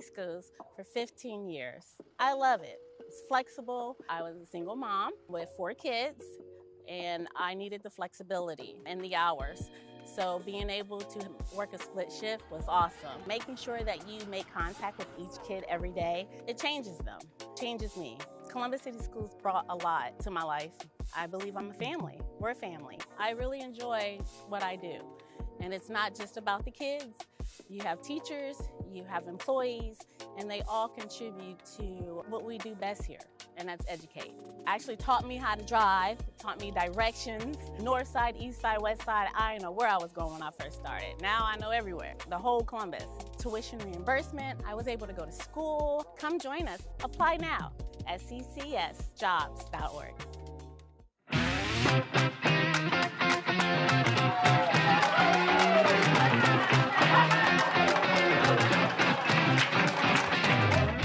schools for 15 years. I love it. It's flexible. I was a single mom with 4 kids, and I needed the flexibility and the hours. So being able to work a split shift was awesome. Making sure that you make contact with each kid every day, it changes them, changes me. Columbus City Schools brought a lot to my life. I believe I'm a family. We're a family. I really enjoy what I do. And it's not just about the kids. You have teachers, you have employees, and they all contribute to what we do best here, and that's educate. Actually taught me how to drive, taught me directions, north side, east side, west side. I didn't know where I was going when I first started. Now I know everywhere, the whole Columbus. Tuition reimbursement, I was able to go to school. Come join us. Apply now at ccsjobs.org.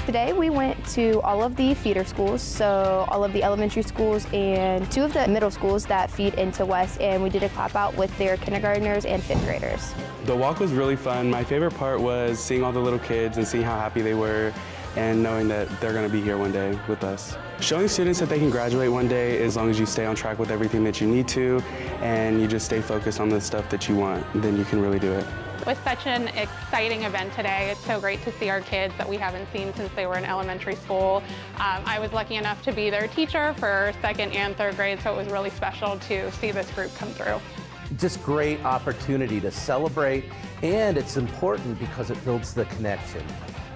Today we went to all of the feeder schools, so all of the elementary schools and 2 of the middle schools that feed into West, and we did a clap out with their kindergartners and 5th graders. The walk was really fun. My favorite part was seeing all the little kids and seeing how happy they were and knowing that they're going to be here one day with us. Showing students that they can graduate one day as long as you stay on track with everything that you need to and you just stay focused on the stuff that you want, then you can really do it. With such an exciting event today, it's so great to see our kids that we haven't seen since they were in elementary school. I was lucky enough to be their teacher for 2nd and 3rd grade, so it was really special to see this group come through. Just great opportunity to celebrate, and it's important because it builds the connection.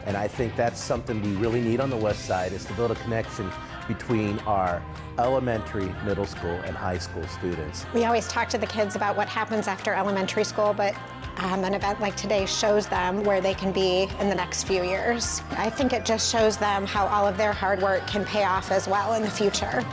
And I think that's something we really need on the West Side, is to build a connection between our elementary, middle school, and high school students. We always talk to the kids about what happens after elementary school, but an event like today shows them where they can be in the next few years. I think it just shows them how all of their hard work can pay off as well in the future.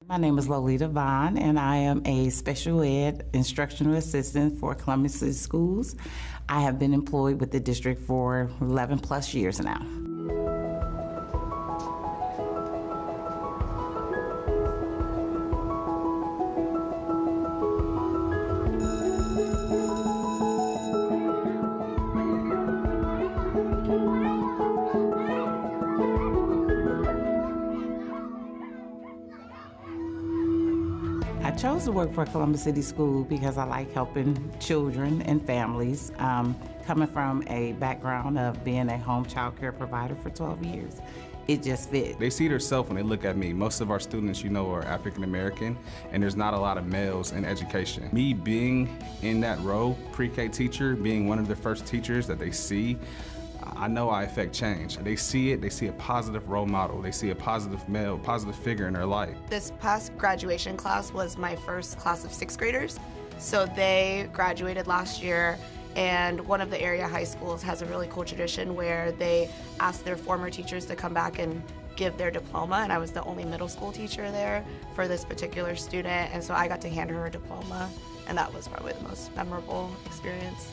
My name is Lolita Vaughn, and I am a special ed instructional assistant for Columbus City Schools. I have been employed with the district for 11 plus years now. I chose to work for Columbus City School because I like helping children and families. Coming from a background of being a home child care provider for 12 years, it just fit. They see themselves when they look at me. Most of our students, are African American, and there's not a lot of males in education. Me being in that role, pre-K teacher, being one of the first teachers that they see, I know I affect change. They see it, they see a positive role model, they see a positive male, positive figure in their life. This past graduation class was my first class of 6th graders. So they graduated last year, and one of the area high schools has a really cool tradition where they ask their former teachers to come back and give their diploma, and I was the only middle school teacher there for this particular student, and so I got to hand her diploma, and that was probably the most memorable experience.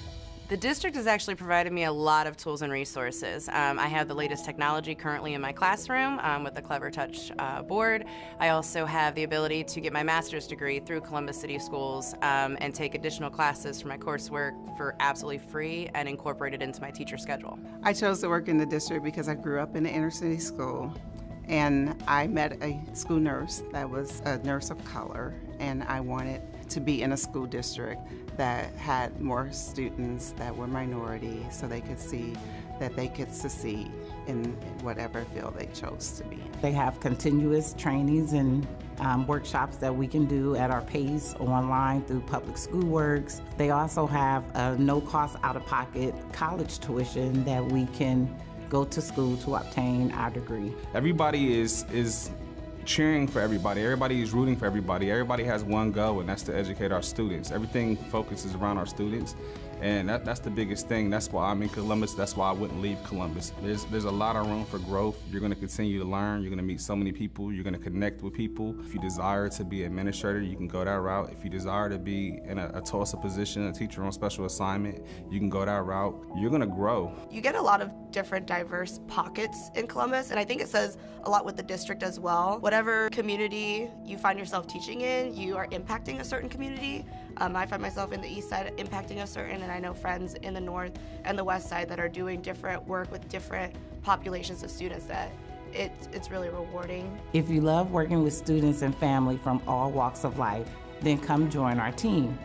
The district has actually provided me a lot of tools and resources. I have the latest technology currently in my classroom with the Clever Touch board. I also have the ability to get my master's degree through Columbus City Schools and take additional classes for my coursework for absolutely free and incorporate it into my teacher schedule. I chose to work in the district because I grew up in an inner city school, and I met a school nurse that was a nurse of color, and I wanted to be in a school district that had more students that were minority so they could see that they could succeed in whatever field they chose to be in. They have continuous trainings and workshops that we can do at our pace online through Public School Works. They also have a no-cost out-of-pocket college tuition that we can go to school to obtain our degree. Everybody is cheering for everybody. Everybody is rooting for everybody. Everybody has one goal, and that's to educate our students. Everything focuses around our students, and that's the biggest thing. That's why I'm in Columbus. That's why I wouldn't leave Columbus. There's a lot of room for growth. You're going to continue to learn. You're going to meet so many people. You're going to connect with people. If you desire to be an administrator, you can go that route. If you desire to be in a TOSA position, a teacher on special assignment, you can go that route. You're going to grow. You get a lot of different diverse pockets in Columbus, and I think it says a lot with the district as well. Whatever community you find yourself teaching in, you are impacting a certain community. I find myself in the east side impacting a certain, and I know friends in the north and the west side that are doing different work with different populations of students that it's really rewarding. If you love working with students and family from all walks of life, then come join our team.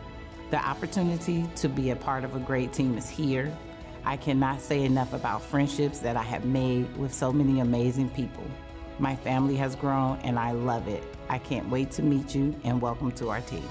The opportunity to be a part of a great team is here. I cannot say enough about friendships that I have made with so many amazing people. My family has grown and I love it. I can't wait to meet you and welcome to our team.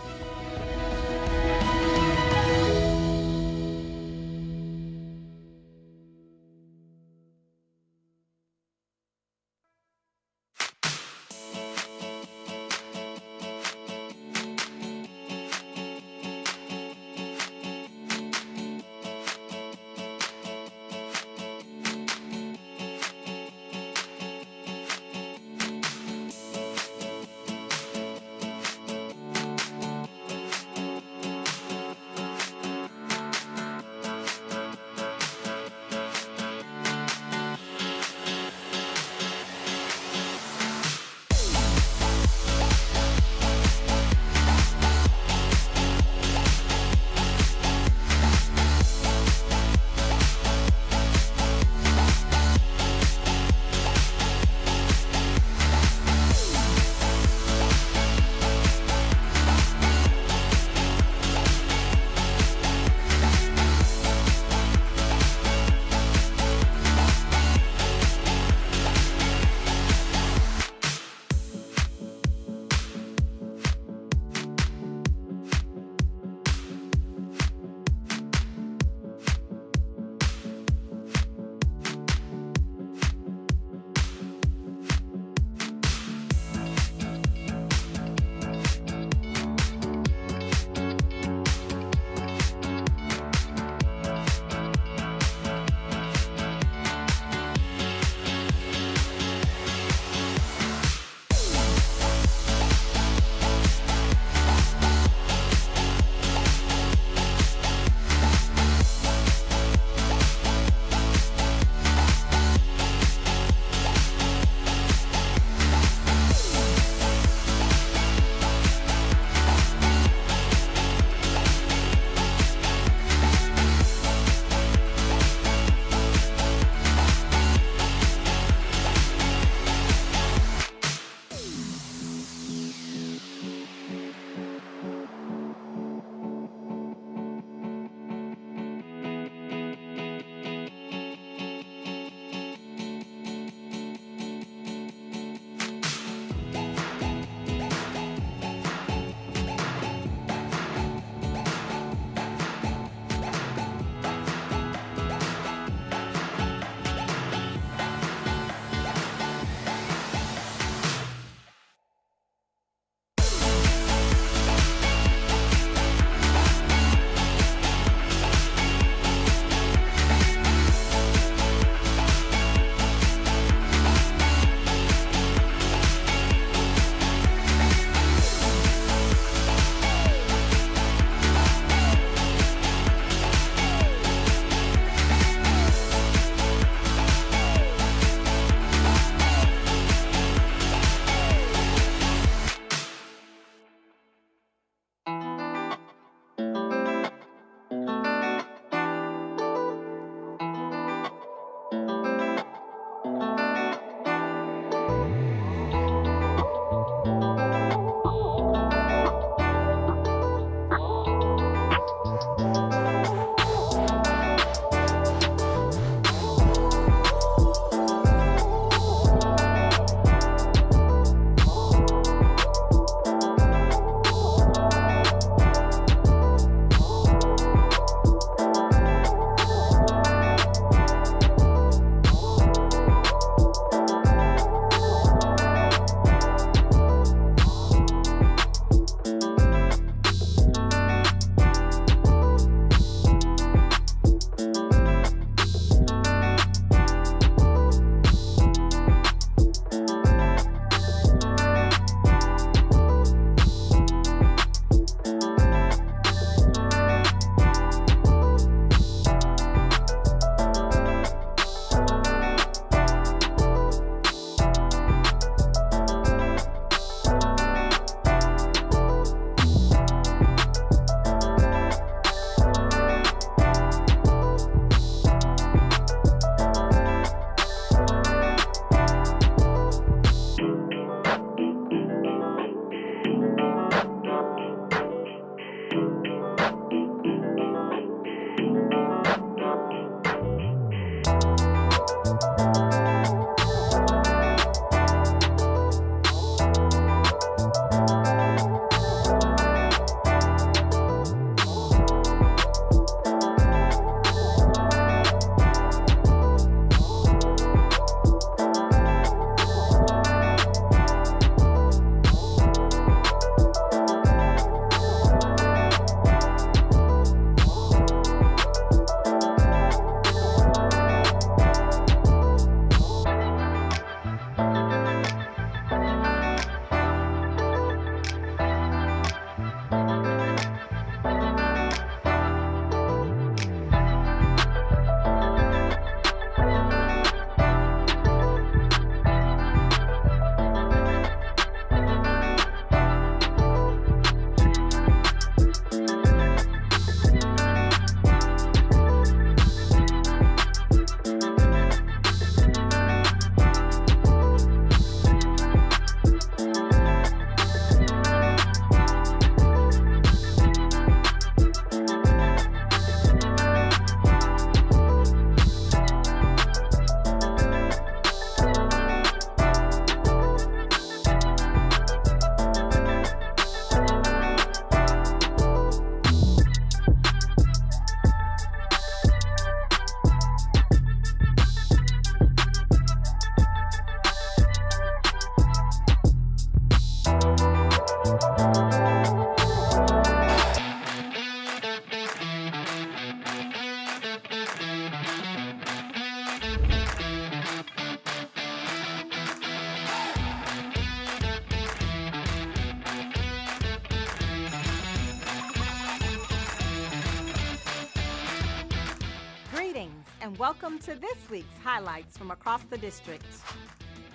welcome to this week's highlights from across the district.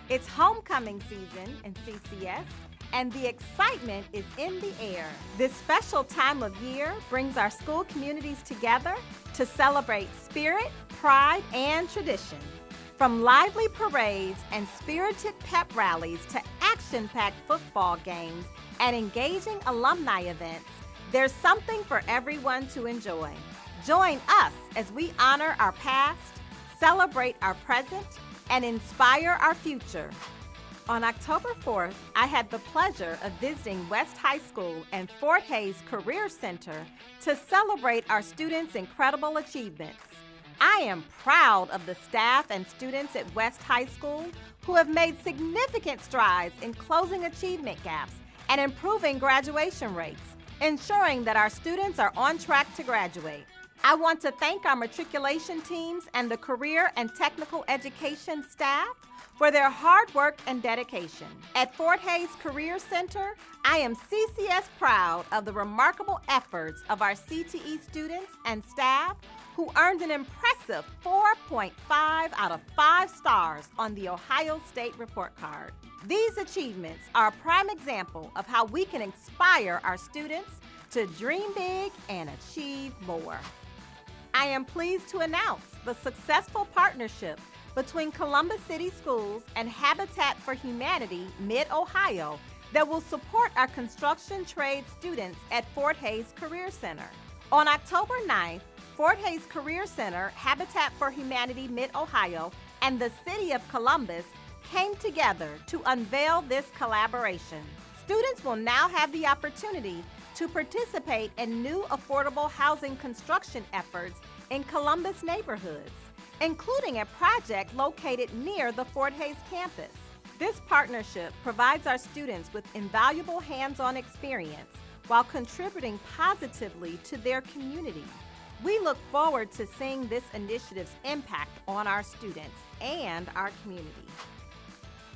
It's homecoming season in CCS, and the excitement is in the air. This special time of year brings our school communities together to celebrate spirit, pride, and tradition. From lively parades and spirited pep rallies to action-packed football games and engaging alumni events, there's something for everyone to enjoy. Join us as we honor our past, celebrate our present, and inspire our future. On October 4th, I had the pleasure of visiting West High School and Fort Hays Career Center to celebrate our students' incredible achievements. I am proud of the staff and students at West High School who have made significant strides in closing achievement gaps and improving graduation rates, ensuring that our students are on track to graduate. I want to thank our matriculation teams and the career and technical education staff for their hard work and dedication. At Fort Hays Career Center, I am CCS proud of the remarkable efforts of our CTE students and staff who earned an impressive 4.5 out of 5 stars on the Ohio State Report Card. These achievements are a prime example of how we can inspire our students to dream big and achieve more. I am pleased to announce the successful partnership between Columbus City Schools and Habitat for Humanity Mid-Ohio that will support our construction trade students at Fort Hays Career Center. On October 9th, Fort Hays Career Center, Habitat for Humanity Mid-Ohio, and the City of Columbus came together to unveil this collaboration. Students will now have the opportunity to participate in new affordable housing construction efforts in Columbus neighborhoods, including a project located near the Fort Hays campus. This partnership provides our students with invaluable hands-on experience while contributing positively to their community. We look forward to seeing this initiative's impact on our students and our community.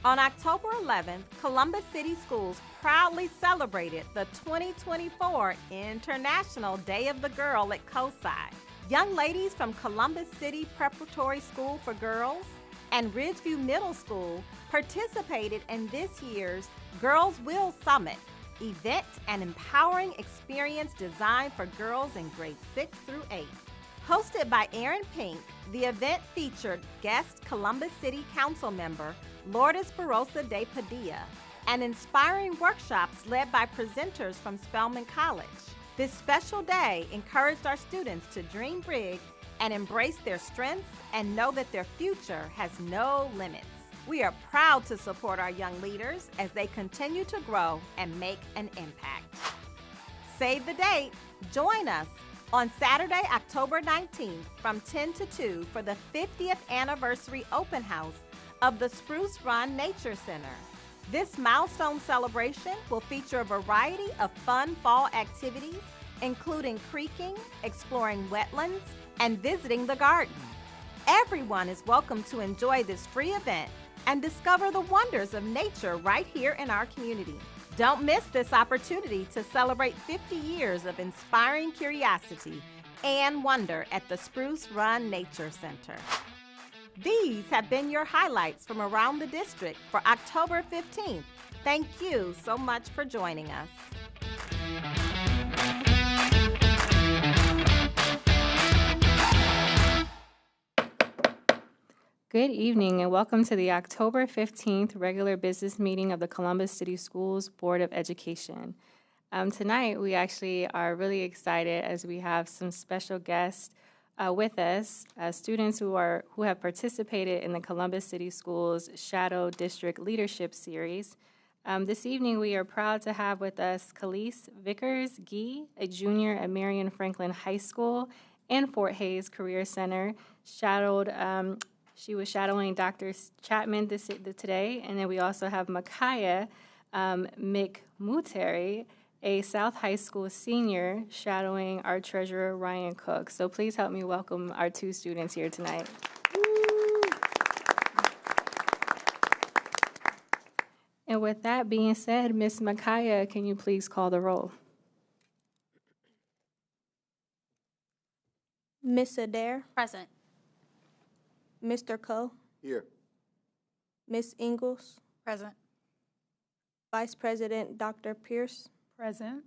On October 11th, Columbus City Schools proudly celebrated the 2024 International Day of the Girl at COSI. Young ladies from Columbus City Preparatory School for Girls and Ridgeview Middle School participated in this year's Girls Will Summit, event and empowering experience designed for girls in grades 6 through 8. Hosted by Aaron Pink, the event featured guest Columbus City Council member Lourdes Barosa de Padilla and inspiring workshops led by presenters from Spelman College. This special day encouraged our students to dream big and embrace their strengths and know that their future has no limits. We are proud to support our young leaders as they continue to grow and make an impact. Save the date. Join us on Saturday, October 19th from 10 to 2 for the 50th anniversary open house of the Spruce Run Nature Center. This milestone celebration will feature a variety of fun fall activities, including creeking, exploring wetlands, and visiting the garden. Everyone is welcome to enjoy this free event and discover the wonders of nature right here in our community. Don't miss this opportunity to celebrate 50 years of inspiring curiosity and wonder at the Spruce Run Nature Center. These have been your highlights from around the district for October 15th. Thank you so much for joining us. Good evening and welcome to the October 15th regular business meeting of the Columbus City Schools Board of Education. Tonight we actually are really excited as we have some special guests with us, students who have participated in the Columbus City Schools Shadow District Leadership Series. This evening we are proud to have with us Khalees Vickers-Gee, a junior at Marion Franklin High School and Fort Hays Career Center. She was shadowing Dr. Chapman today, and then we also have Micaiah McMuteri, a South High School senior, shadowing our treasurer, Ryan Cook. So please help me welcome our two students here tonight. And with that being said, Ms. Micaiah, can you please call the roll? Miss Adair. Present. Mr. Coe, Here. Ms. Ingalls, Present. Vice President Dr. Pierce, Present.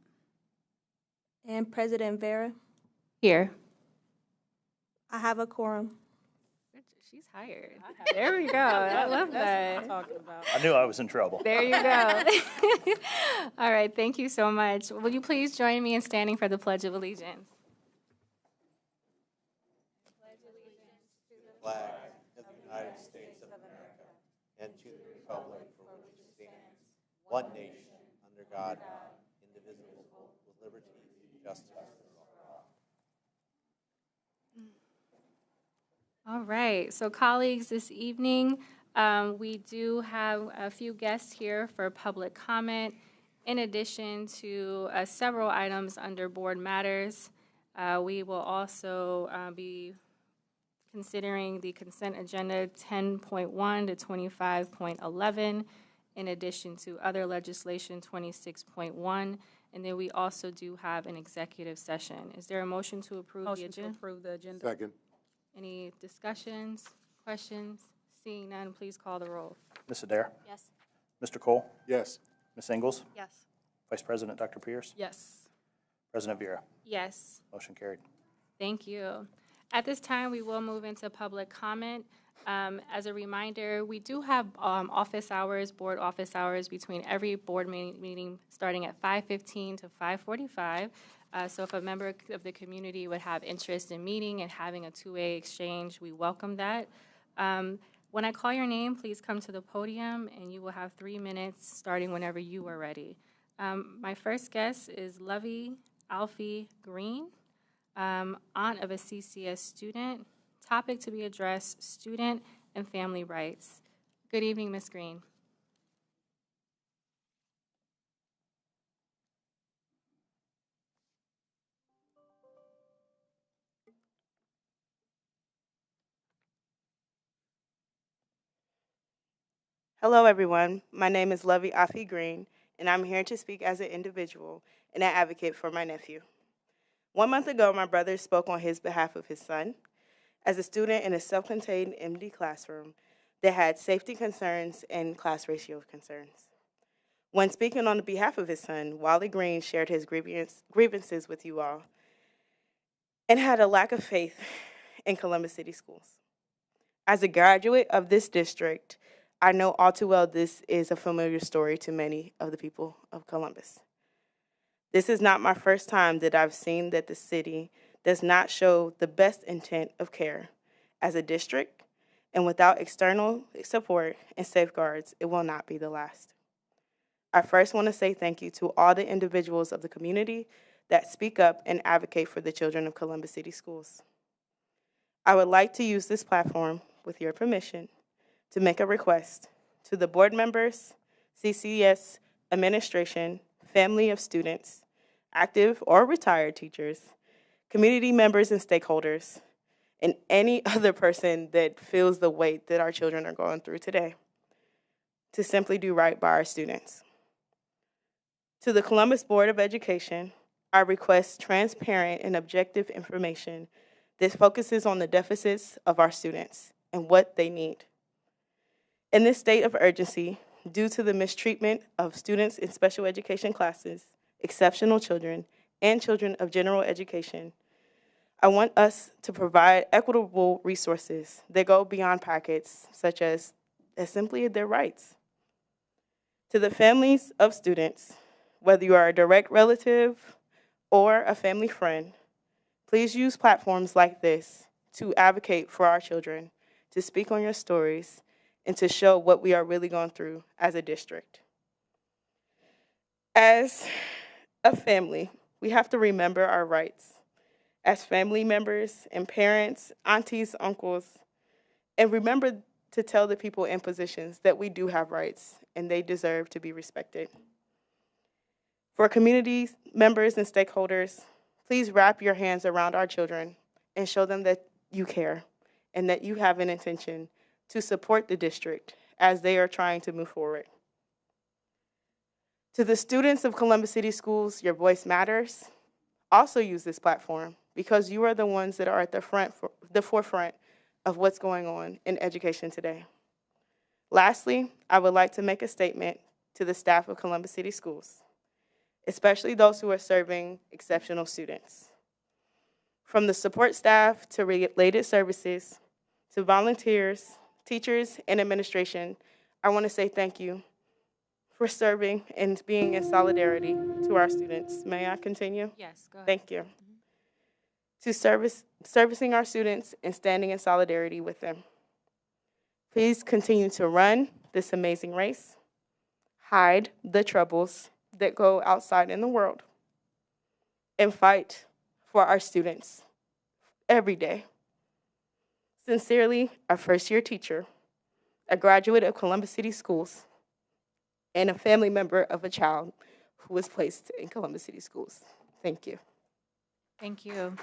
and President Vera. Here. I have a quorum. She's hired. There we go. I love that. I knew I was in trouble. There you go. All right, thank you so much. Will you please join me in standing for the Pledge of Allegiance? Flag of the United States of America and to the republic for which it stands, one nation, under God, indivisible, with liberty and justice for all. All right, so colleagues, this evening we do have a few guests here for public comment. In addition to several items under board matters, we will also be considering the consent agenda 10.1 to 25.11, in addition to other legislation 26.1, and then we also do have an executive session. Is there a motion to approve the agenda? Motion to approve the agenda. Second. Any discussions, questions? Seeing none, please call the roll. Ms. Adair? Yes. Mr. Cole? Yes. Ms. Ingalls? Yes. Vice President Dr. Pierce? Yes. President Vera? Yes. Motion carried. Thank you. At this time, we will move into public comment. As a reminder, we do have office hours, board office hours between every board meeting starting at 5:15 to 5:45. So if a member of the community would have interest in meeting and having a two-way exchange, we welcome that. When I call your name, please come to the podium, and you will have 3 minutes starting whenever you are ready. My first guest is Lovey Alfie Green, aunt of a CCS student. Topic to be addressed, student and family rights. Good evening, Ms. Green. Hello, everyone. My name is Lovey Alfie Green, and I'm here to speak as an individual and an advocate for my nephew. 1 month ago, my brother spoke on his behalf of his son. As a student in a self-contained MD classroom that had safety concerns and class ratio concerns. When speaking on behalf of his son, Wally Green shared his grievances with you all and had a lack of faith in Columbus City Schools. As a graduate of this district, I know all too well this is a familiar story to many of the people of Columbus. This is not my first time that I've seen that the city does not show the best intent of care as a district, and without external support and safeguards, it will not be the last. I first want to say thank you to all the individuals of the community that speak up and advocate for the children of Columbus City Schools. I would like to use this platform, with your permission, to make a request to the board members, CCS administration, family of students, active or retired teachers, community members and stakeholders, and any other person that feels the weight that our children are going through today, to simply do right by our students. To the Columbus Board of Education, I request transparent and objective information that focuses on the deficits of our students and what they need. In this state of urgency, due to the mistreatment of students in special education classes, exceptional children, and children of general education, I want us to provide equitable resources that go beyond packets, such as simply their rights. To the families of students, whether you are a direct relative or a family friend, please use platforms like this to advocate for our children, to speak on your stories, and to show what we are really going through as a district. As a family, we have to remember our rights. As family members and parents, aunties, uncles, and remember to tell the people in positions that we do have rights and they deserve to be respected. For community members and stakeholders, please wrap your hands around our children and show them that you care and that you have an intention to support the district as they are trying to move forward. To the students of Columbus City Schools, your voice matters. Also use this platform because you are the ones that are at the forefront of what's going on in education today. Lastly, I would like to make a statement to the staff of Columbus City Schools, especially those who are serving exceptional students. From the support staff to related services, to volunteers, teachers, and administration, I want to say thank you for serving and being in solidarity to our students. May I continue? Yes, go ahead. Thank you. To servicing our students and standing in solidarity with them. Please continue to run this amazing race, hide the troubles that go outside in the world, and fight for our students every day. Sincerely, our first-year teacher, a graduate of Columbus City Schools, and a family member of a child who was placed in Columbus City Schools. Thank you. Thank you.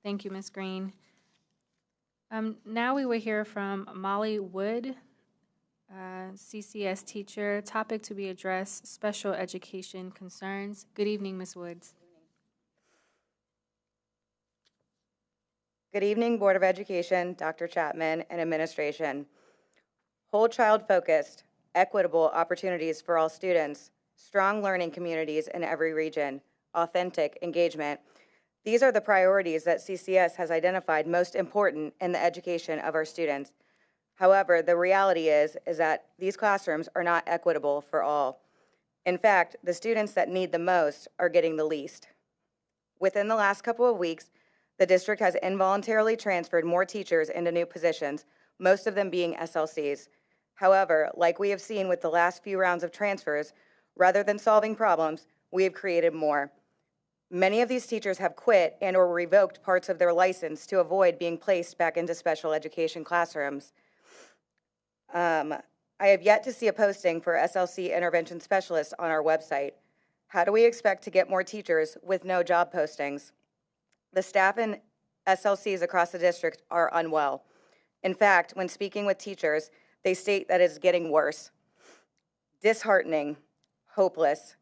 Thank you, Ms. Green. Now we will hear from Molly Wood, CCS teacher. Topic to be addressed, special education concerns. Good evening, Ms. Woods. Good evening, Board of Education, Dr. Chapman, and administration. Whole child focused, equitable opportunities for all students, strong learning communities in every region, authentic engagement. These are the priorities that CCS has identified most important in the education of our students. However, the reality is that these classrooms are not equitable for all. In fact, the students that need the most are getting the least. Within the last couple of weeks, the district has involuntarily transferred more teachers into new positions, most of them being SLCs. However, like we have seen with the last few rounds of transfers, rather than solving problems, we have created more. Many of these teachers have quit and or revoked parts of their license to avoid being placed back into special education classrooms. I have yet to see a posting for SLC intervention specialists on our website. How do we expect to get more teachers with no job postings? The staff in SLCs across the district are unwell. In fact, when speaking with teachers, they state that it's getting worse. Disheartening, hopeless.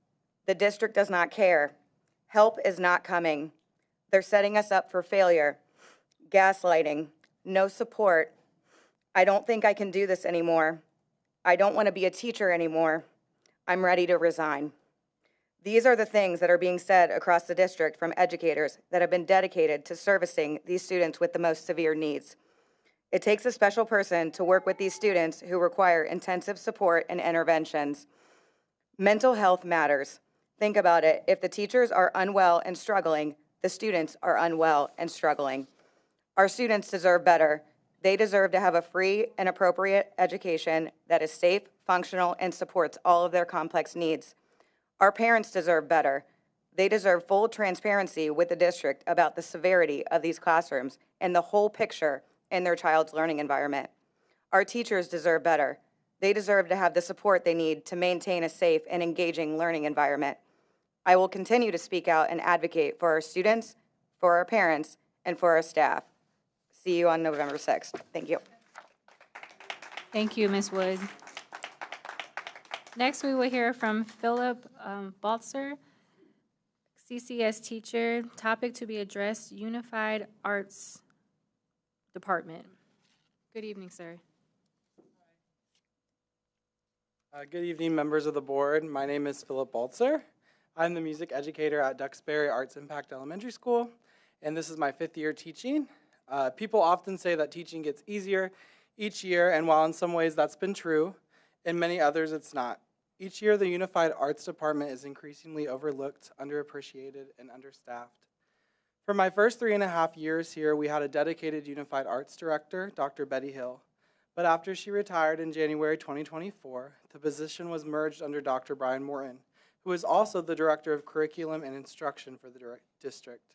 The district does not care. Help is not coming. They're setting us up for failure. Gaslighting, no support. I don't think I can do this anymore. I don't want to be a teacher anymore. I'm ready to resign. These are the things that are being said across the district from educators that have been dedicated to servicing these students with the most severe needs. It takes a special person to work with these students who require intensive support and interventions. Mental health matters. Think about it. If the teachers are unwell and struggling, the students are unwell and struggling. Our students deserve better. They deserve to have a free and appropriate education that is safe, functional, and supports all of their complex needs. Our parents deserve better. They deserve full transparency with the district about the severity of these classrooms and the whole picture in their child's learning environment. Our teachers deserve better. They deserve to have the support they need to maintain a safe and engaging learning environment. I will continue to speak out and advocate for our students, for our parents, and for our staff. See you on November 6th. Thank you. Thank you, Ms. Wood. Next, we will hear from Philip Baltzer, CCS teacher. Topic to be addressed, Unified Arts Department. Good evening, sir. Good evening, members of the board. My name is Philip Baltzer. I'm the music educator at Duxbury Arts Impact Elementary School, and this is my 5th year teaching. People often say that teaching gets easier each year, and while in some ways that's been true, in many others it's not. Each year, the Unified Arts Department is increasingly overlooked, underappreciated, and understaffed. For my first 3.5 years here, we had a dedicated Unified Arts Director, Dr. Betty Hill. But after she retired in January 2024, the position was merged under Dr. Brian Morton, who is also the Director of Curriculum and Instruction for the district.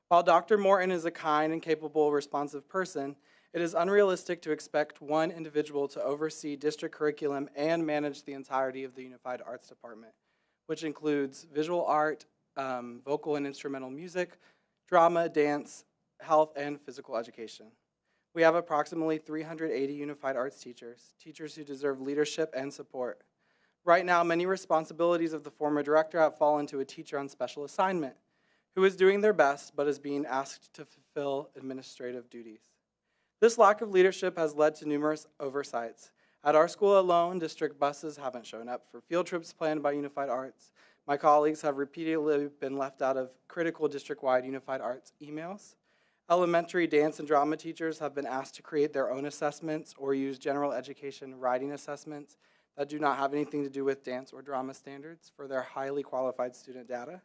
While Dr. Morton is a kind and capable, responsive person, it is unrealistic to expect one individual to oversee district curriculum and manage the entirety of the Unified Arts Department, which includes visual art, vocal and instrumental music, drama, dance, health, and physical education. We have approximately 380 Unified Arts teachers who deserve leadership and support. Right now, many responsibilities of the former director have fallen to a teacher on special assignment, who is doing their best but is being asked to fulfill administrative duties. This lack of leadership has led to numerous oversights. At our school alone, district buses haven't shown up for field trips planned by Unified Arts. My colleagues have repeatedly been left out of critical district-wide Unified Arts emails. Elementary dance and drama teachers have been asked to create their own assessments or use general education writing assessments that do not have anything to do with dance or drama standards for their highly qualified student data.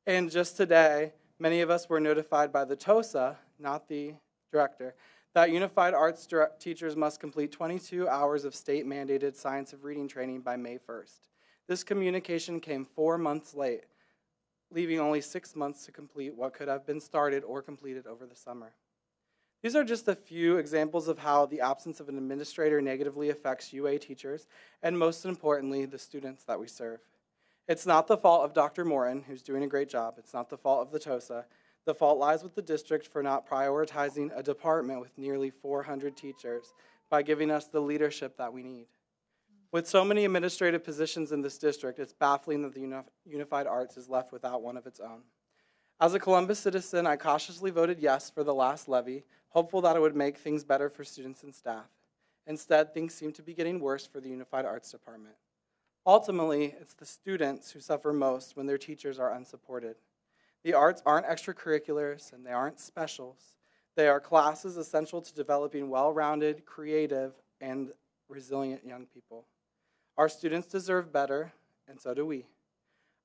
And just today, many of us were notified by the TOSA, not the director, that Unified Arts teachers must complete 22 hours of state-mandated science of reading training by May 1st. This communication came 4 months late, leaving only 6 months to complete what could have been started or completed over the summer. These are just a few examples of how the absence of an administrator negatively affects UA teachers, and most importantly, the students that we serve. It's not the fault of Dr. Morin, who's doing a great job. It's not the fault of the TOSA. The fault lies with the district for not prioritizing a department with nearly 400 teachers by giving us the leadership that we need. With so many administrative positions in this district, it's baffling that the Unified Arts is left without one of its own. As a Columbus citizen, I cautiously voted yes for the last levy, hopeful that it would make things better for students and staff. Instead, things seem to be getting worse for the Unified Arts Department. Ultimately, it's the students who suffer most when their teachers are unsupported. The arts aren't extracurriculars and they aren't specials. They are classes essential to developing well-rounded, creative, and resilient young people. Our students deserve better, and so do we.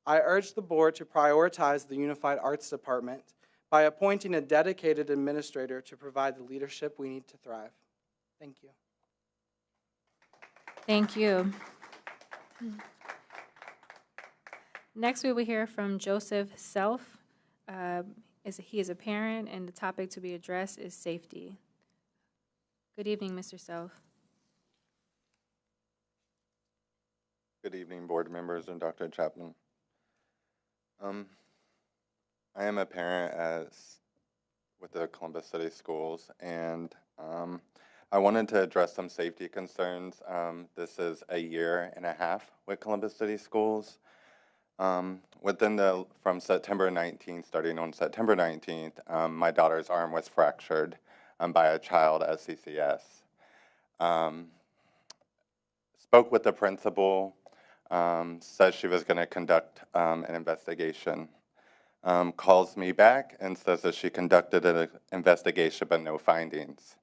I urge the board to prioritize the Unified Arts Department by appointing a dedicated administrator to provide the leadership we need to thrive. Thank you. Thank you. Next, we will hear from Joseph Self. He is a parent, and the topic to be addressed is safety. Good evening, Mr. Self. Good evening, board members and Dr. Chapman. I am a parent with the Columbus City Schools, and I wanted to address some safety concerns. This is a year and a half with Columbus City Schools. From September 19th, starting on September 19th, my daughter's arm was fractured by a child at CCS. Spoke with the principal, said she was going to conduct an investigation. Calls me back and says that she conducted an investigation but no findings.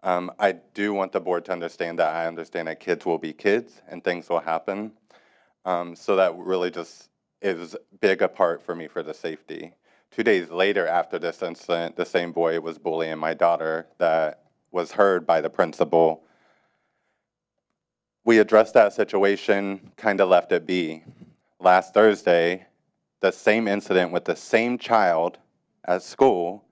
I do want the board to understand that I understand that kids will be kids and things will happen. So that really just is big a part for me for the safety. 2 days later after this incident, the same boy was bullying my daughter that was heard by the principal. We addressed that situation, kind of left it be. Last Thursday, the same incident with the same child at school,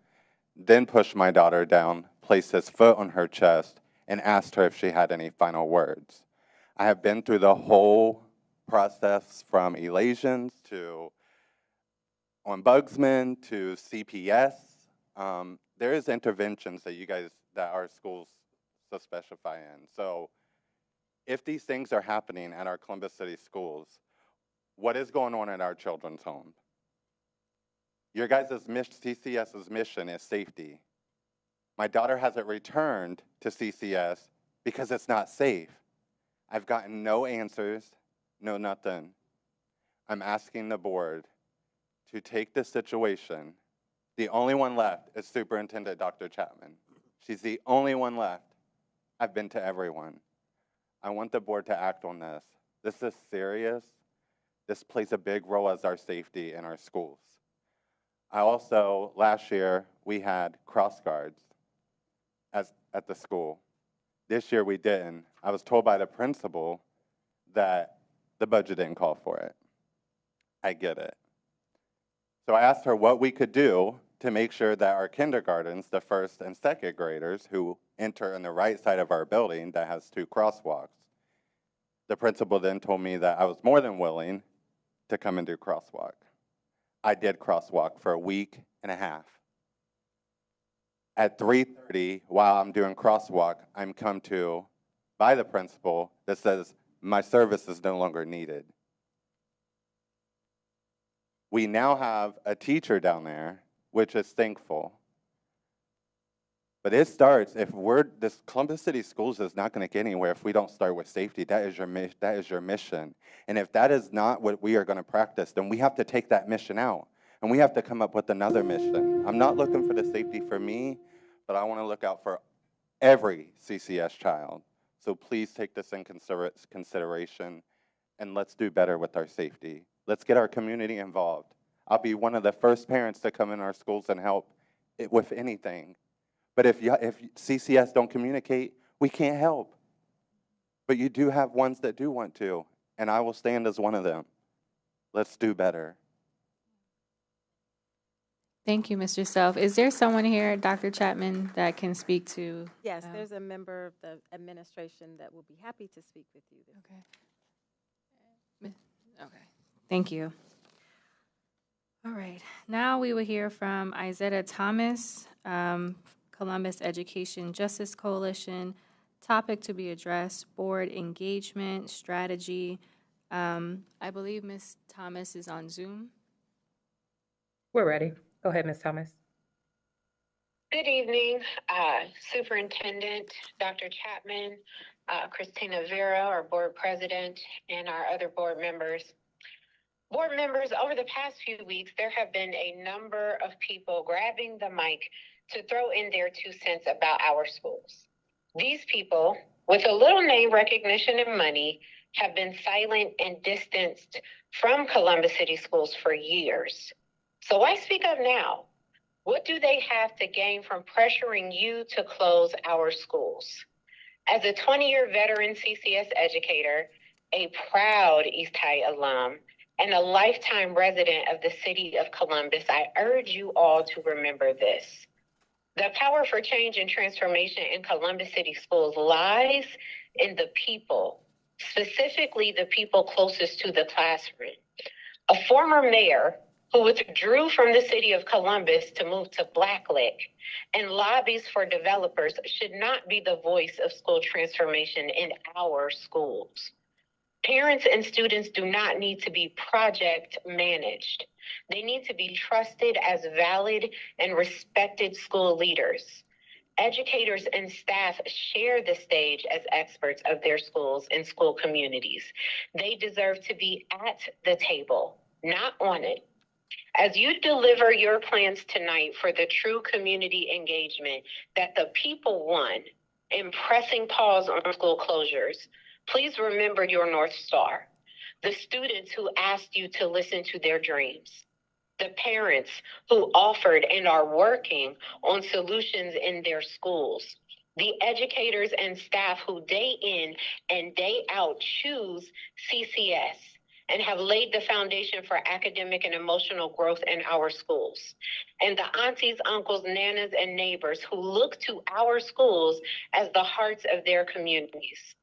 then pushed my daughter down, placed his foot on her chest, and asked her if she had any final words. I have been through the whole process from elations to ombudsman to CPS. There is interventions that our schools so specify in. So if these things are happening at our Columbus City Schools, what is going on at our children's home? Your guys' CCS's mission is safety. My daughter hasn't returned to CCS because it's not safe. I've gotten no answers, no nothing. I'm asking the board to take this situation. The only one left is Superintendent Dr. Chapman. She's the only one left. I've been to everyone. I want the board to act on this. This is serious. This plays a big role as our safety in our schools. Last year, we had cross guards at the school. This year we didn't. I was told by the principal that the budget didn't call for it. I get it. So I asked her what we could do to make sure that our kindergartens, the first and second graders who enter on the right side of our building that has 2 crosswalks. The principal then told me that I was more than willing to come and do crosswalk. I did crosswalk for a week and a half. At 3:30, while I'm doing crosswalk, I'm come to by the principal that says my service is no longer needed. We now have a teacher down there, which is thankful. But it starts, this Columbus City Schools is not going to get anywhere if we don't start with safety. That is your mission. And if that is not what we are going to practice, then we have to take that mission out. And we have to come up with another mission. I'm not looking for the safety for me, but I want to look out for every CCS child. So please take this in consideration, and let's do better with our safety. Let's get our community involved. I'll be one of the first parents to come in our schools and help with anything. But if CCS don't communicate, we can't help. But you do have ones that do want to, and I will stand as one of them. Let's do better. Thank you, Mr. Self. Is there someone here, Dr. Chapman, that can speak to? Yes, there's a member of the administration that will be happy to speak with you. Okay. Okay. Thank you. All right. Now we will hear from Izetta Thomas, Columbus Education Justice Coalition. Topic to be addressed, board engagement, strategy. I believe Ms. Thomas is on Zoom. We're ready. Go ahead, Ms. Thomas. Good evening, Superintendent Dr. Chapman, Christina Vera, our board president, and our other board members. Board members, over the past few weeks, there have been a number of people grabbing the mic to throw in their 2 cents about our schools. These people, with a little name recognition and money, have been silent and distanced from Columbus City Schools for years. So I speak up now. What do they have to gain from pressuring you to close our schools? As a 20-year veteran CCS educator, a proud East High alum, and a lifetime resident of the city of Columbus, I urge you all to remember this. The power for change and transformation in Columbus City Schools lies in the people, specifically the people closest to the classroom. A former mayor who withdrew from the city of Columbus to move to Blacklick and lobbies for developers should not be the voice of school transformation in our schools. Parents and students do not need to be project managed. They need to be trusted as valid and respected school leaders. Educators and staff share the stage as experts of their schools and school communities. They deserve to be at the table, not on it. As you deliver your plans tonight for the true community engagement that the people want in pressing pause on school closures, please remember your North Star, the students who asked you to listen to their dreams, the parents who offered and are working on solutions in their schools, the educators and staff who day in and day out choose CCS and have laid the foundation for academic and emotional growth in our schools, and the aunties, uncles, nanas, and neighbors who look to our schools as the hearts of their communities.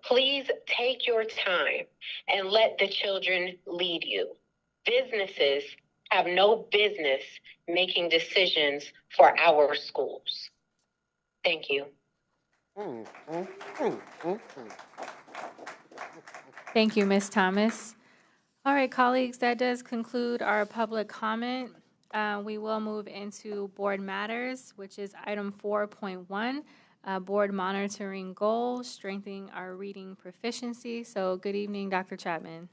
Please take your time and let the children lead you. Businesses have no business making decisions for our schools. Thank you. Thank you, Ms. Thomas. All right, colleagues, that does conclude our public comment. We will move into board matters, which is item 4.1, board monitoring goals, strengthening our reading proficiency. So good evening, Dr. Chapman.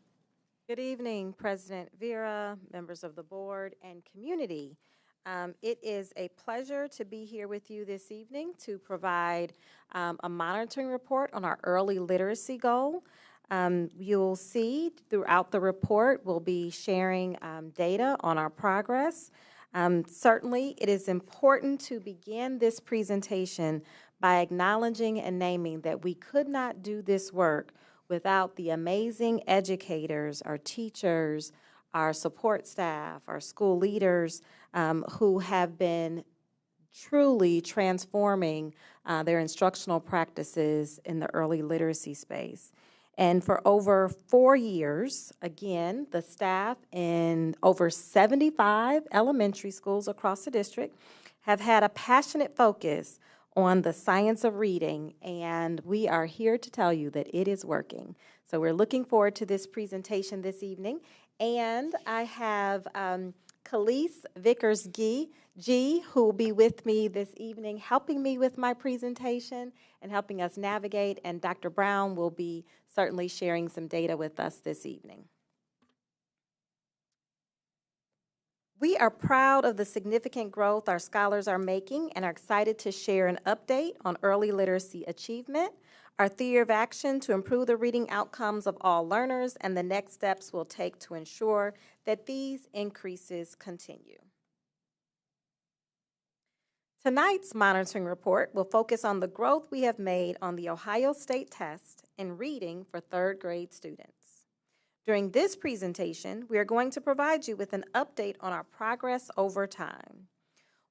Good evening, President Vera, members of the board, and community. It is a pleasure to be here with you this evening to provide a monitoring report on our early literacy goal. You'll see throughout the report, we'll be sharing data on our progress. Certainly, it is important to begin this presentation by acknowledging and naming that we could not do this work without the amazing educators, our teachers, our support staff, our school leaders who have been truly transforming their instructional practices in the early literacy space. And for over 4 years, again, the staff in over 75 elementary schools across the district have had a passionate focus on the science of reading, and we are here to tell you that it is working. So we're looking forward to this presentation this evening, And I have Khalees Vickers-G, who will be with me this evening, helping me with my presentation and helping us navigate, and Dr. Brown will be certainly sharing some data with us this evening. We are proud of the significant growth our scholars are making and are excited to share an update on early literacy achievement, our theory of action to improve the reading outcomes of all learners, and the next steps we'll take to ensure that these increases continue. Tonight's monitoring report will focus on the growth we have made on the Ohio State test in reading for third grade students. During this presentation, we are going to provide you with an update on our progress over time.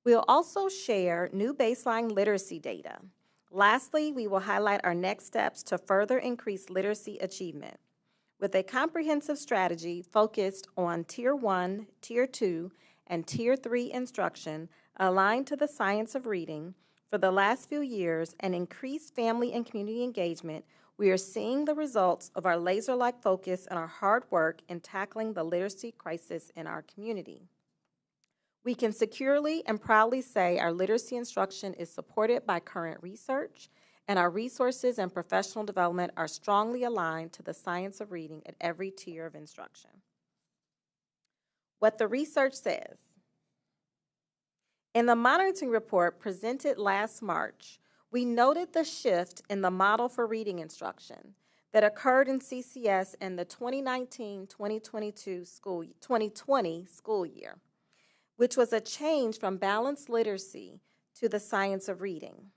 We'll also share new baseline literacy data. Lastly, we will highlight our next steps to further increase literacy achievement, with a comprehensive strategy focused on Tier 1, Tier 2, and Tier 3 instruction aligned to the science of reading. For the last few years and increased family and community engagement, we are seeing the results of our laser-like focus and our hard work in tackling the literacy crisis in our community. We can securely and proudly say our literacy instruction is supported by current research, and our resources and professional development are strongly aligned to the science of reading at every tier of instruction. What the research says. In the monitoring report presented last March, we noted the shift in the model for reading instruction that occurred in CCS in the 2019-2020 school year, which was a change from balanced literacy to the science of reading.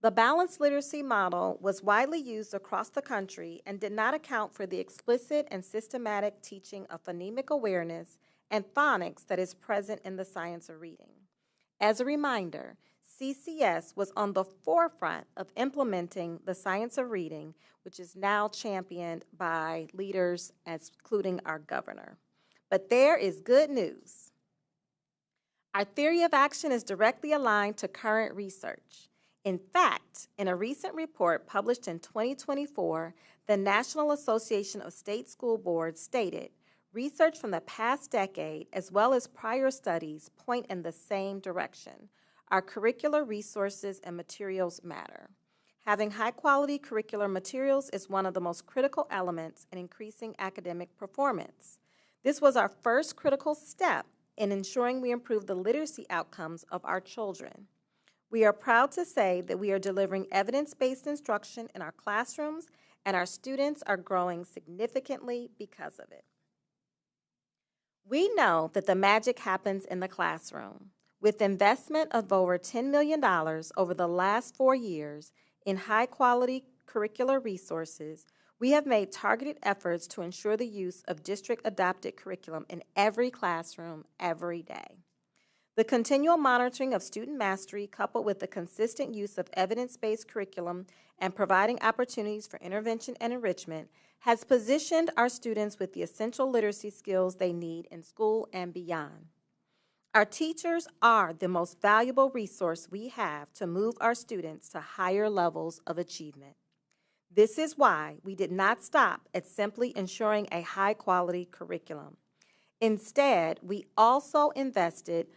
The balanced literacy model was widely used across the country and did not account for the explicit and systematic teaching of phonemic awareness and phonics that is present in the science of reading. As a reminder, CCS was on the forefront of implementing the science of reading, which is now championed by leaders, including our governor. But there is good news. Our theory of action is directly aligned to current research. In fact, in a recent report published in 2024, the National Association of State School Boards stated, research from the past decade, as well as prior studies, point in the same direction. Our curricular resources and materials matter. Having high-quality curricular materials is one of the most critical elements in increasing academic performance. This was our first critical step in ensuring we improve the literacy outcomes of our children. We are proud to say that we are delivering evidence-based instruction in our classrooms, and our students are growing significantly because of it. We know that the magic happens in the classroom. With investment of over $10 million over the last 4 years in high-quality curricular resources, we have made targeted efforts to ensure the use of district-adopted curriculum in every classroom every day. The continual monitoring of student mastery, coupled with the consistent use of evidence-based curriculum and providing opportunities for intervention and enrichment, has positioned our students with the essential literacy skills they need in school and beyond. Our teachers are the most valuable resource we have to move our students to higher levels of achievement. This is why we did not stop at simply ensuring a high-quality curriculum. Instead, we also invested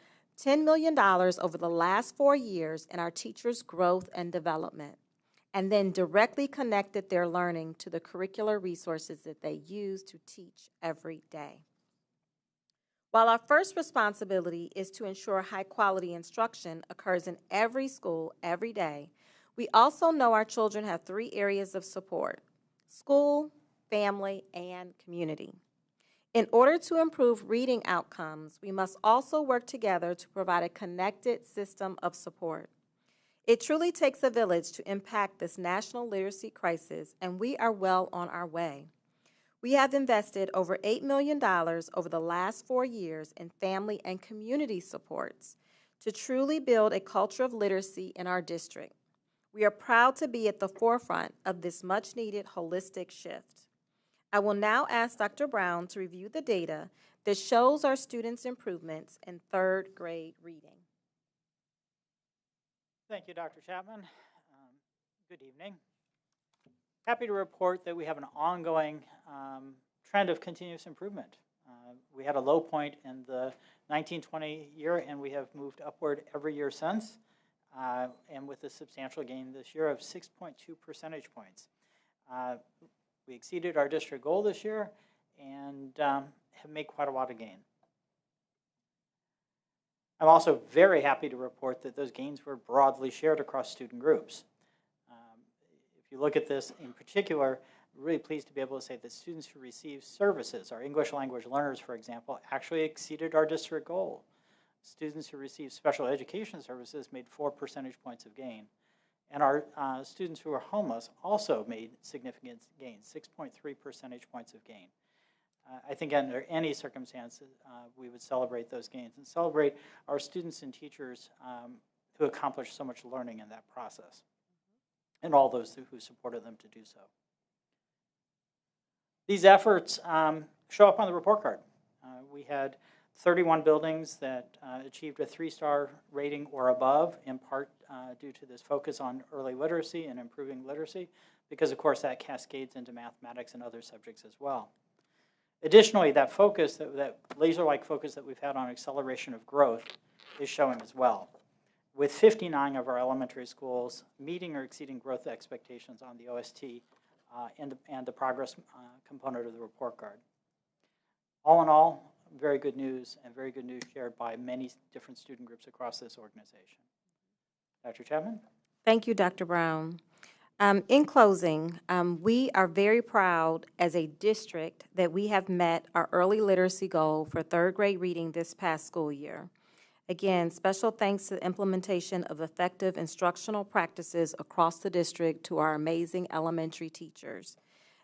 $10 million over the last 4 years in our teachers' growth and development, and then directly connected their learning to the curricular resources that they use to teach every day. While our first responsibility is to ensure high-quality instruction occurs in every school every day, we also know our children have 3 areas of support: school, family, and community. In order to improve reading outcomes, we must also work together to provide a connected system of support. It truly takes a village to impact this national literacy crisis, and we are well on our way. We have invested over $8 million over the last 4 years in family and community supports to truly build a culture of literacy in our district. We are proud to be at the forefront of this much-needed holistic shift. I will now ask Dr. Brown to review the data that shows our students' improvements in third grade reading. Thank you, Dr. Chapman. Good evening. Happy to report that we have an ongoing trend of continuous improvement We had a low point in the 1920 year, and we have moved upward every year since, and with a substantial gain this year of 6.2 percentage points. We exceeded our district goal this year and have made quite a lot of gain. I'm also very happy to report that those gains were broadly shared across student groups. If you look at this in particular, I'm really pleased to be able to say that students who receive services, our English language learners, for example, actually exceeded our district goal. Students who receive special education services made 4 percentage points of gain. And our students who are homeless also made significant gains, 6.3 percentage points of gain. I think under any circumstances, we would celebrate those gains and celebrate our students and teachers who accomplished so much learning in that process, and all those who supported them to do so. These efforts show up on the report card. We had 31 buildings that achieved a 3-star rating or above, in part due to this focus on early literacy and improving literacy, because of course that cascades into mathematics and other subjects as well. Additionally, that focus, that laser-like focus that we've had on acceleration of growth is showing as well, with 59 of our elementary schools meeting or exceeding growth expectations on the OST and the progress component of the report card. All in all, very good news, and very good news shared by many different student groups across this organization. Dr. Chapman? Thank you, Dr. Brown. In closing, we are very proud as a district that we have met our early literacy goal for 3rd grade reading this past school year. Again, special thanks to the implementation of effective instructional practices across the district to our amazing elementary teachers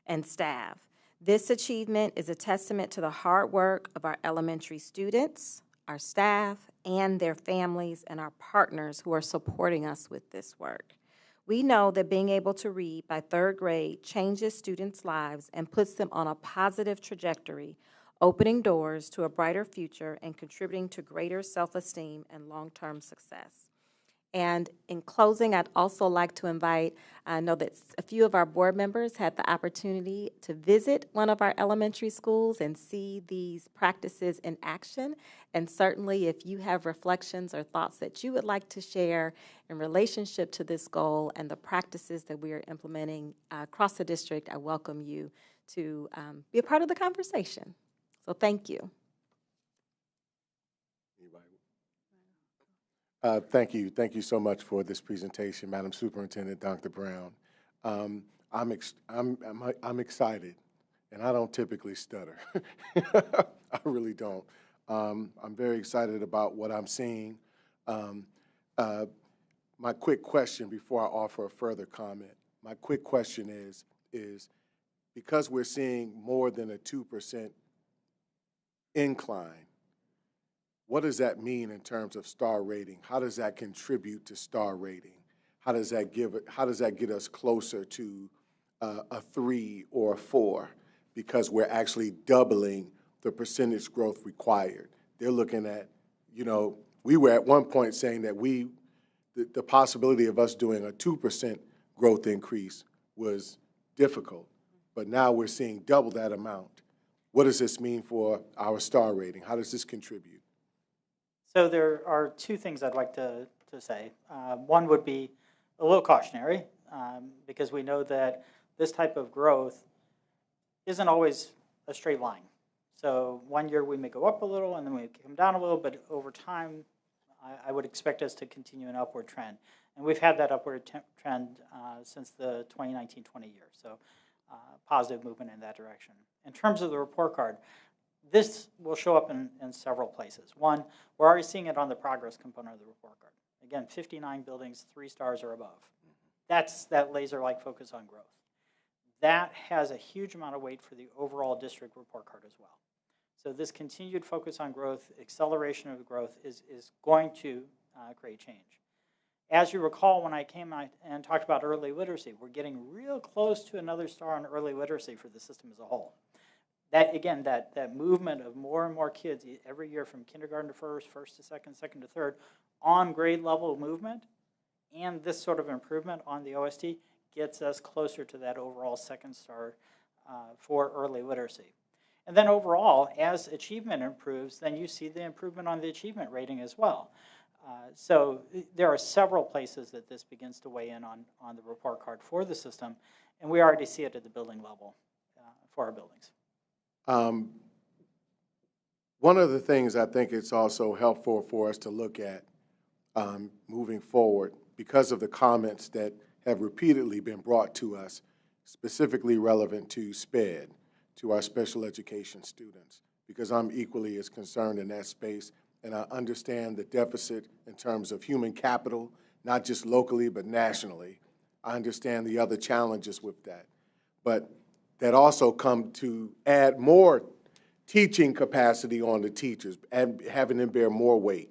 and staff. This achievement is a testament to the hard work of our elementary students, our staff, and their families, and our partners who are supporting us with this work. We know that being able to read by 3rd grade changes students' lives and puts them on a positive trajectory, opening doors to a brighter future and contributing to greater self-esteem and long-term success. And in closing, I'd also like to invite, I know that a few of our board members had the opportunity to visit one of our elementary schools and see these practices in action. And certainly if you have reflections or thoughts that you would like to share in relationship to this goal and the practices that we are implementing across the district, I welcome you to be a part of the conversation. So thank you. Thank you. Thank you so much for this presentation, Madam Superintendent, Dr. Brown. I'm excited, and I don't typically stutter. I really don't. I'm very excited about what I'm seeing. My quick question before I offer a further comment, my quick question is because we're seeing more than a 2% incline, what does that mean in terms of star rating? How does that contribute to star rating? How does that get us closer to a 3 or a 4? Because we're actually doubling the percentage growth required. They're looking at, we were at one point saying that the possibility of us doing a 2% growth increase was difficult, but now we're seeing double that amount. What does this mean for our star rating? How does this contribute? So there are 2 things I'd like to say. One would be a little cautionary, because we know that this type of growth isn't always a straight line. So one year we may go up a little and then we come down a little, but over time I would expect us to continue an upward trend. And we've had that upward trend since the 2019-20 year, so positive movement in that direction. In terms of the report card, this will show up in several places. One, we're already seeing it on the progress component of the report card. Again, 59 buildings, 3 stars or above. That's that laser-like focus on growth. That has a huge amount of weight for the overall district report card as well. So this continued focus on growth, acceleration of growth is going to create change. As you recall, when I came and talked about early literacy, we're getting real close to another star on early literacy for the system as a whole. That, again, that movement of more and more kids every year from kindergarten to first to second to third, on grade level movement, and this sort of improvement on the OST gets us closer to that overall 2nd star for early literacy. And then overall, as achievement improves, then you see the improvement on the achievement rating as well. So there are several places that this begins to weigh in on the report card for the system, and we already see it at the building level for our buildings. One of the things I think it's also helpful for us to look at moving forward, because of the comments that have repeatedly been brought to us, specifically relevant to SPED, to our special education students, because I'm equally as concerned in that space, and I understand the deficit in terms of human capital, not just locally, but nationally. I understand the other challenges with that. But that also come to add more teaching capacity on the teachers and having them bear more weight.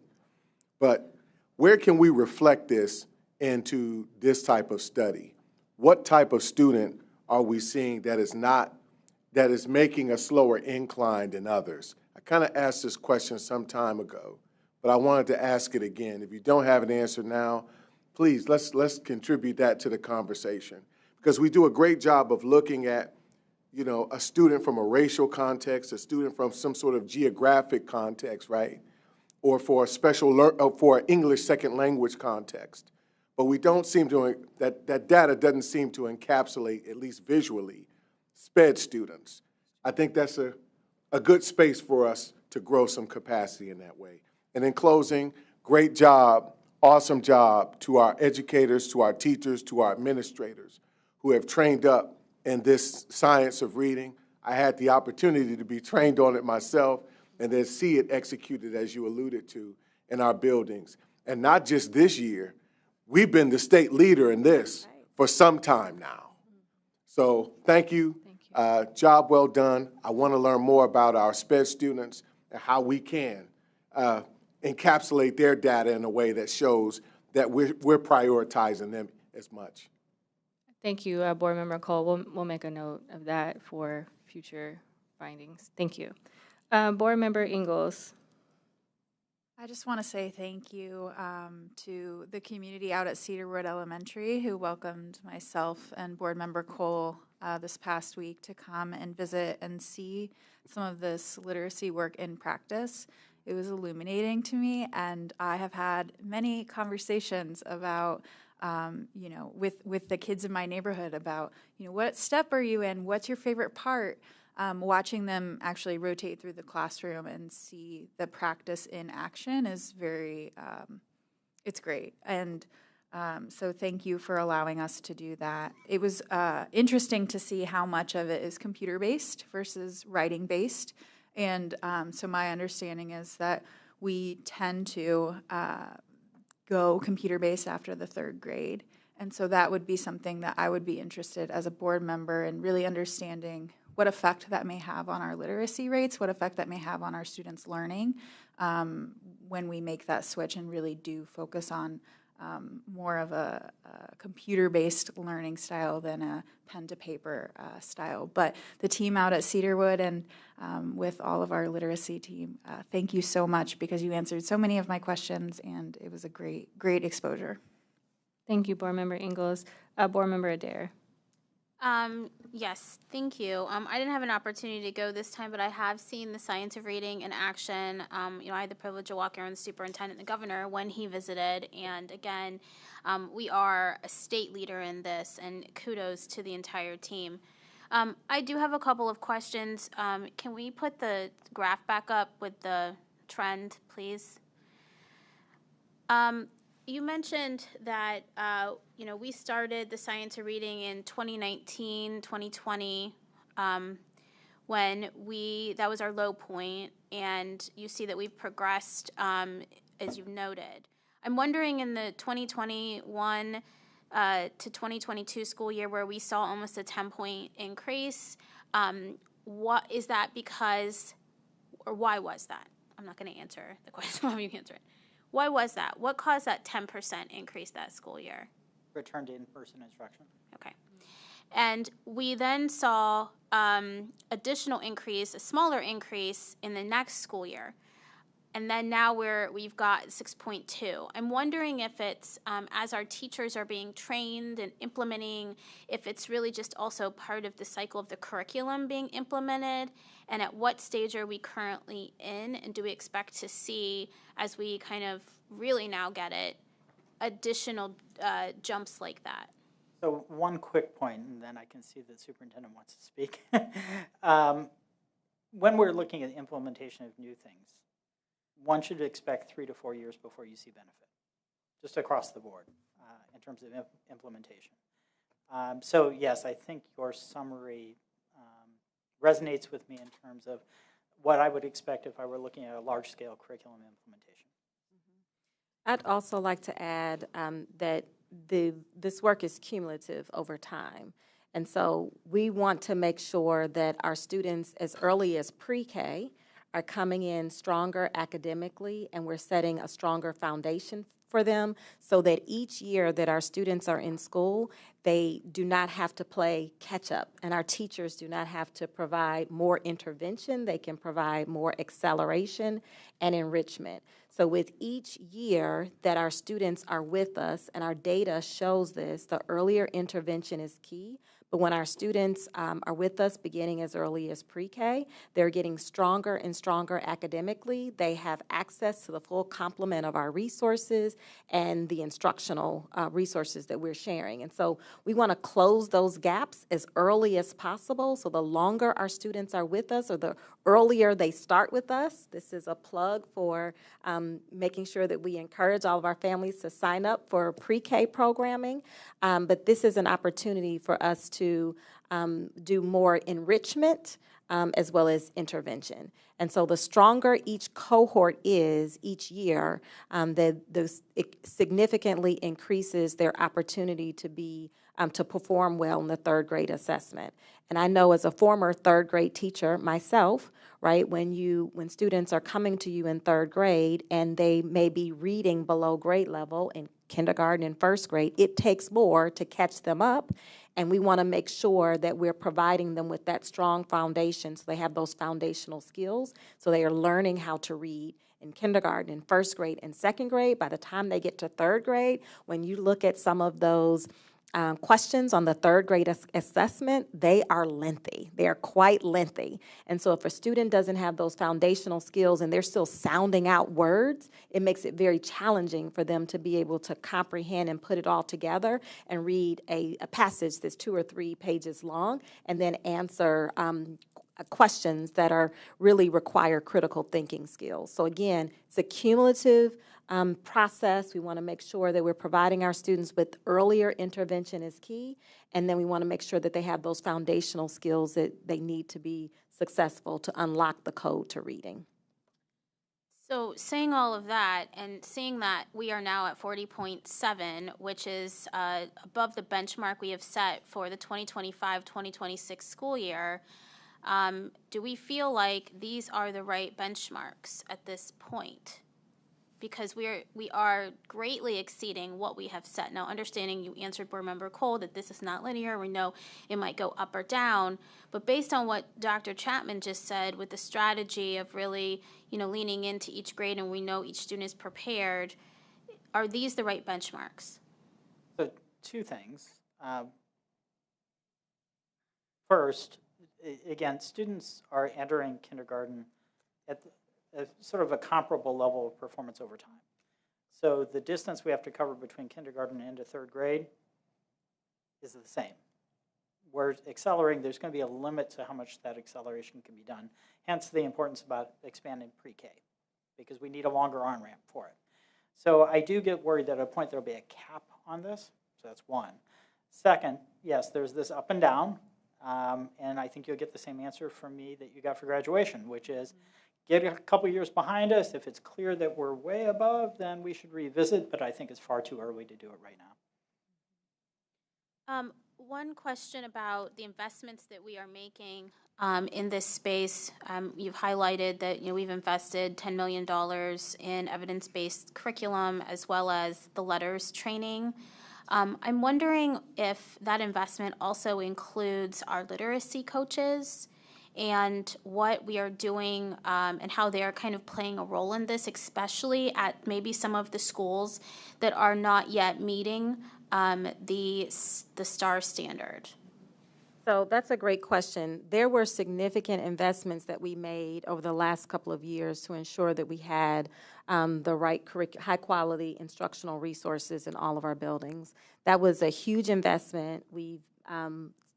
But where can we reflect this into this type of study? What type of student are we seeing that is making a slower incline than others? I kind of asked this question some time ago, but I wanted to ask it again. If you don't have an answer now, please, let's contribute that to the conversation, because we do a great job of looking at, you know, a student from a racial context, a student from some sort of geographic context, right? Or for a for an English second language context. But we don't seem to, that data doesn't seem to encapsulate, at least visually, SPED students. I think that's a good space for us to grow some capacity in that way. And in closing, great job, awesome job to our educators, to our teachers, to our administrators who have trained up in this science of reading. I had the opportunity to be trained on it myself and then see it executed, as you alluded to, in our buildings. And not just this year, we've been the state leader in this for some time now. So thank you. Job well done. I want to learn more about our SPED students and how we can encapsulate their data in a way that shows that we're prioritizing them as much. Thank you, Board Member Cole. We'll make a note of that for future findings. Thank you. Board Member Ingalls. I just want to say thank you to the community out at Cedarwood Elementary who welcomed myself and Board Member Cole this past week to come and visit and see some of this literacy work in practice. It was illuminating to me, and I have had many conversations about you know, with the kids in my neighborhood about, you know, what step are you in? What's your favorite part? Watching them actually rotate through the classroom and see the practice in action is very, it's great. And so thank you for allowing us to do that. It was interesting to see how much of it is computer-based versus writing-based. And so my understanding is that we tend to go computer-based after the 3rd grade. And so that would be something that I would be interested as a board member in really understanding what effect that may have on our literacy rates, what effect that may have on our students' learning when we make that switch and really do focus on more of a computer-based learning style than a pen-to-paper style. But the team out at Cedarwood and with all of our literacy team, thank you so much, because you answered so many of my questions, and it was a great exposure. Thank you, Board Member Ingalls. Board Member Adair. Yes, thank you. I didn't have an opportunity to go this time, but I have seen the science of reading in action. You know, I had the privilege of walking around the superintendent and the governor when he visited, and again, we are a state leader in this, and kudos to the entire team. I do have a couple of questions. Can we put the graph back up with the trend, please? You mentioned that, you know, we started the science of reading in 2019, 2020, when that was our low point, and you see that we've progressed, as you've noted. I'm wondering in the 2021 to 2022 school year, where we saw almost a 10-point increase, what is that because, or why was that? I'm not going to answer the question. I'll have you answer it. Why was that? What caused that 10% increase that school year? Return to in-person instruction. Okay. And we then saw additional increase, a smaller increase in the next school year. And then now we've got 6.2. I'm wondering if it's, as our teachers are being trained and implementing, if it's really just also part of the cycle of the curriculum being implemented, and at what stage are we currently in, and do we expect to see, as we kind of really now get it, additional jumps like that? So one quick point, and then I can see the superintendent wants to speak. When we're looking at implementation of new things, one should expect 3 to 4 years before you see benefit, just across the board in terms of implementation. So yes, I think your summary resonates with me in terms of what I would expect if I were looking at a large-scale curriculum implementation. I'd also like to add that this work is cumulative over time. And so we want to make sure that our students as early as pre-K are coming in stronger academically, and we're setting a stronger foundation for them so that each year that our students are in school, they do not have to play catch up, and our teachers do not have to provide more intervention. They can provide more acceleration and enrichment. So with each year that our students are with us, and our data shows this, the earlier intervention is key. But when our students are with us beginning as early as pre-K, they're getting stronger and stronger academically. They have access to the full complement of our resources and the instructional resources that we're sharing. And so we want to close those gaps as early as possible. So the longer our students are with us, or the earlier they start with us, this is a plug for making sure that we encourage all of our families to sign up for pre-K programming. But this is an opportunity for us to do more enrichment as well as intervention. And so the stronger each cohort is each year, it significantly increases their opportunity to be to perform well in the third grade assessment. And I know as a former third grade teacher myself, right, when students are coming to you in third grade and they may be reading below grade level in kindergarten and first grade, it takes more to catch them up. And we want to make sure that we're providing them with that strong foundation so they have those foundational skills, so they are learning how to read in kindergarten, in first grade, and second grade. By the time they get to third grade, when you look at some of those questions on the third grade assessment, they are lengthy. They are quite lengthy. And so if a student doesn't have those foundational skills and they're still sounding out words, it makes it very challenging for them to be able to comprehend and put it all together and read a passage that's 2 or 3 pages long and then answer questions that are really require critical thinking skills. So again, it's a cumulative process. We want to make sure that we're providing our students with earlier intervention is key, and then we want to make sure that they have those foundational skills that they need to be successful to unlock the code to reading. So saying all of that and seeing that we are now at 40.7, which is above the benchmark we have set for the 2025-2026 school year, do we feel like these are the right benchmarks at this point? Because we are greatly exceeding what we have set. Now, understanding you answered Board Member Cole that this is not linear, we know it might go up or down, but based on what Dr. Chapman just said, with the strategy of really, leaning into each grade and we know each student is prepared, are these the right benchmarks? So 2 things. First, again, students are entering kindergarten at sort of a comparable level of performance over time. So the distance we have to cover between kindergarten and into third grade is the same. We're accelerating, there's going to be a limit to how much that acceleration can be done. Hence the importance about expanding pre-K, because we need a longer on-ramp for it. So I do get worried that at a point there'll be a cap on this, so that's one. Second, yes, there's this up and down, and I think you'll get the same answer from me that you got for graduation, which is get a couple years behind us. If it's clear that we're way above, then we should revisit, but I think it's far too early to do it right now. One question about the investments that we are making in this space. You've highlighted that we've invested $10 million in evidence-based curriculum as well as the LETRS training. I'm wondering if that investment also includes our literacy coaches and what we are doing and how they are kind of playing a role in this, especially at maybe some of the schools that are not yet meeting the STAR standard? So that's a great question. There were significant investments that we made over the last couple of years to ensure that we had the right high-quality instructional resources in all of our buildings. That was a huge investment. We've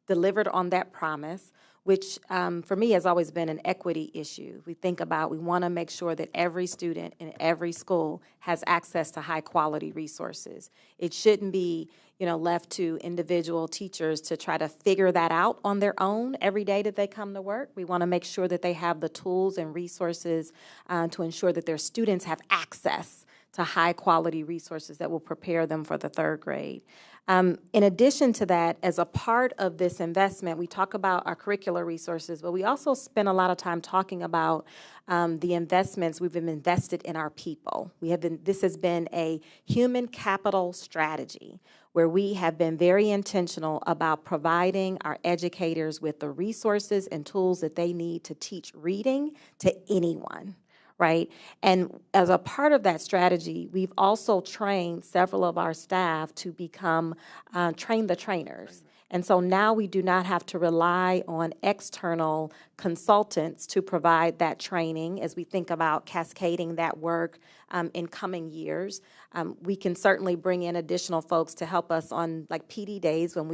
delivered on that promise, which for me has always been an equity issue. We want to make sure that every student in every school has access to high-quality resources. It shouldn't be, left to individual teachers to try to figure that out on their own every day that they come to work. We want to make sure that they have the tools and resources to ensure that their students have access to high-quality resources that will prepare them for the third grade. In addition to that, as a part of this investment, we talk about our curricular resources, but we also spend a lot of time talking about the investments we've invested in our people. This has been a human capital strategy where we have been very intentional about providing our educators with the resources and tools that they need to teach reading to anyone. Right? And as a part of that strategy, we've also trained several of our staff to become train the trainers. And so now we do not have to rely on external consultants to provide that training as we think about cascading that work in coming years. We can certainly bring in additional folks to help us on like PD days when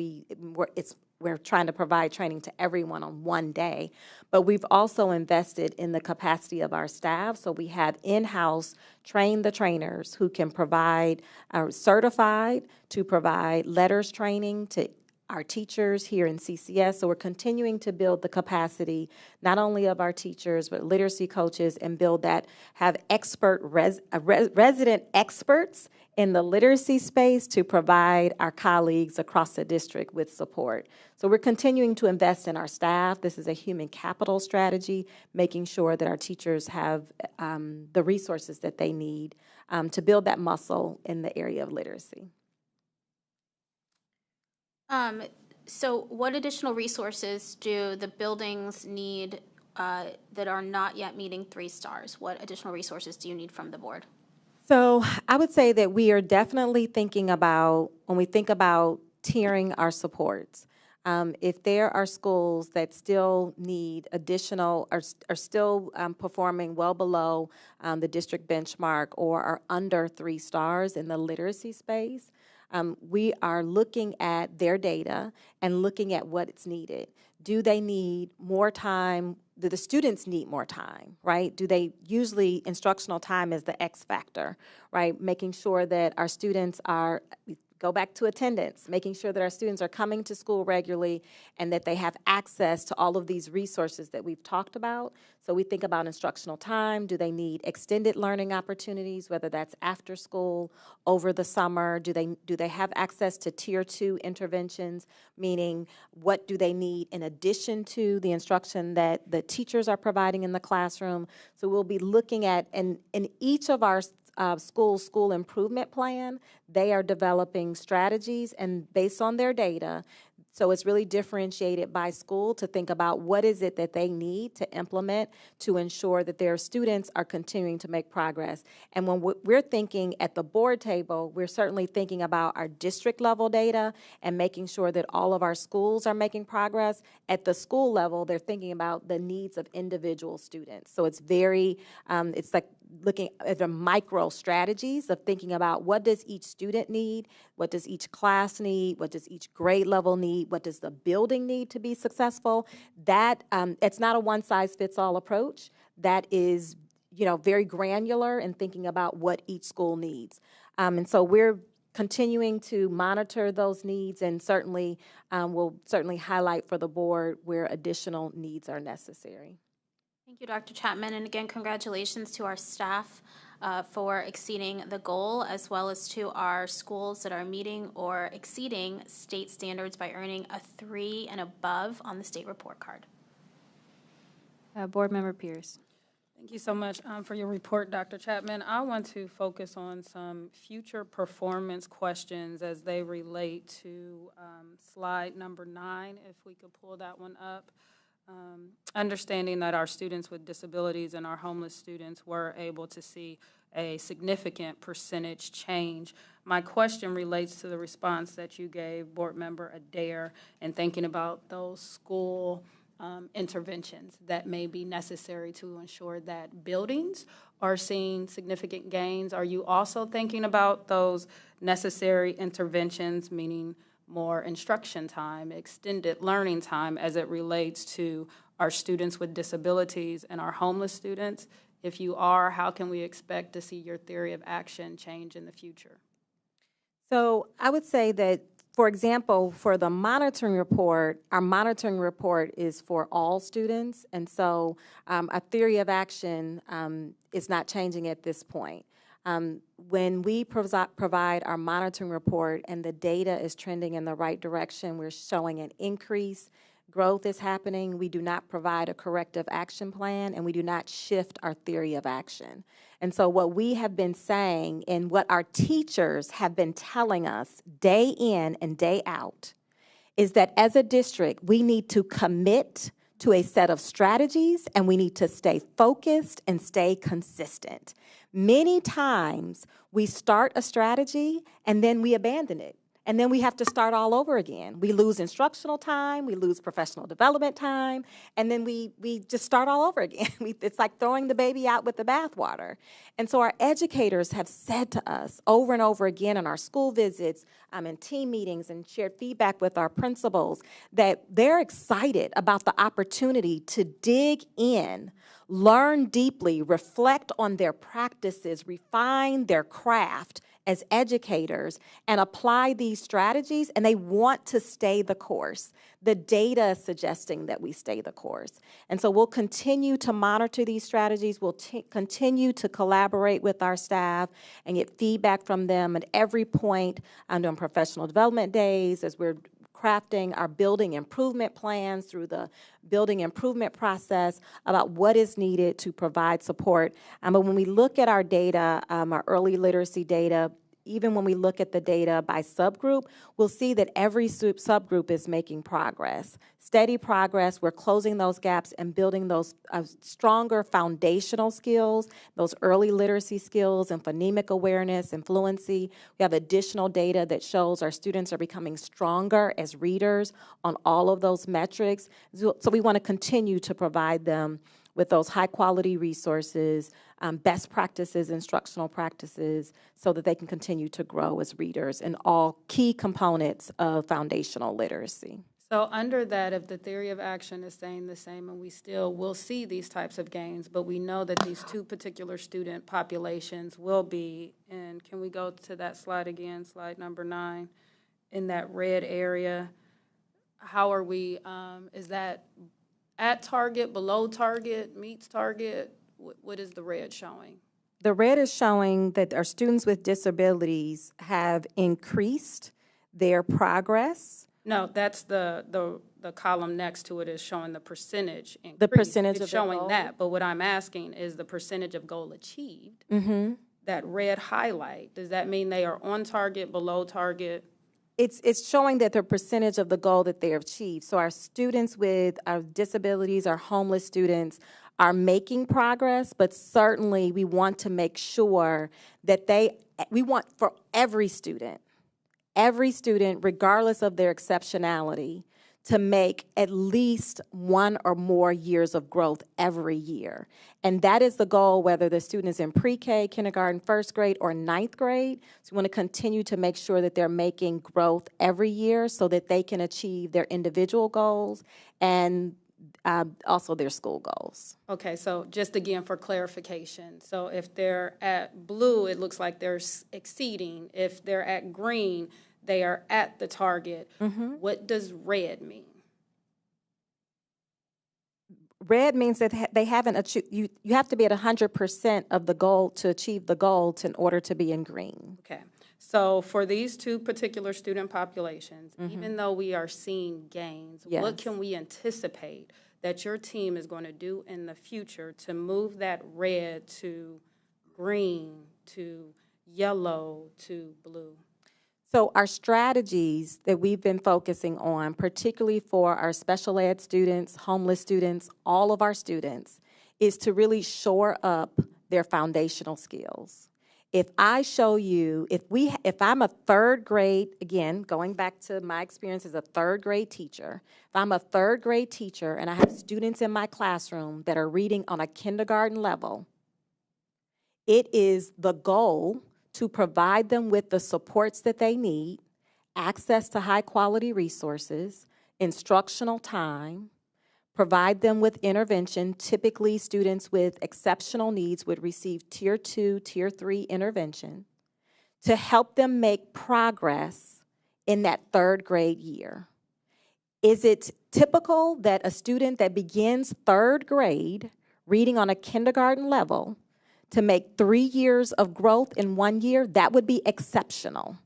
we're trying to provide training to everyone on one day, but we've also invested in the capacity of our staff. So we have in-house train the trainers who can provide, certified to provide letters training to our teachers here in CCS. So we're continuing to build the capacity, not only of our teachers, but literacy coaches, and build that, have resident experts in the literacy space to provide our colleagues across the district with support. So we're continuing to invest in our staff. This is a human capital strategy, making sure that our teachers have the resources that they need to build that muscle in the area of literacy. So what additional resources do the buildings need that are not yet meeting 3 stars? What additional resources do you need from the board? So I would say that we are definitely thinking about, when we think about tiering our supports, if there are schools that still need additional, are still performing well below the district benchmark or are under 3 stars in the literacy space, we are looking at their data and looking at what it's needed. Do they need more time? Do the students need more time, right? Do they usually, instructional time is the X factor, right? Making sure that our students are, go back to attendance, making sure that our students are coming to school regularly and that they have access to all of these resources that we've talked about. So we think about instructional time. Do they need extended learning opportunities, whether that's after school, over the summer? Do they have access to Tier 2 interventions, meaning what do they need in addition to the instruction that the teachers are providing in the classroom? So we'll be looking at, in each of our school improvement plan, they are developing strategies and based on their data. So it's really differentiated by school to think about what is it that they need to implement to ensure that their students are continuing to make progress. And when we're thinking at the board table, we're certainly thinking about our district level data and making sure that all of our schools are making progress. At the school level, they're thinking about the needs of individual students. So it's very, it's like looking at the micro strategies of thinking about what does each student need, what does each class need, what does each grade level need, what does the building need to be successful. That it's not a one-size-fits-all approach. That is, very granular in thinking about what each school needs. And so we're continuing to monitor those needs, and certainly we'll certainly highlight for the board where additional needs are necessary. Thank you, Dr. Chapman, and again, congratulations to our staff for exceeding the goal, as well as to our schools that are meeting or exceeding state standards by earning a 3 and above on the state report card. Board Member Pierce. Thank you so much for your report, Dr. Chapman. I want to focus on some future performance questions as they relate to slide number 9, if we could pull that one up. understanding that our students with disabilities and our homeless students were able to see a significant percentage change. My question relates to the response that you gave, Board Member Adair, and thinking about those school interventions that may be necessary to ensure that buildings are seeing significant gains. Are you also thinking about those necessary interventions, meaning more instruction time, extended learning time as it relates to our students with disabilities and our homeless students? If you are, how can we expect to see your theory of action change in the future? So I would say that, for example, for the monitoring report, our monitoring report is for all students, and so our theory of action is not changing at this point. When we provide our monitoring report and the data is trending in the right direction, we're showing an increase, growth is happening, we do not provide a corrective action plan, and we do not shift our theory of action. And so what we have been saying and what our teachers have been telling us day in and day out is that as a district, we need to commit to a set of strategies and we need to stay focused and stay consistent. Many times we start a strategy and then we abandon it. And then we have to start all over again. We lose instructional time, we lose professional development time, and then we just start all over again. It's like throwing the baby out with the bathwater. And so our educators have said to us over and over again in our school visits, in team meetings, and shared feedback with our principals that they're excited about the opportunity to dig in, learn deeply, reflect on their practices, refine their craft as educators, and apply these strategies, and they want to stay the course. The data is suggesting that we stay the course. And so we'll continue to monitor these strategies. We'll continue to collaborate with our staff and get feedback from them at every point on professional development days as we're crafting our building improvement plans through the building improvement process about what is needed to provide support. But when we look at our data, our early literacy data, even when we look at the data by subgroup, we'll see that every subgroup is making progress. Steady progress, we're closing those gaps and building those stronger foundational skills, those early literacy skills and phonemic awareness and fluency. We have additional data that shows our students are becoming stronger as readers on all of those metrics. So we want to continue to provide them with those high-quality resources, best practices, instructional practices, so that they can continue to grow as readers in all key components of foundational literacy. So under that, if the theory of action is staying the same and we still will see these types of gains, but we know that these two particular student populations will be, and can we go to that slide again, slide number 9, in that red area, how are we, is that at target, below target, meets target? What is the red showing? The red is showing that our students with disabilities have increased their progress. No, that's the column next to it is showing the percentage increase. The percentage it's of their showing goal? that, but what I'm asking is the percentage of goal achieved. Mm-hmm. That red highlight, does that mean they are on target, below target? It's showing that the percentage of the goal that they have achieved. So our students with our disabilities, our homeless students, are making progress, but certainly we want to make sure that we want for every student, regardless of their exceptionality, to make at least 1 or more years of growth every year. And that is the goal, whether the student is in pre-K, kindergarten, first grade, or ninth grade. So we want to continue to make sure that they're making growth every year so that they can achieve their individual goals and also their school goals. Okay, so just again for clarification. So if they're at blue, it looks like they're exceeding. If they're at green, they are at the target. Mm-hmm. What does red mean? Red means that they haven't achieved, you have to be at 100% of the goal to achieve the goal in order to be in green. Okay, so for these two particular student populations, Mm-hmm. even though we are seeing gains, Yes. what can we anticipate that your team is going to do in the future to move that red to green, to yellow, to blue? So our strategies that we've been focusing on, particularly for our special ed students, homeless students, all of our students, is to really shore up their foundational skills. If I show you, if I'm a third grade, again, going back to my experience as a third grade teacher, if I'm a third grade teacher and I have students in my classroom that are reading on a kindergarten level, it is the goal to provide them with the supports that they need, access to high-quality resources, instructional time, provide them with intervention. Typically, students with exceptional needs would receive Tier 2, Tier 3 intervention to help them make progress in that third grade year. Is it typical that a student that begins third grade reading on a kindergarten level to make 3 years of growth in 1 year? That would be exceptional,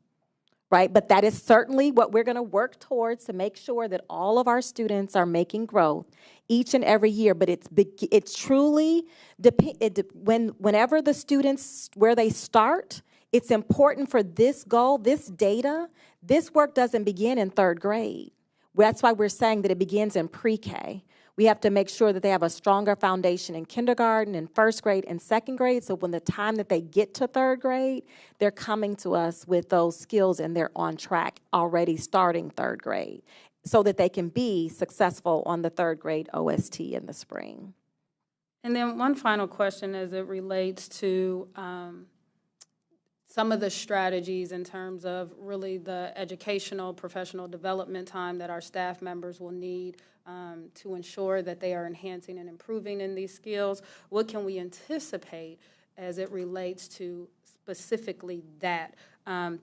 right? But that is certainly what we're going to work towards, to make sure that all of our students are making growth each and every year. But it's truly, whenever the students, where they start, it's important for this goal, this data, this work doesn't begin in third grade. That's why we're saying that it begins in pre-K. We have to make sure that they have a stronger foundation in kindergarten, in first grade, and second grade, so when the time that they get to third grade, they're coming to us with those skills and they're on track already starting third grade, so that they can be successful on the third grade OST in the spring. And then one final question as it relates to some of the strategies in terms of really the educational, professional development time that our staff members will need to ensure that they are enhancing and improving in these skills. What can we anticipate as it relates to specifically that?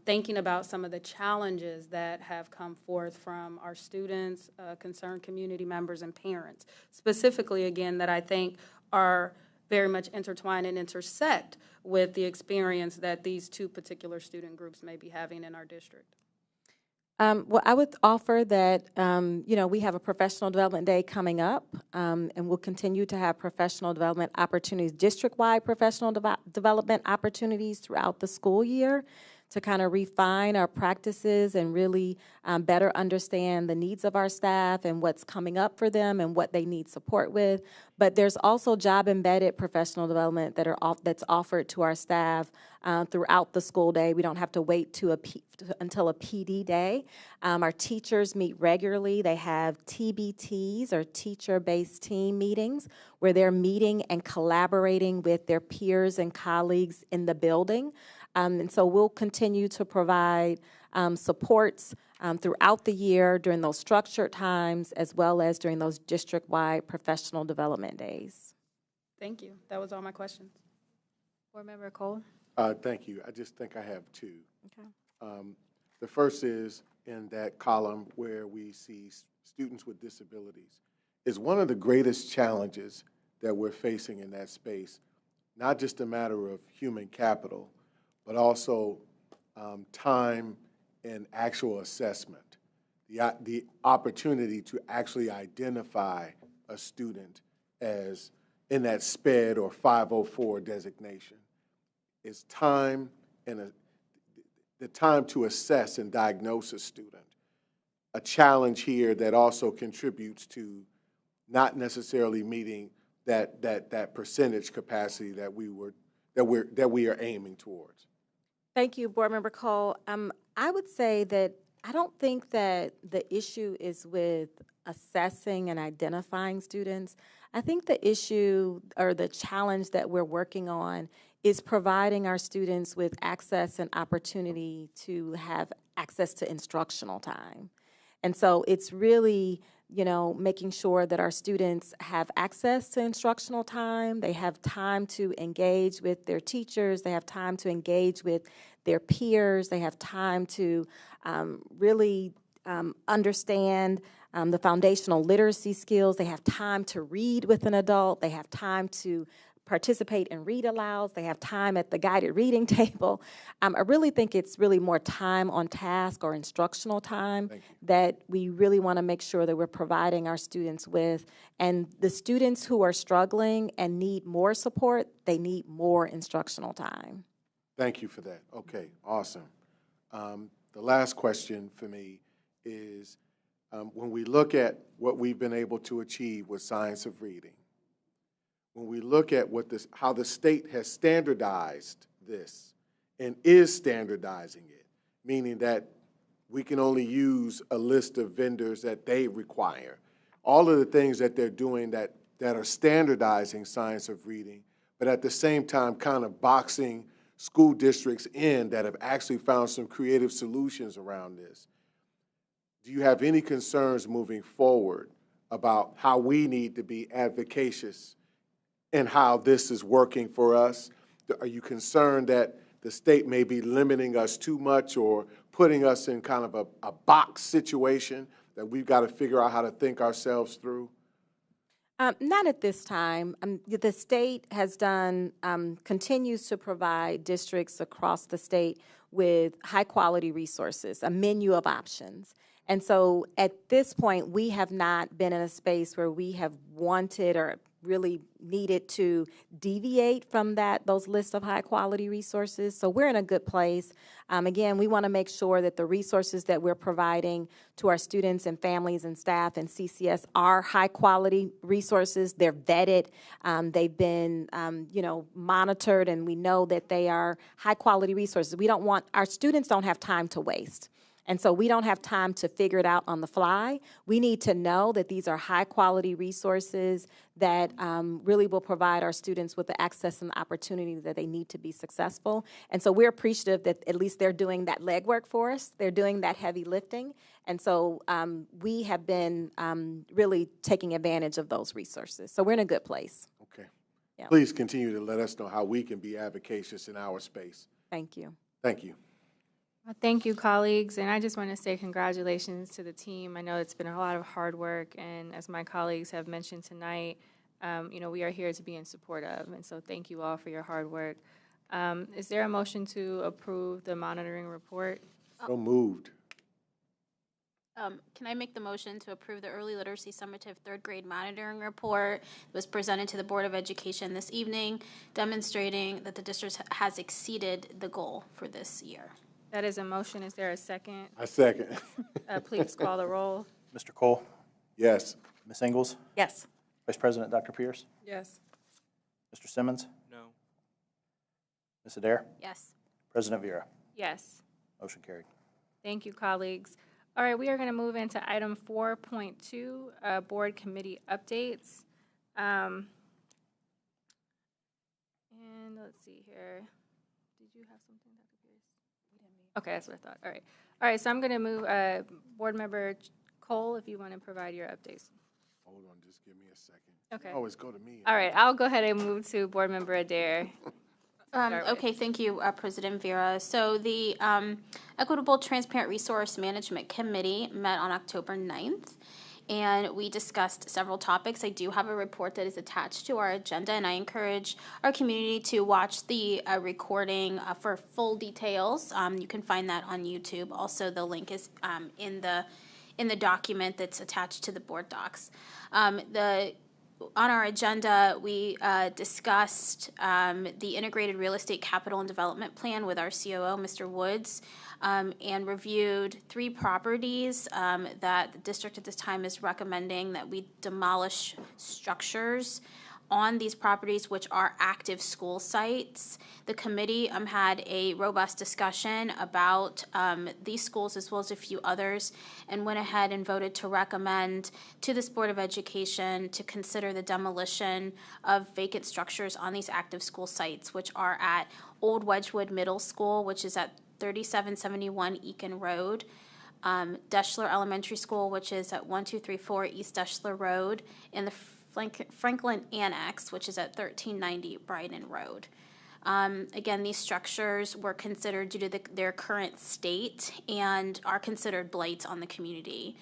Thinking about some of the challenges that have come forth from our students, concerned community members, and parents, specifically, again, that I think are very much intertwine and intersect with the experience that these two particular student groups may be having in our district? Well, I would offer that, we have a professional development day coming up, and we'll continue to have professional development opportunities, district-wide professional development opportunities throughout the school year, to kind of refine our practices and really better understand the needs of our staff and what's coming up for them and what they need support with. But there's also job-embedded professional development that's offered to our staff throughout the school day. We don't have to wait until a PD day. Our teachers meet regularly. They have TBTs, or teacher-based team meetings, where they're meeting and collaborating with their peers and colleagues in the building. And so we'll continue to provide supports throughout the year during those structured times, as well as during those district-wide professional development days. Thank you. That was all my questions. Board Member Cole? Thank you. I just think I have two. Okay. The first is in that column where we see students with disabilities. Is one of the greatest challenges that we're facing in that space, not just a matter of human capital, but also time and actual assessment, the opportunity to actually identify a student as in that SPED or 504 designation. Is time and the time to assess and diagnose a student a challenge here that also contributes to not necessarily meeting that percentage capacity that we are aiming towards? Thank you, Board Member Cole. I would say that I don't think that the issue is with assessing and identifying students. I think the issue or the challenge that we're working on is providing our students with access and opportunity to have access to instructional time. And so it's really, making sure that our students have access to instructional time. They have time to engage with their teachers. They have time to engage with their peers. They have time to really understand the foundational literacy skills. They have time to read with an adult. They have time to participate in read alouds. They have time at the guided reading table. I really think it's really more time on task or instructional time that we really want to make sure that we're providing our students with. And the students who are struggling and need more support, they need more instructional time. Thank you for that. Okay, awesome. the last question for me is, when we look at what we've been able to achieve with science of reading, when we look at how the state has standardized this and is standardizing it, meaning that we can only use a list of vendors that they require, all of the things that they're doing that are standardizing science of reading, but at the same time kind of boxing school districts in that have actually found some creative solutions around this. Do you have any concerns moving forward about how we need to be advocacious and how this is working for us? Are you concerned that the state may be limiting us too much or putting us in kind of a box situation that we've got to figure out how to think ourselves through? Not at this time. The state has done, continues to provide districts across the state with high-quality resources, a menu of options. And so at this point, we have not been in a space where we have wanted or really needed to deviate from those lists of high-quality resources. So we're in a good place. Again, we want to make sure that the resources that we're providing to our students and families and staff and CCS are high-quality resources. They're vetted. They've been, monitored, and we know that they are high-quality resources. Our students don't have time to waste. And so we don't have time to figure it out on the fly. We need to know that these are high-quality resources that really will provide our students with the access and the opportunity that they need to be successful. And so we're appreciative that at least they're doing that legwork for us. They're doing that heavy lifting. And so we have been really taking advantage of those resources. So we're in a good place. Okay. Yeah. Please continue to let us know how we can be advocacious in our space. Thank you. Thank you. Well, thank you, colleagues, and I just want to say congratulations to the team. I know it's been a lot of hard work, and as my colleagues have mentioned tonight, we are here to be in support of, and so thank you all for your hard work. Is there a motion to approve the monitoring report? So moved. Can I make the motion to approve the Early Literacy Summative Third Grade Monitoring Report? It was presented to the Board of Education this evening, demonstrating that the district has exceeded the goal for this year. That is a motion. Is there a second? I second. Please call the roll. Mr. Cole? Yes. Ms. Ingles? Yes. Vice President Dr. Pierce? Yes. Mr. Simmons? No. Ms. Adair? Yes. President Vera? Yes. Motion carried. Thank you, colleagues. All right, we are going to move into item 4.2, board committee updates. And let's see here. Did you have something, Dr. Pierce? Okay, that's what I thought. All right. All right, so I'm going to move Board Member Cole, if you want to provide your updates. Hold on, just give me a second. Okay. You always go to me. All right, I'll go ahead and move to Board Member Adair. Okay, thank you, President Vera. So the Equitable Transparent Resource Management Committee met on October 9th, and we discussed several topics. I do have a report that is attached to our agenda, and I encourage our community to watch the recording for full details. You can find that on YouTube. Also, the link is in the document that's attached to the board docs. On our agenda, we discussed the Integrated Real Estate Capital and Development Plan with our COO, Mr. Woods, and reviewed 3 properties that the district at this time is recommending that we demolish structures on these properties, which are active school sites. The committee had a robust discussion about these schools as well as a few others, and went ahead and voted to recommend to this Board of Education to consider the demolition of vacant structures on these active school sites, which are at Old Wedgwood Middle School, which is at 3771 Eakin Road, Deschler Elementary School, which is at 1234 East Deschler Road, and the Franklin Annex, which is at 1390 Brighton Road. Again, these structures were considered due to their current state and are considered blights on the community.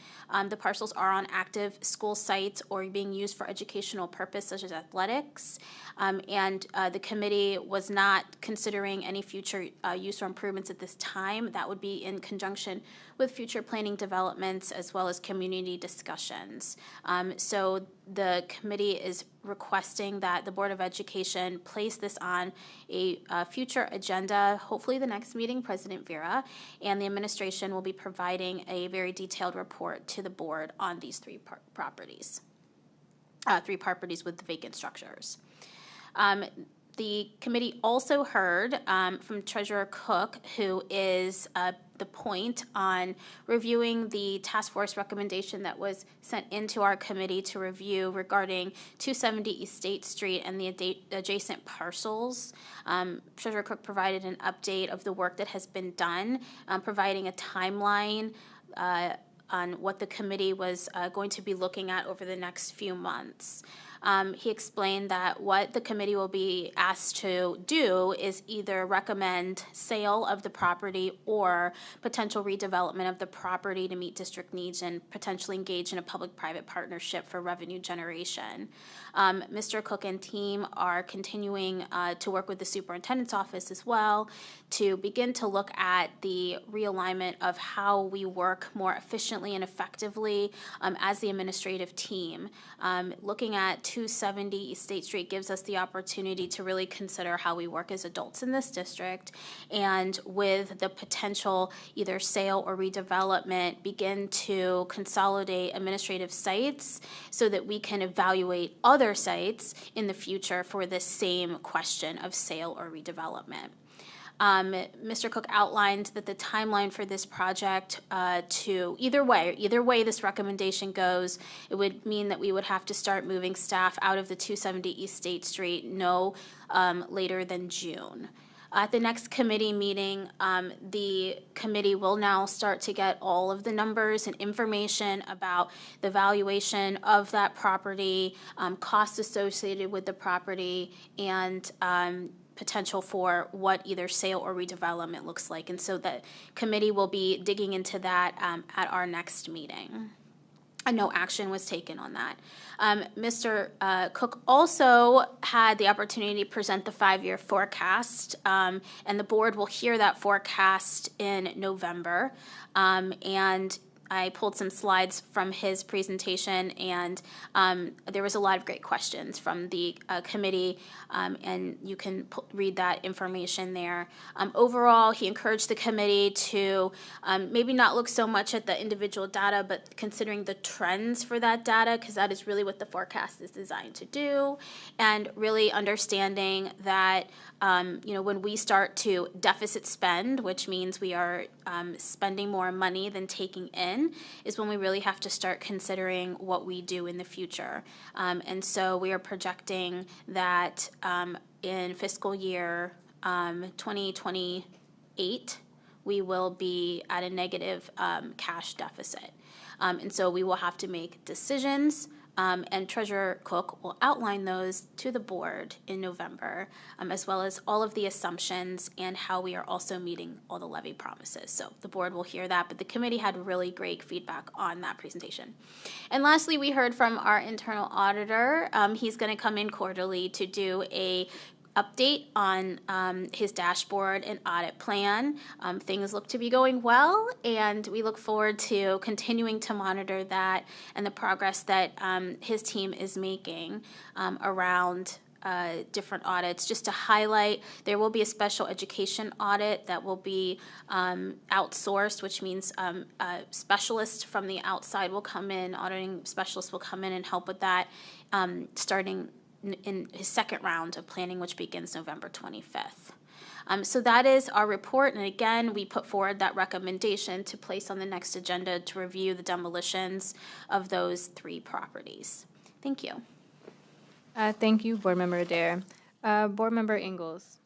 The parcels are on active school sites or being used for educational purposes such as athletics, and the committee was not considering any future use or improvements at this time. That would be in conjunction with future planning developments as well as community discussions. So the committee is requesting that the Board of Education place this on a future agenda, hopefully the next meeting, President Vera, and the administration will be providing a very detailed report to the board on these three properties with the vacant structures. The committee also heard from Treasurer Cook, who is the point on reviewing the task force recommendation that was sent into our committee to review regarding 270 East State Street and the adjacent parcels. Treasurer Cook provided an update of the work that has been done, providing a timeline on what the committee was going to be looking at over the next few months. He explained that what the committee will be asked to do is either recommend sale of the property or potential redevelopment of the property to meet district needs and potentially engage in a public-private partnership for revenue generation. Mr. Cook and team are continuing to work with the superintendent's office as well to begin to look at the realignment of how we work more efficiently and effectively as the administrative team. Looking at 270 East State Street gives us the opportunity to really consider how we work as adults in this district, and with the potential either sale or redevelopment, begin to consolidate administrative sites so that we can evaluate other sites in the future for this same question of sale or redevelopment. Mr. Cook outlined that the timeline for this project to either way this recommendation goes, it would mean that we would have to start moving staff out of the 270 East State Street no later than June. At the next committee meeting, the committee will now start to get all of the numbers and information about the valuation of that property, costs associated with the property, and potential for what either sale or redevelopment looks like. And so the committee will be digging into that at our next meeting. And no action was taken on that. Mr. Cook also had the opportunity to present the 5-year forecast, and the board will hear that forecast in November. And I pulled some slides from his presentation, and there was a lot of great questions from the committee, and you can read that information there. Overall, he encouraged the committee to maybe not look so much at the individual data, but considering the trends for that data, because that is really what the forecast is designed to do, and really understanding that when we start to deficit spend, which means we are spending more money than taking in, is when we really have to start considering what we do in the future. And so we are projecting that in fiscal year 2028, we will be at a negative cash deficit. And so we will have to make decisions. And Treasurer Cook will outline those to the board in November, as well as all of the assumptions and how we are also meeting all the levy promises. So the board will hear that, but the committee had really great feedback on that presentation. And lastly, we heard from our internal auditor. He's going to come in quarterly to do a update on his dashboard and audit plan. Things look to be going well, and we look forward to continuing to monitor that and the progress that his team is making around different audits. Just to highlight, there will be a special education audit that will be outsourced, which means a specialist from the outside will come in, auditing specialists will come in and help with that, starting in his second round of planning, which begins November 25th. So that is our report, and again, we put forward that recommendation to place on the next agenda to review the demolitions of those 3 properties. Thank you. Thank you, Board Member Adair. Board Member Ingalls.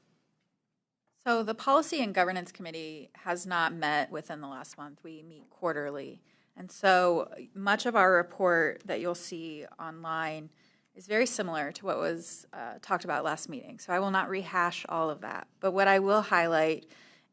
So the Policy and Governance Committee has not met within the last month. We meet quarterly. And so much of our report that you'll see online is very similar to what was talked about last meeting. So I will not rehash all of that. But what I will highlight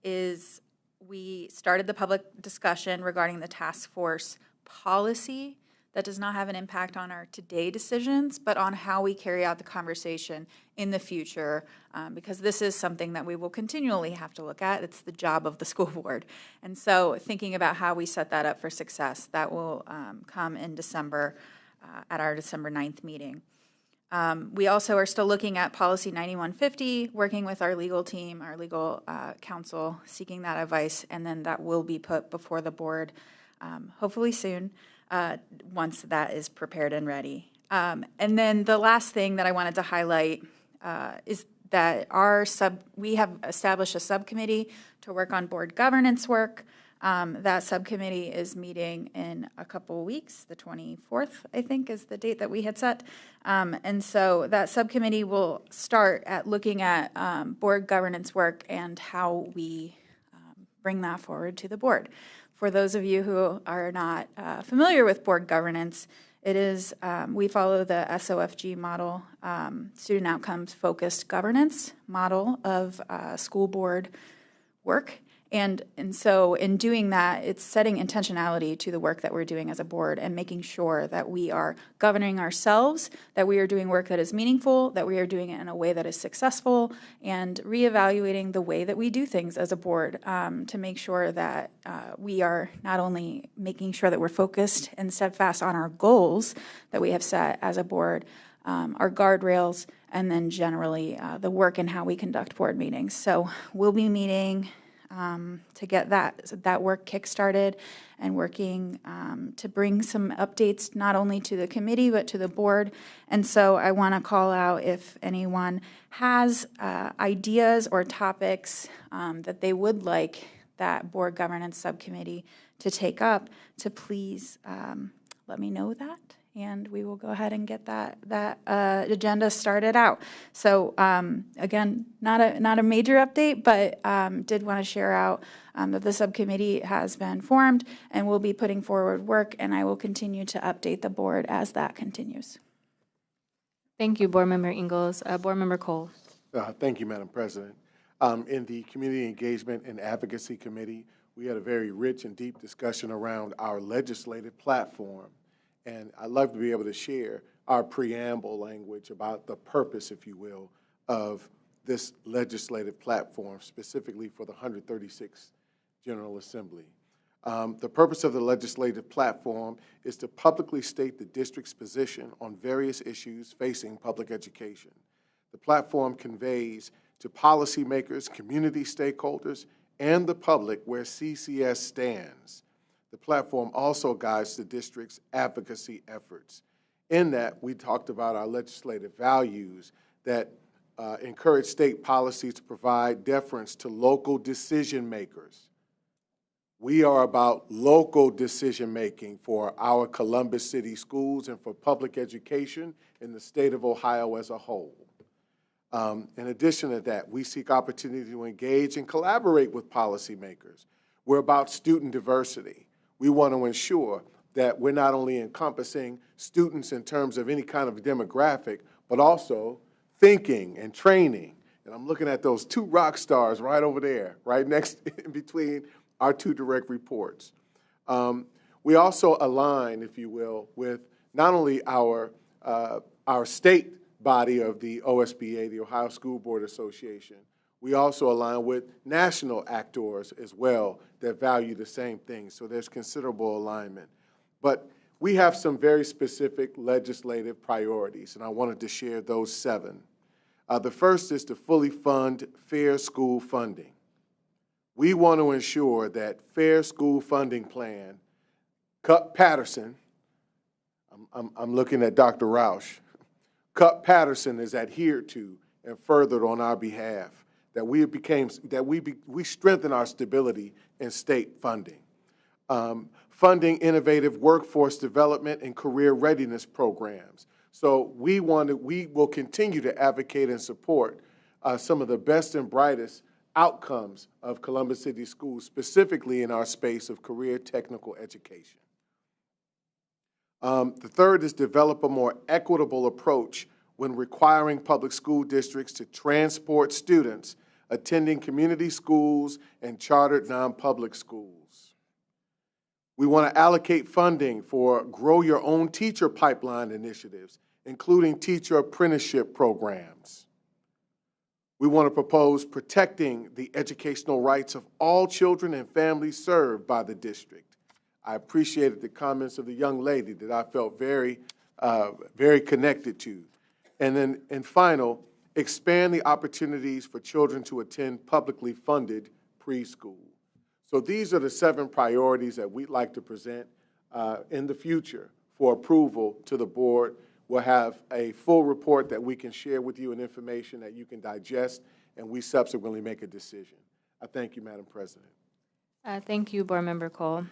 is we started the public discussion regarding the task force policy that does not have an impact on our today decisions, but on how we carry out the conversation in the future, because this is something that we will continually have to look at. It's the job of the school board. And so thinking about how we set that up for success, that will come in December. at our December 9th meeting. We also are still looking at Policy 9150, working with our legal team, our legal counsel, seeking that advice, and then that will be put before the board hopefully soon once that is prepared and ready. And then the last thing that I wanted to highlight is that we have established a subcommittee to work on board governance work. That subcommittee is meeting in a couple weeks. The 24th, I think, is the date that we had set. And so that subcommittee will start at looking at board governance work and how we bring that forward to the board. For those of you who are not familiar with board governance, it is, we follow the SOFG model, student outcomes focused governance model of school board work. And so in doing that, it's setting intentionality to the work that we're doing as a board and making sure that we are governing ourselves, that we are doing work that is meaningful, that we are doing it in a way that is successful, and reevaluating the way that we do things as a board to make sure that we are not only making sure that we're focused and steadfast on our goals that we have set as a board, our guardrails, and then generally the work and how we conduct board meetings. So we'll be meeting to get that work kickstarted and working to bring some updates not only to the committee but to the board. And so I want to call out if anyone has ideas or topics that they would like that board governance subcommittee to take up, to please let me know that. And we will go ahead and get that agenda started out. So again, not a major update, but did want to share out that the subcommittee has been formed and will be putting forward work, and I will continue to update the board as that continues. Thank you, Board Member Ingalls. Board Member Cole. Thank you, Madam President. In the Community Engagement and Advocacy Committee, we had a very rich and deep discussion around our legislative platform. And I'd love to be able to share our preamble language about the purpose, if you will, of this legislative platform, specifically for the 136th General Assembly. The purpose of the legislative platform is to publicly state the district's position on various issues facing public education. The platform conveys to policymakers, community stakeholders, and the public where CCS stands. The platform also guides the district's advocacy efforts. In that, we talked about our legislative values that encourage state policy to provide deference to local decision makers. We are about local decision making for our Columbus City schools and for public education in the state of Ohio as a whole. In addition to that, we seek opportunity to engage and collaborate with policymakers. We're about student diversity. We want to ensure that we're not only encompassing students in terms of any kind of demographic, but also thinking and training. And I'm looking at those two rock stars right over there, right next in between our two direct reports. We also align, if you will, with not only our state body of the OSBA, the Ohio School Board Association, we also align with national actors as well that value the same things. So there's considerable alignment. But we have some very specific legislative priorities, and I wanted to share those 7. The first is to fully fund fair school funding. We want to ensure that fair school funding plan, Patterson, I'm looking at Dr. Roush, Patterson is adhered to and furthered on our behalf. That we strengthen our stability in state funding. Funding innovative workforce development and career readiness programs. So we will continue to advocate and support some of the best and brightest outcomes of Columbus City Schools, specifically in our space of career technical education. The third is develop a more equitable approach when requiring public school districts to transport students attending community schools and chartered non-public schools. We want to allocate funding for Grow Your Own Teacher pipeline initiatives, including teacher apprenticeship programs. We want to propose protecting the educational rights of all children and families served by the district. I appreciated the comments of the young lady that I felt very very connected to. And then, and final, expand the opportunities for children to attend publicly funded preschool. So these are the 7 priorities that we'd like to present in the future for approval to the board. We'll have a full report that we can share with you and information that you can digest, and we subsequently make a decision. I thank you, Madam President. Thank you, Board Member Cole.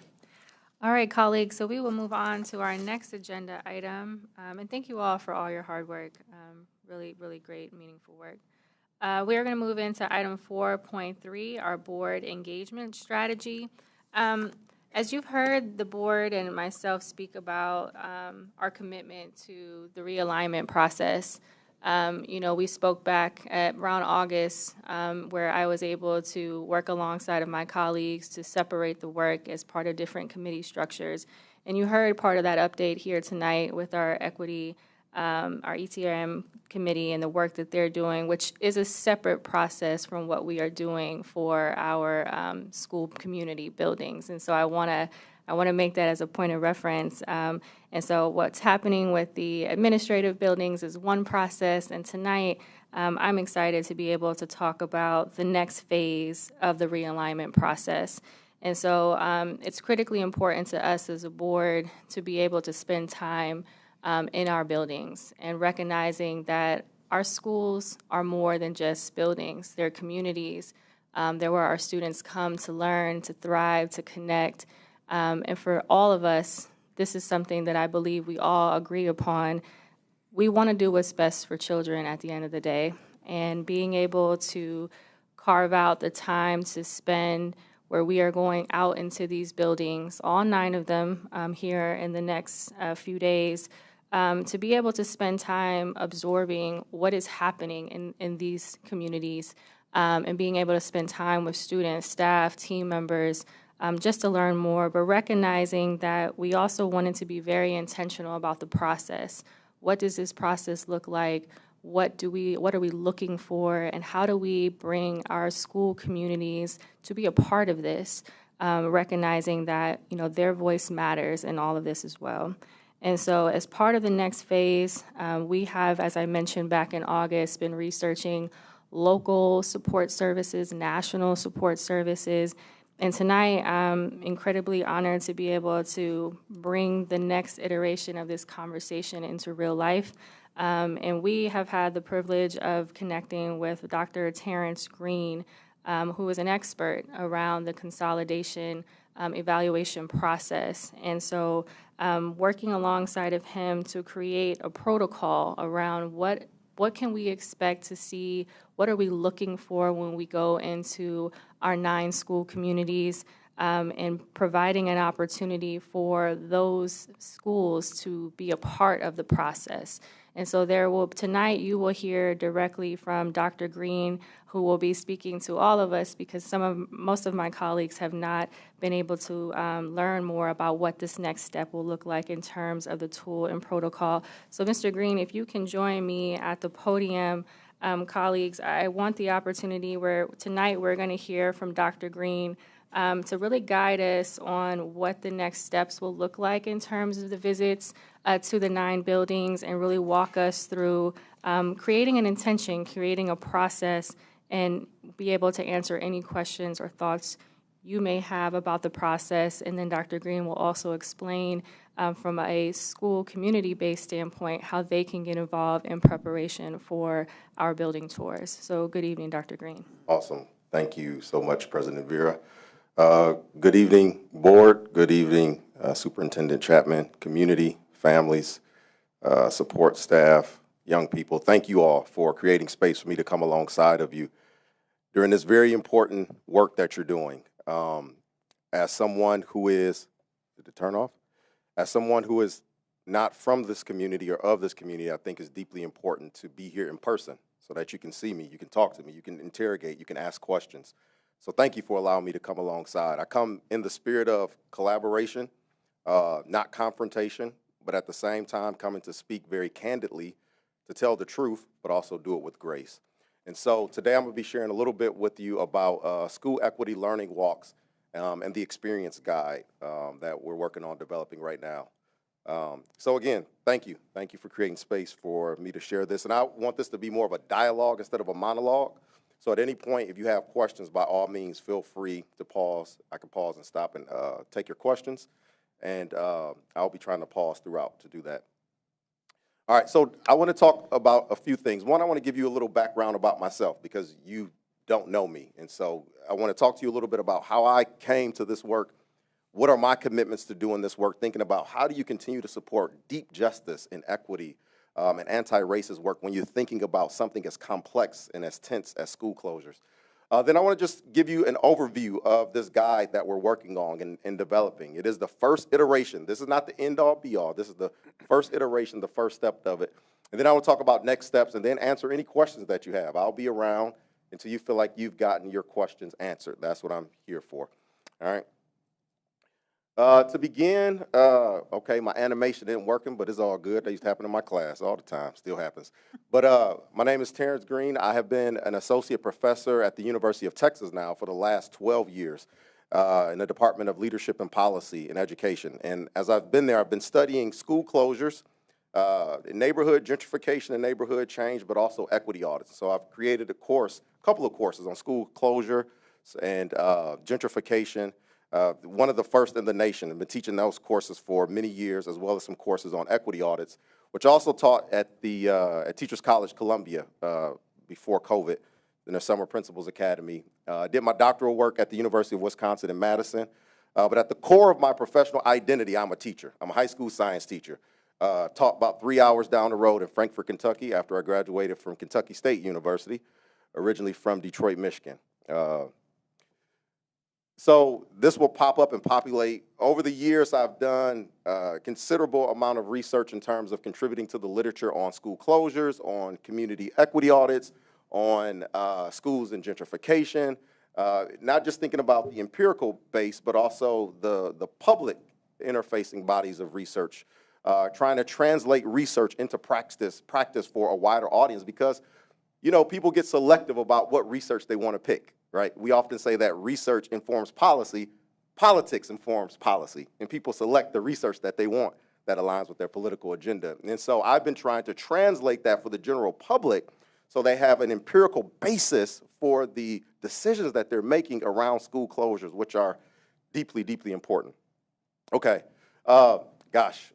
All right, colleagues, so we will move on to our next agenda item. And thank you all for all your hard work. Really, really great, meaningful work. We are going to move into item 4.3, our board engagement strategy. As you've heard the board and myself speak about our commitment to the realignment process, we spoke back at around August where I was able to work alongside of my colleagues to separate the work as part of different committee structures. And you heard part of that update here tonight with our equity, our ETRM committee and the work that they're doing, which is a separate process from what we are doing for our school community buildings. And so I want to make that as a point of reference. And so what's happening with the administrative buildings is one process, and tonight I'm excited to be able to talk about the next phase of the realignment process. And so it's critically important to us as a board to be able to spend time in our buildings and recognizing that our schools are more than just buildings. They're communities. They're where our students come to learn, to thrive, to connect. And for all of us, this is something that I believe we all agree upon. We want to do what's best for children at the end of the day. And being able to carve out the time to spend where we are going out into these buildings, all 9 of them here in the next few days, to be able to spend time absorbing what is happening in these communities and being able to spend time with students, staff, team members, just to learn more, but recognizing that we also wanted to be very intentional about the process. What does this process look like? What are we looking for, and how do we bring our school communities to be a part of this, recognizing that their voice matters in all of this as well. And so as part of the next phase, we have, as I mentioned back in August, been researching local support services, national support services. And tonight, I'm incredibly honored to be able to bring the next iteration of this conversation into real life. And we have had the privilege of connecting with Dr. Terrence Green, who is an expert around the consolidation evaluation process. And so working alongside of him to create a protocol around what can we expect to see, what are we looking for when we go into our 9 school communities, and providing an opportunity for those schools to be a part of the process. And so tonight you will hear directly from Dr. Green, who will be speaking to all of us because most of my colleagues have not been able to learn more about what this next step will look like in terms of the tool and protocol. So Mr. Green, if you can join me at the podium, colleagues, I want the opportunity where tonight we're going to hear from Dr. Green to really guide us on what the next steps will look like in terms of the visits to the 9 buildings, and really walk us through creating an intention, creating a process, and be able to answer any questions or thoughts you may have about the process. And then Dr. Green will also explain from a school community-based standpoint how they can get involved in preparation for our building tours. So good evening, Dr. Green. Awesome. Thank you so much, President Vera. Good evening, board. Good evening, Superintendent Chapman, community, families, support staff, young people. Thank you all for creating space for me to come alongside of you during this very important work that you're doing. As someone who is, did it turn off? As someone who is not from this community or of this community, I think it's deeply important to be here in person so that you can see me, you can talk to me, you can interrogate, you can ask questions. So thank you for allowing me to come alongside. I come in the spirit of collaboration, not confrontation, but at the same time coming to speak very candidly, to tell the truth, but also do it with grace. And so today I'm going to be sharing a little bit with you about school equity learning walks and the experience guide that we're working on developing right now. So again, thank you. Thank you for creating space for me to share this. And I want this to be more of a dialogue instead of a monologue. So at any point, if you have questions, by all means, feel free to pause. I can pause and stop and take your questions. And I'll be trying to pause throughout to do that. All right, so I want to talk about a few things. One, I want to give you a little background about myself because you don't know me. And so I want to talk to you a little bit about how I came to this work. What are my commitments to doing this work? Thinking about how do you continue to support deep justice and equity and anti-racist work when you're thinking about something as complex and as tense as school closures. Then I want to just give you an overview of this guide that we're working on and developing. It is the first iteration. This is not the end-all, be-all. This is the first iteration, the first step of it. And then I will talk about next steps and then answer any questions that you have. I'll be around until you feel like you've gotten your questions answered. That's what I'm here for. All right. To begin, okay, my animation isn't working, but it's all good. That used to happen in my class all the time, still happens. But my name is Terrence Green. I have been an associate professor at the University of Texas now for the last 12 years in the Department of Leadership and Policy and Education. And as I've been there, I've been studying school closures, neighborhood gentrification and neighborhood change, but also equity audits. So I've created a couple of courses on school closure and gentrification. One of the first in the nation. I've been teaching those courses for many years, as well as some courses on equity audits, which I also taught at the at Teachers College Columbia before COVID in the Summer Principals Academy. I did my doctoral work at the University of Wisconsin in Madison. But at the core of my professional identity, I'm a teacher. I'm a high school science teacher. Taught about 3 hours down the road in Frankfort, Kentucky, after I graduated from Kentucky State University, originally from Detroit, Michigan. So this will pop up and populate. Over the years, I've done a considerable amount of research in terms of contributing to the literature on school closures, on community equity audits, on schools and gentrification, not just thinking about the empirical base, but also the public interfacing bodies of research, trying to translate research into practice for a wider audience because, you know, people get selective about what research they want to pick. Right? We often say that research informs policy, politics informs policy, and people select the research that they want that aligns with their political agenda. And so I've been trying to translate that for the general public so they have an empirical basis for the decisions that they're making around school closures, which are deeply, deeply important. Okay, gosh,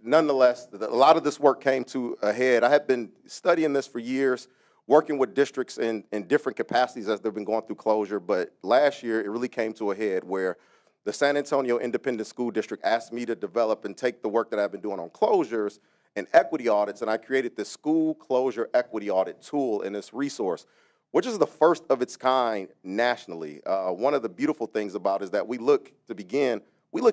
nonetheless, a lot of this work came to a head. I had been studying this for years, working with districts in different capacities as they've been going through closure, but last year it really came to a head where the San Antonio Independent School District asked me to develop and take the work that I've been doing on closures and equity audits, and I created this school closure equity audit tool in this resource, which is the first of its kind nationally. One of the beautiful things about it is that we look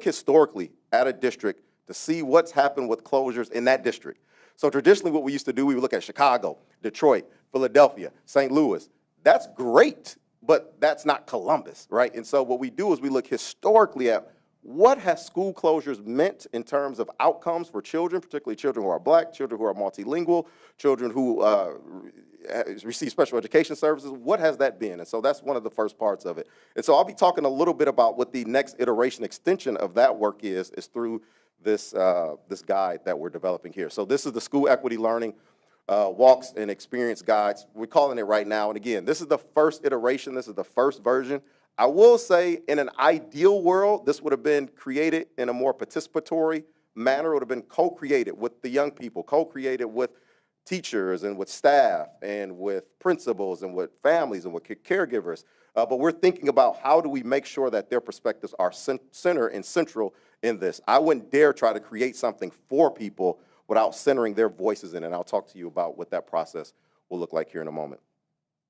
historically at a district to see what's happened with closures in that district. So traditionally what we used to do, we would look at Chicago, Detroit, Philadelphia, St. Louis. That's great, but that's not Columbus, right? And so what we do is we look historically at what has school closures meant in terms of outcomes for children, particularly children who are Black, children who are multilingual, children who receive special education services. What has that been? And so that's one of the first parts of it. And so I'll be talking a little bit about what the next iteration extension of that work is through this guide that we're developing here. So this is the School Equity Learning Walks and Experience Guides. We're calling it right now. And again, this is the first iteration. This is the first version. I will say in an ideal world, this would have been created in a more participatory manner. It would have been co-created with the young people, co-created with teachers and with staff and with principals and with families and with caregivers. But we're thinking about how do we make sure that their perspectives are center and central in this. I wouldn't dare try to create something for people without centering their voices in it. And I'll talk to you about what that process will look like here in a moment.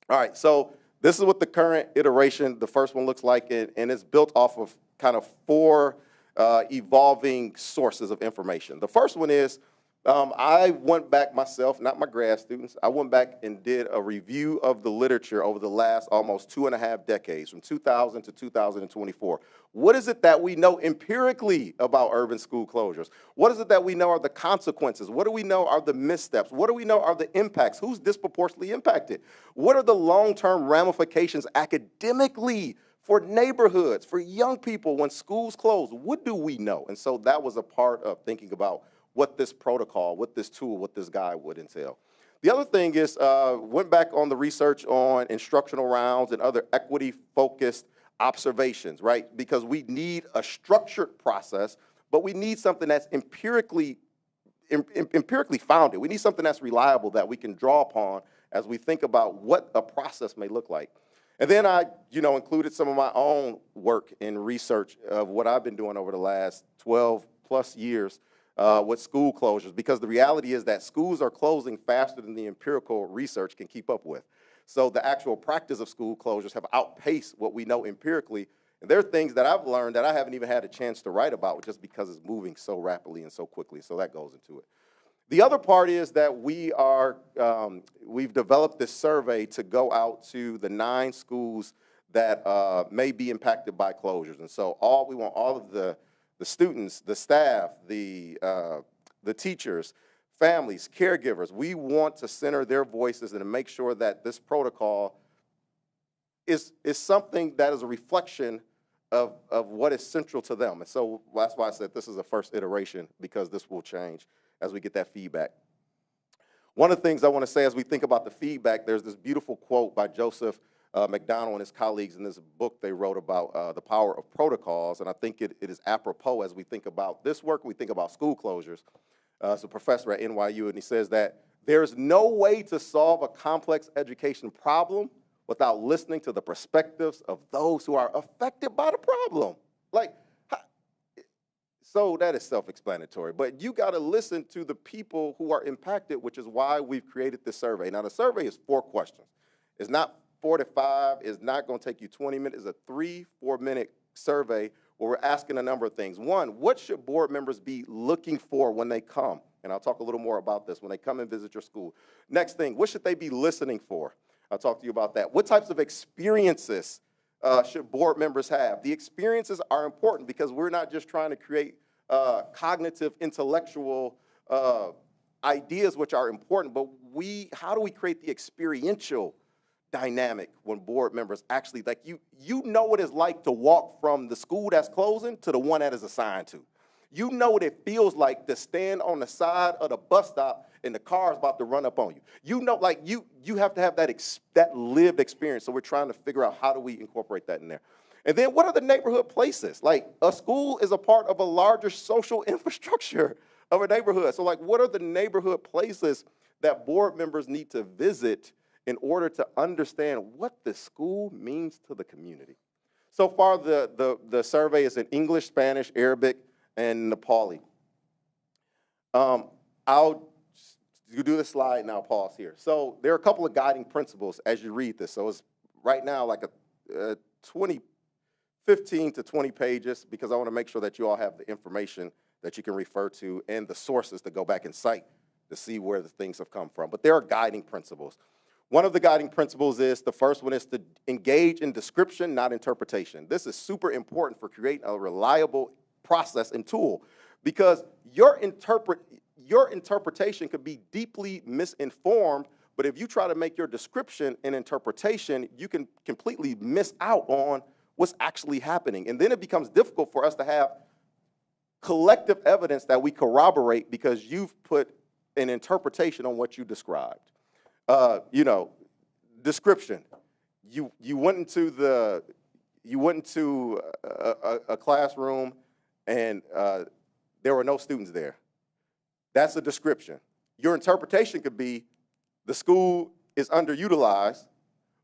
All right, so this is what the current iteration, the first one, looks like, and it's built off of kind of four evolving sources of information. The first one is I went back myself, not my grad students, I went back and did a review of the literature over the last almost 2.5 decades, from 2000 to 2024. What is it that we know empirically about urban school closures? What is it that we know are the consequences? What do we know are the missteps? What do we know are the impacts? Who's disproportionately impacted? What are the long-term ramifications academically for neighborhoods, for young people when schools close? What do we know? And so that was a part of thinking about what this protocol, what this tool, what this guide would entail. The other thing is, went back on the research on instructional rounds and other equity-focused observations, right? Because we need a structured process, but we need something that's empirically founded. We need something that's reliable that we can draw upon as we think about what a process may look like. And then I, included some of my own work in research of what I've been doing over the last 12 plus years with school closures, because the reality is that schools are closing faster than the empirical research can keep up with. So the actual practice of school closures have outpaced what we know empirically. And there are things that I've learned that I haven't even had a chance to write about just because it's moving so rapidly and so quickly. So that goes into it. The other part is that we've developed this survey to go out to the 9 schools that may be impacted by closures. And so we want all of the students, the staff, the teachers, families, caregivers, we want to center their voices and to make sure that this protocol is something that is a reflection of what is central to them. And so that's why I said this is a first iteration, because this will change as we get that feedback. One of the things I want to say as we think about the feedback, there's this beautiful quote by Joseph McDonald and his colleagues in this book they wrote about the power of protocols, and I think it is apropos as we think about this work, we think about school closures. It's a professor at NYU, and he says that there's no way to solve a complex education problem without listening to the perspectives of those who are affected by the problem. So that is self-explanatory, but you got to listen to the people who are impacted, which is why we've created this survey. Now, the survey is 4 questions. It's not 4 to 5. It's not going to take you 20 minutes. It's a 3-4-minute survey where we're asking a number of things. One, what should board members be looking for when they come? And I'll talk a little more about this when they come and visit your school. Next thing, what should they be listening for? I'll talk to you about that. What types of experiences should board members have? The experiences are important because we're not just trying to create cognitive, intellectual ideas, which are important, but how do we create the experiential dynamic when board members actually, you know what it's like to walk from the school that's closing to the one that is assigned to. You know what it feels like to stand on the side of the bus stop and the car is about to run up on you. You know, you have to have that lived experience. So we're trying to figure out how do we incorporate that in there. And then what are the neighborhood places? Like, a school is a part of a larger social infrastructure of a neighborhood. So what are the neighborhood places that board members need to visit in order to understand what the school means to the community? So far, the survey is in English, Spanish, Arabic, and Nepali. I'll do the slide and I'll pause here. So there are a couple of guiding principles as you read this. So it's right now like a 15 to 20 pages, because I want to make sure that you all have the information that you can refer to and the sources to go back and cite to see where the things have come from. But there are guiding principles. One of the guiding principles is, the first one is to engage in description, not interpretation. This is super important for creating a reliable process and tool, because your interpretation could be deeply misinformed, but if you try to make your description an interpretation, you can completely miss out on what's actually happening. And then it becomes difficult for us to have collective evidence that we corroborate because you've put an interpretation on what you described. Description. You went into a classroom and there were no students there. That's a description. Your interpretation could be the school is underutilized,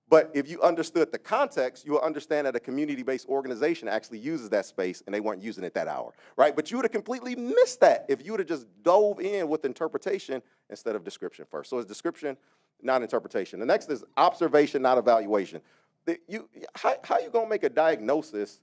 but if you understood the context, you will understand that a community-based organization actually uses that space and they weren't using it that hour, right? But you would have completely missed that if you would have just dove in with interpretation instead of description first. So it's description, not interpretation. The next is observation, not evaluation. How you gonna make a diagnosis?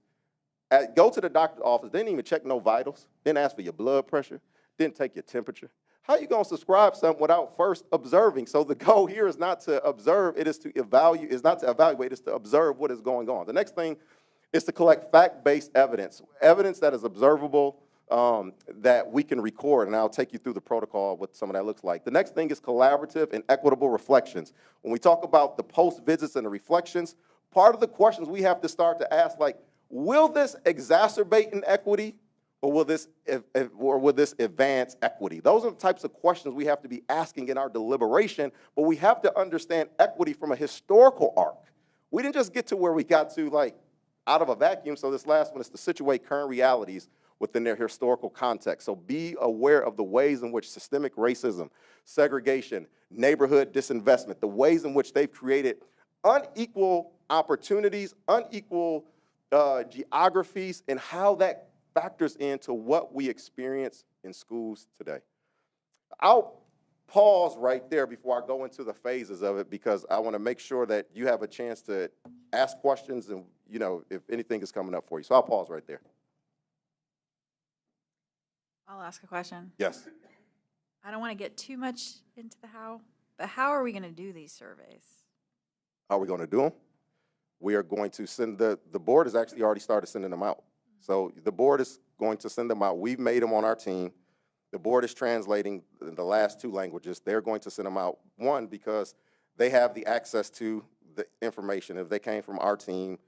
Go to the doctor's office, didn't even check no vitals, didn't ask for your blood pressure, didn't take your temperature. How are you going to prescribe something without first observing? So the goal here is not to observe, it is to evaluate, it's not to evaluate, it's to observe what is going on. The next thing is to collect fact-based evidence, evidence that is observable, that we can record, and I'll take you through the protocol, what some of that looks like. The next thing is collaborative and equitable reflections. When we talk about the post-visits and the reflections, part of the questions we have to start to ask, like, will this exacerbate inequity, or will this advance equity? Those are the types of questions we have to be asking in our deliberation, but we have to understand equity from a historical arc. We didn't just get to where we got to, like, out of a vacuum. So this last one is to situate current realities within their historical context. So be aware of the ways in which systemic racism, segregation, neighborhood disinvestment, the ways in which they've created unequal opportunities, unequal geographies, and how that factors into what we experience in schools today. I'll pause right there before I go into the phases of it, because I want to make sure that you have a chance to ask questions and, you know, if anything is coming up for you. So I'll pause right there. I'll ask a question. Yes. I don't want to get too much into the how, but how are we going to do these surveys? How are we going to do them? We are going to send the board has actually already started sending them out. So the board is going to send them out. We've made them on our team. The board is translating the last 2 languages. They're going to send them out, one, because they have the access to the information. If they came from our team,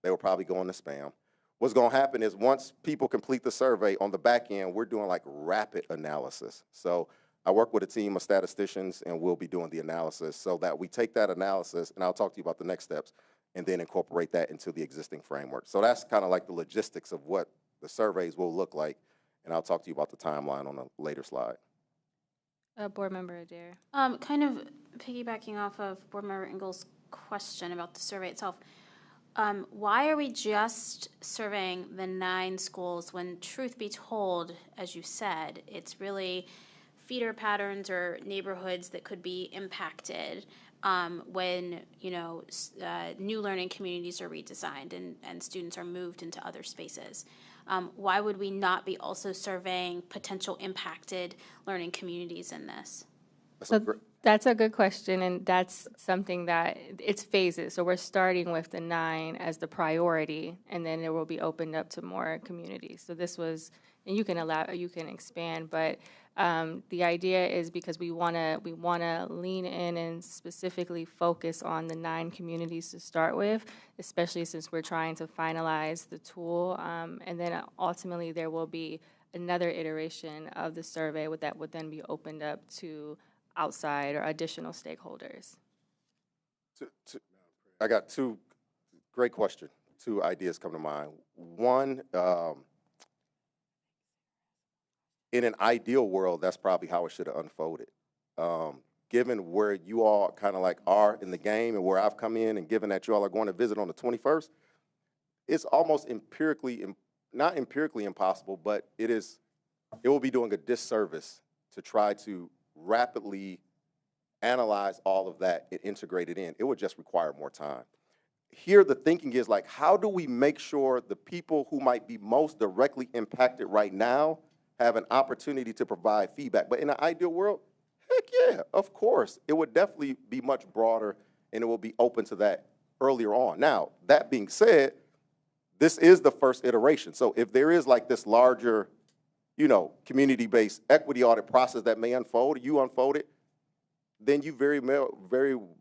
they will probably go into spam. What's going to happen is once people complete the survey, on the back end, we're doing like rapid analysis. So I work with a team of statisticians, and we'll be doing the analysis so that we take that analysis, and I'll talk to you about the next steps, and then incorporate that into the existing framework. So that's kind of like the logistics of what the surveys will look like, and I'll talk to you about the timeline on a later slide. Board Member Adair. Kind of piggybacking off of Board Member Engel's question about the survey itself. Why are we just surveying the 9 schools when, truth be told, as you said, it's really feeder patterns or neighborhoods that could be impacted when, you know, new learning communities are redesigned and students are moved into other spaces? Why would we not be also surveying potential impacted learning communities in this? That's a good question, and that's something that it's phases. So we're starting with the 9 as the priority, and then it will be opened up to more communities. So this was, and you can expand, but the idea is because we want to lean in and specifically focus on the 9 communities to start with, especially since we're trying to finalize the tool, and then ultimately there will be another iteration of the survey that would then be opened up to outside or additional stakeholders. I got 2 great questions, 2 ideas come to mind. One, in an ideal world, that's probably how it should have unfolded. Given where you all kind of like are in the game and where I've come in, and given that you all are going to visit on the 21st, it's almost not empirically impossible, but it will be doing a disservice to try to rapidly analyze all of that and integrate it in. It would just require more time. Here, the thinking is like, how do we make sure the people who might be most directly impacted right now have an opportunity to provide feedback? But in an ideal world, heck yeah, of course. It would definitely be much broader, and it will be open to that earlier on. Now, that being said, this is the first iteration. So if there is like this larger, you know, community-based equity audit process that may unfold, you unfold it, then you very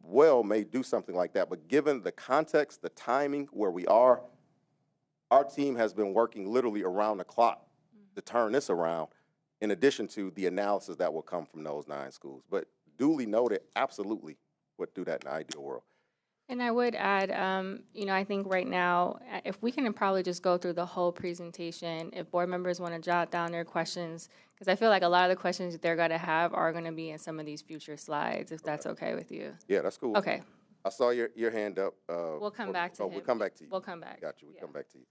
well may do something like that. But given the context, the timing, where we are, our team has been working literally around the clock to turn this around, in addition to the analysis that will come from those 9 schools. But duly noted, absolutely would do that in the ideal world. And I would add, you know, I think right now, if we can probably just go through the whole presentation, if board members want to jot down their questions, because I feel like a lot of the questions that they're going to have are going to be in some of these future slides, if that's okay with you. Yeah, that's cool. Okay. I saw your hand up. We'll come back to him. We'll come back to you. We'll come back. Got you. We'll come back to you.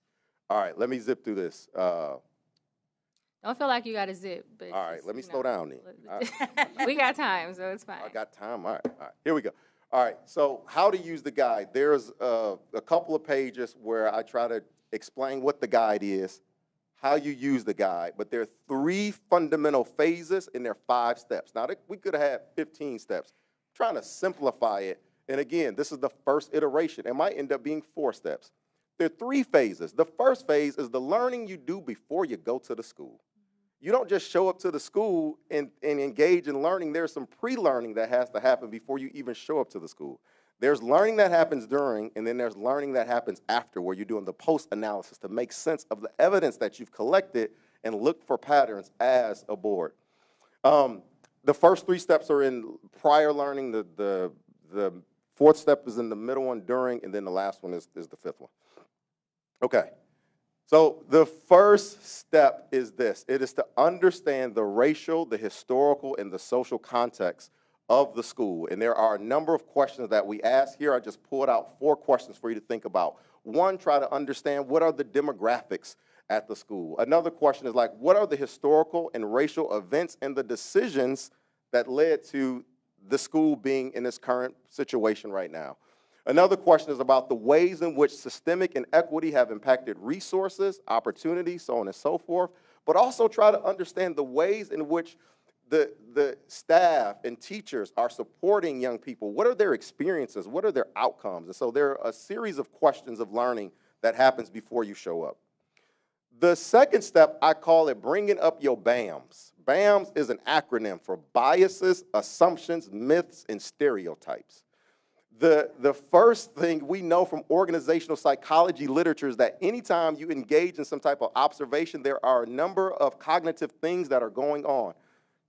All right, let me zip through this. Don't feel like you got to zip. But all right, let me slow down then. We got time, so it's fine. I got time. All right. Here we go. All right, so how to use the guide. There's a couple of pages where I try to explain what the guide is, how you use the guide, but there are 3 fundamental phases and there are 5 steps. Now, we could have had 15 steps. I'm trying to simplify it, and again, this is the first iteration. It might end up being 4 steps. There are 3 phases. The first phase is the learning you do before you go to the school. You don't just show up to the school and engage in learning. There's some pre-learning that has to happen before you even show up to the school. There's learning that happens during, and then there's learning that happens after, where you're doing the post-analysis to make sense of the evidence that you've collected and look for patterns as a board. The first 3 steps are in prior learning. The 4th step is in the middle one, during, and then the last one is the 5th one. Okay. So the first step is this. It is to understand the racial, the historical, and the social context of the school. And there are a number of questions that we ask here. I just pulled out 4 questions for you to think about. One, try to understand what are the demographics at the school. Another question is like, what are the historical and racial events and the decisions that led to the school being in its current situation right now? Another question is about the ways in which systemic inequity have impacted resources, opportunities, so on and so forth, but also try to understand the ways in which the staff and teachers are supporting young people. What are their experiences? What are their outcomes? And so there are a series of questions of learning that happens before you show up. The second step, I call it bringing up your BAMs. BAMs is an acronym for biases, assumptions, myths, and stereotypes. The first thing we know from organizational psychology literature is that anytime you engage in some type of observation, there are a number of cognitive things that are going on.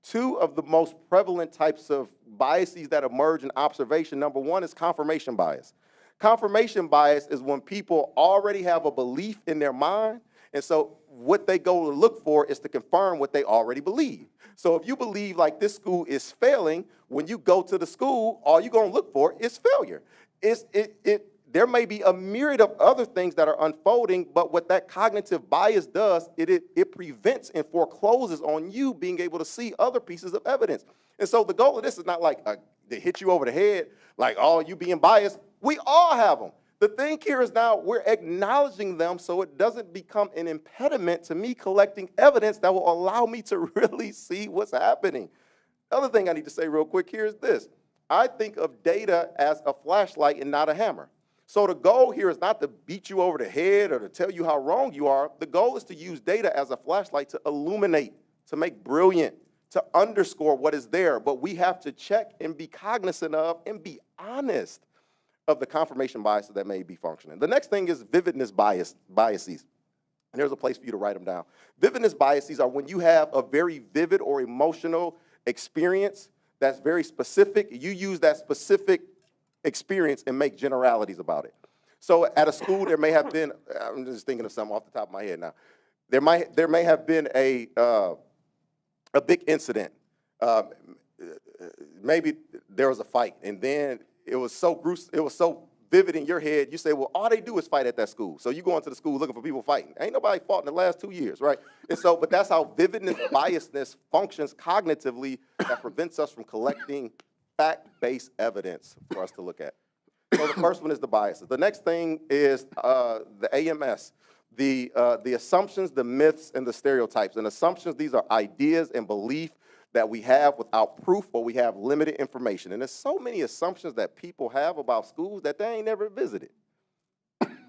2 of the most prevalent types of biases that emerge in observation, number 1 is confirmation bias. Confirmation bias is when people already have a belief in their mind, and so what they go to look for is to confirm what they already believe. So if you believe like this school is failing, when you go to the school, all you're going to look for is failure. There may be a myriad of other things that are unfolding, but what that cognitive bias does, it prevents and forecloses on you being able to see other pieces of evidence. And so the goal of this is not like to hit you over the head, like, oh, you being biased. We all have them. The thing here is now we're acknowledging them so it doesn't become an impediment to me collecting evidence that will allow me to really see what's happening. The other thing I need to say real quick here is this. I think of data as a flashlight and not a hammer. So the goal here is not to beat you over the head or to tell you how wrong you are. The goal is to use data as a flashlight to illuminate, to make brilliant, to underscore what is there. But we have to check and be cognizant of and be honest of the confirmation biases that may be functioning. The next thing is vividness biases. And there's a place for you to write them down. Vividness biases are when you have a very vivid or emotional experience that's very specific. You use that specific experience and make generalities about it. So at a school, there may have been, I'm just thinking of something off the top of my head now. There may have been a big incident. Maybe there was a fight, and then it was so gruesome, it was so vivid in your head, you say, well, all they do is fight at that school. So you go into the school looking for people fighting. Ain't nobody fought in the last 2 years, right? And so, but that's how vividness, biasness functions cognitively that prevents us from collecting fact-based evidence for us to look at. So the first one is the biases. The next thing is the AMS, the assumptions, the myths, and the stereotypes. And assumptions, these are ideas and belief that we have without proof or we have limited information. And there's so many assumptions that people have about schools that they ain't never visited,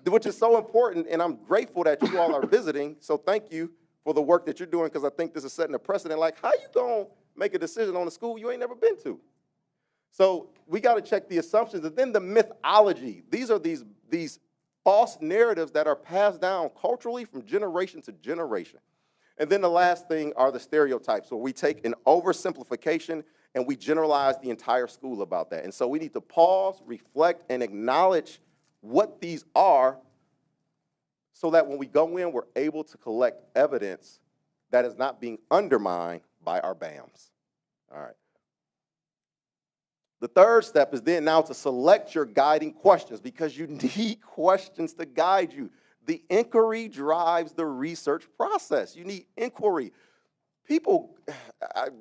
which is so important, and I'm grateful that you all are visiting, so thank you for the work that you're doing, because I think this is setting a precedent. Like, how you gonna make a decision on a school you ain't never been to? So we gotta check the assumptions, and then the mythology. These are these false narratives that are passed down culturally from generation to generation. And then the last thing are the stereotypes, where we take an oversimplification and we generalize the entire school about that. And so we need to pause, reflect, and acknowledge what these are so that when we go in, we're able to collect evidence that is not being undermined by our BAMs. All right. The third step is then now to select your guiding questions, because you need questions to guide you. The inquiry drives the research process. You need inquiry. People,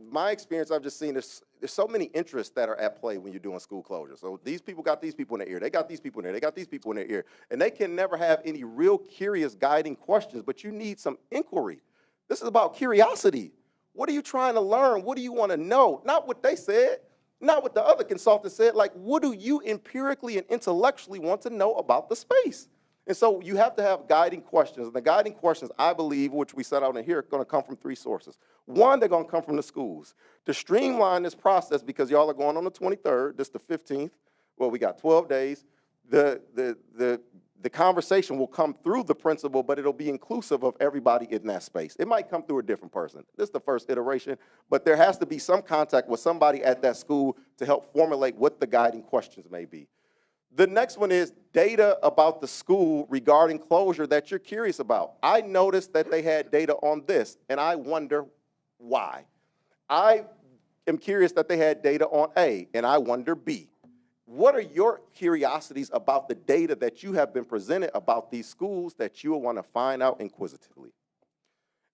my experience, I've just seen there's so many interests that are at play when you're doing school closure. So these people got these people in their ear. They got these people in there. They got these people in their ear. And they can never have any real curious guiding questions, but you need some inquiry. This is about curiosity. What are you trying to learn? What do you want to know? Not what they said, not what the other consultant said. Like, what do you empirically and intellectually want to know about the space? And so you have to have guiding questions. And the guiding questions, I believe, which we set out in here, are going to come from 3 sources. One, they're going to come from the schools. To streamline this process, because y'all are going on the 23rd, this the 15th, well, we got 12 days. The conversation will come through the principal, but it'll be inclusive of everybody in that space. It might come through a different person. This is the first iteration, but there has to be some contact with somebody at that school to help formulate what the guiding questions may be. The next one is data about the school regarding closure that you're curious about. I noticed that they had data on this, and I wonder why. I am curious that they had data on A, and I wonder B. What are your curiosities about the data that you have been presented about these schools that you will want to find out inquisitively?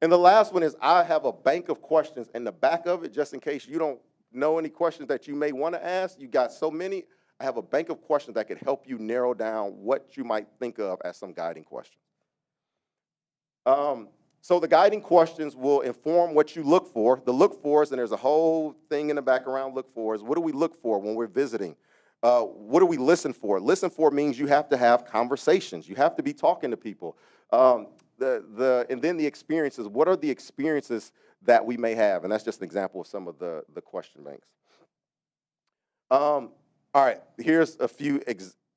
And the last one is I have a bank of questions in the back of it, just in case you don't know any questions that you may want to ask. You got so many. I have a bank of questions that could help you narrow down what you might think of as some guiding questions. So the guiding questions will inform what you look for. The look fors, and there's a whole thing in the background, look fors. What do we look for when we're visiting? What do we listen for? Listen for means you have to have conversations. You have to be talking to people. And then the experiences. What are the experiences that we may have? And that's just an example of some of the question banks. All right, here's a few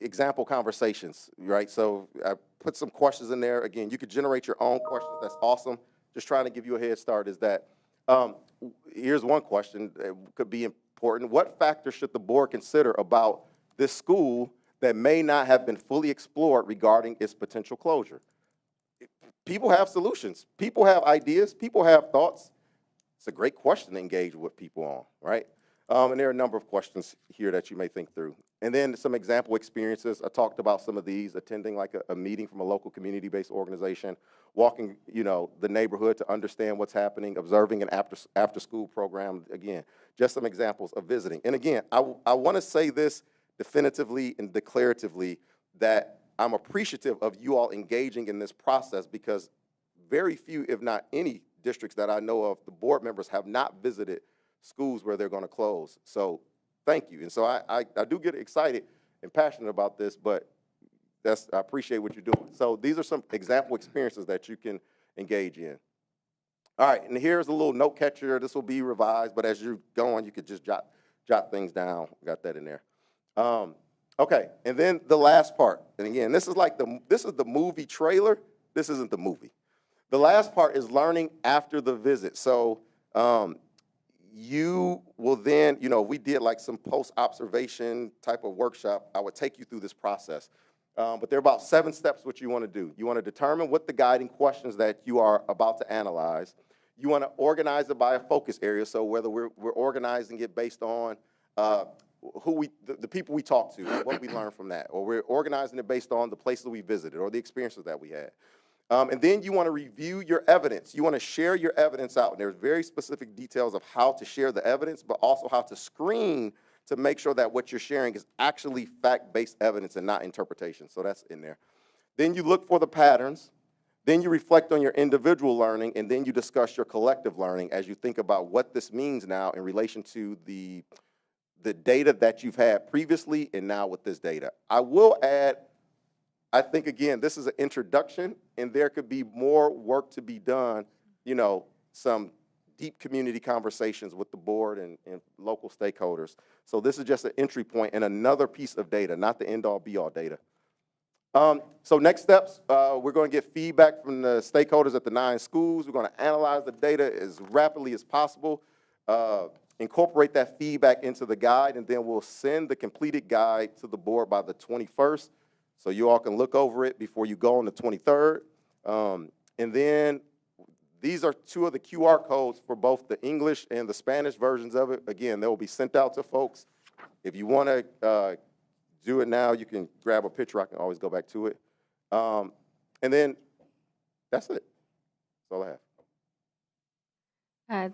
example conversations, right? So I put some questions in there. Again, you could generate your own questions. That's awesome. Just trying to give you a head start is that, here's one question that could be important. What factors should the board consider about this school that may not have been fully explored regarding its potential closure? People have solutions. People have ideas. People have thoughts. It's a great question to engage with people on, right? And there are a number of questions here that you may think through. And then some example experiences. I talked about some of these, attending like a meeting from a local community-based organization, walking, the neighborhood to understand what's happening, observing an after-school program. Again, just some examples of visiting. And again, I want to say this definitively and declaratively that I'm appreciative of you all engaging in this process because very few, if not any, districts that I know of, the board members have not visited schools where they're going to close. So thank you. And so I do get excited and passionate about this, but I appreciate what you're doing. So these are some example experiences that you can engage in. All right, and here's a little note catcher. This will be revised, but as you're going, you could just jot things down. Got that in there. Okay, and then the last part. And again, this is the movie trailer. This isn't the movie. The last part is learning after the visit. So you will then, we did like some post-observation type of workshop. I would take you through this process. But there are about 7 steps what you want to do. You want to determine what the guiding questions that you are about to analyze. You want to organize it by a focus area. So whether we're organizing it based on the people we talk to, what we learned from that, or we're organizing it based on the places we visited or the experiences that we had. And then you want to review your evidence. You want to share your evidence out. And there's very specific details of how to share the evidence, but also how to screen to make sure that what you're sharing is actually fact-based evidence and not interpretation. So that's in there. Then you look for the patterns. Then you reflect on your individual learning, and then you discuss your collective learning as you think about what this means now in relation to the data that you've had previously and now with this data. I will add, I think, again, this is an introduction, and there could be more work to be done, some deep community conversations with the board and local stakeholders. So this is just an entry point and another piece of data, not the end-all, be-all data. So next steps, we're going to get feedback from the stakeholders at the 9 schools. We're going to analyze the data as rapidly as possible, incorporate that feedback into the guide, and then we'll send the completed guide to the board by the 21st. So you all can look over it before you go on the 23rd. And then these are 2 of the QR codes for both the English and the Spanish versions of it. Again, they will be sent out to folks. If you want to do it now, you can grab a picture. I can always go back to it. And then that's it. That's all I have.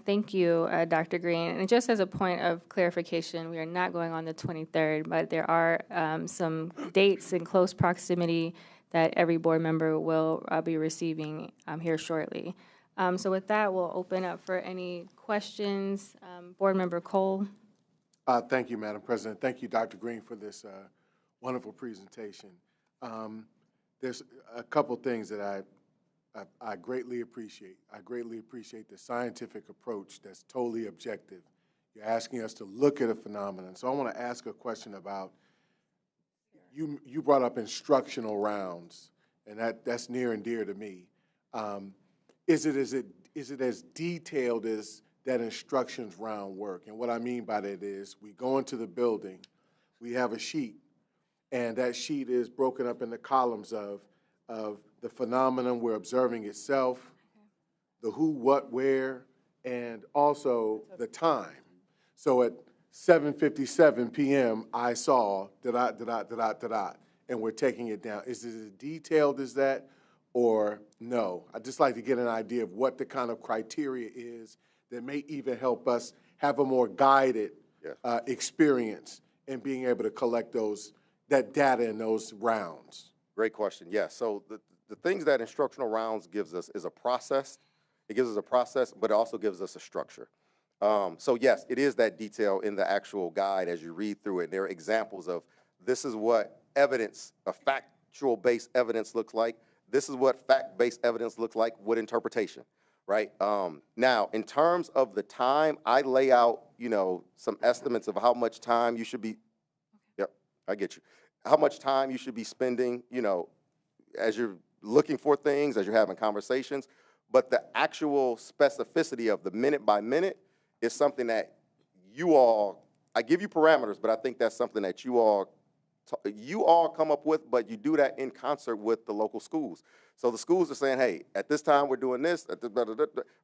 Thank you, Dr. Green. And just as a point of clarification, we are not going on the 23rd, but there are some dates in close proximity that every board member will be receiving here shortly. So with that, we'll open up for any questions. Board Member Cole. Thank you, Madam President. Thank you, Dr. Green, for this wonderful presentation. There's a couple things that I greatly appreciate. I greatly appreciate the scientific approach that's totally objective. You're asking us to look at a phenomenon. So I want to ask a question about you brought up instructional rounds, and that's near and dear to me. Is it as detailed as that instructions round work? And what I mean by that is we go into the building, we have a sheet, and that sheet is broken up into columns of the phenomenon we're observing itself, the who, what, where, and also the time. So at 7:57 p.m., I saw da-da, and we're taking it down. Is it as detailed as that, or no? I'd just like to get an idea of what the kind of criteria is that may even help us have a more guided experience in being able to collect that data in those rounds. Great question. Yes. So the things that instructional rounds gives us is a process. It gives us a process, but it also gives us a structure. So yes, it is that detail in the actual guide as you read through it. There are examples of this is what evidence, a factual-based evidence looks like. This is what fact-based evidence looks like with interpretation, right? Now, in terms of the time, I lay out, some estimates of how much time you should be, yep, I get you. How much time you should be spending, as you're looking for things, as you're having conversations. But the actual specificity of the minute by minute is something that I give you parameters, but I think that's something that you all come up with, but you do that in concert with the local schools. So the schools are saying, hey, at this time we're doing this,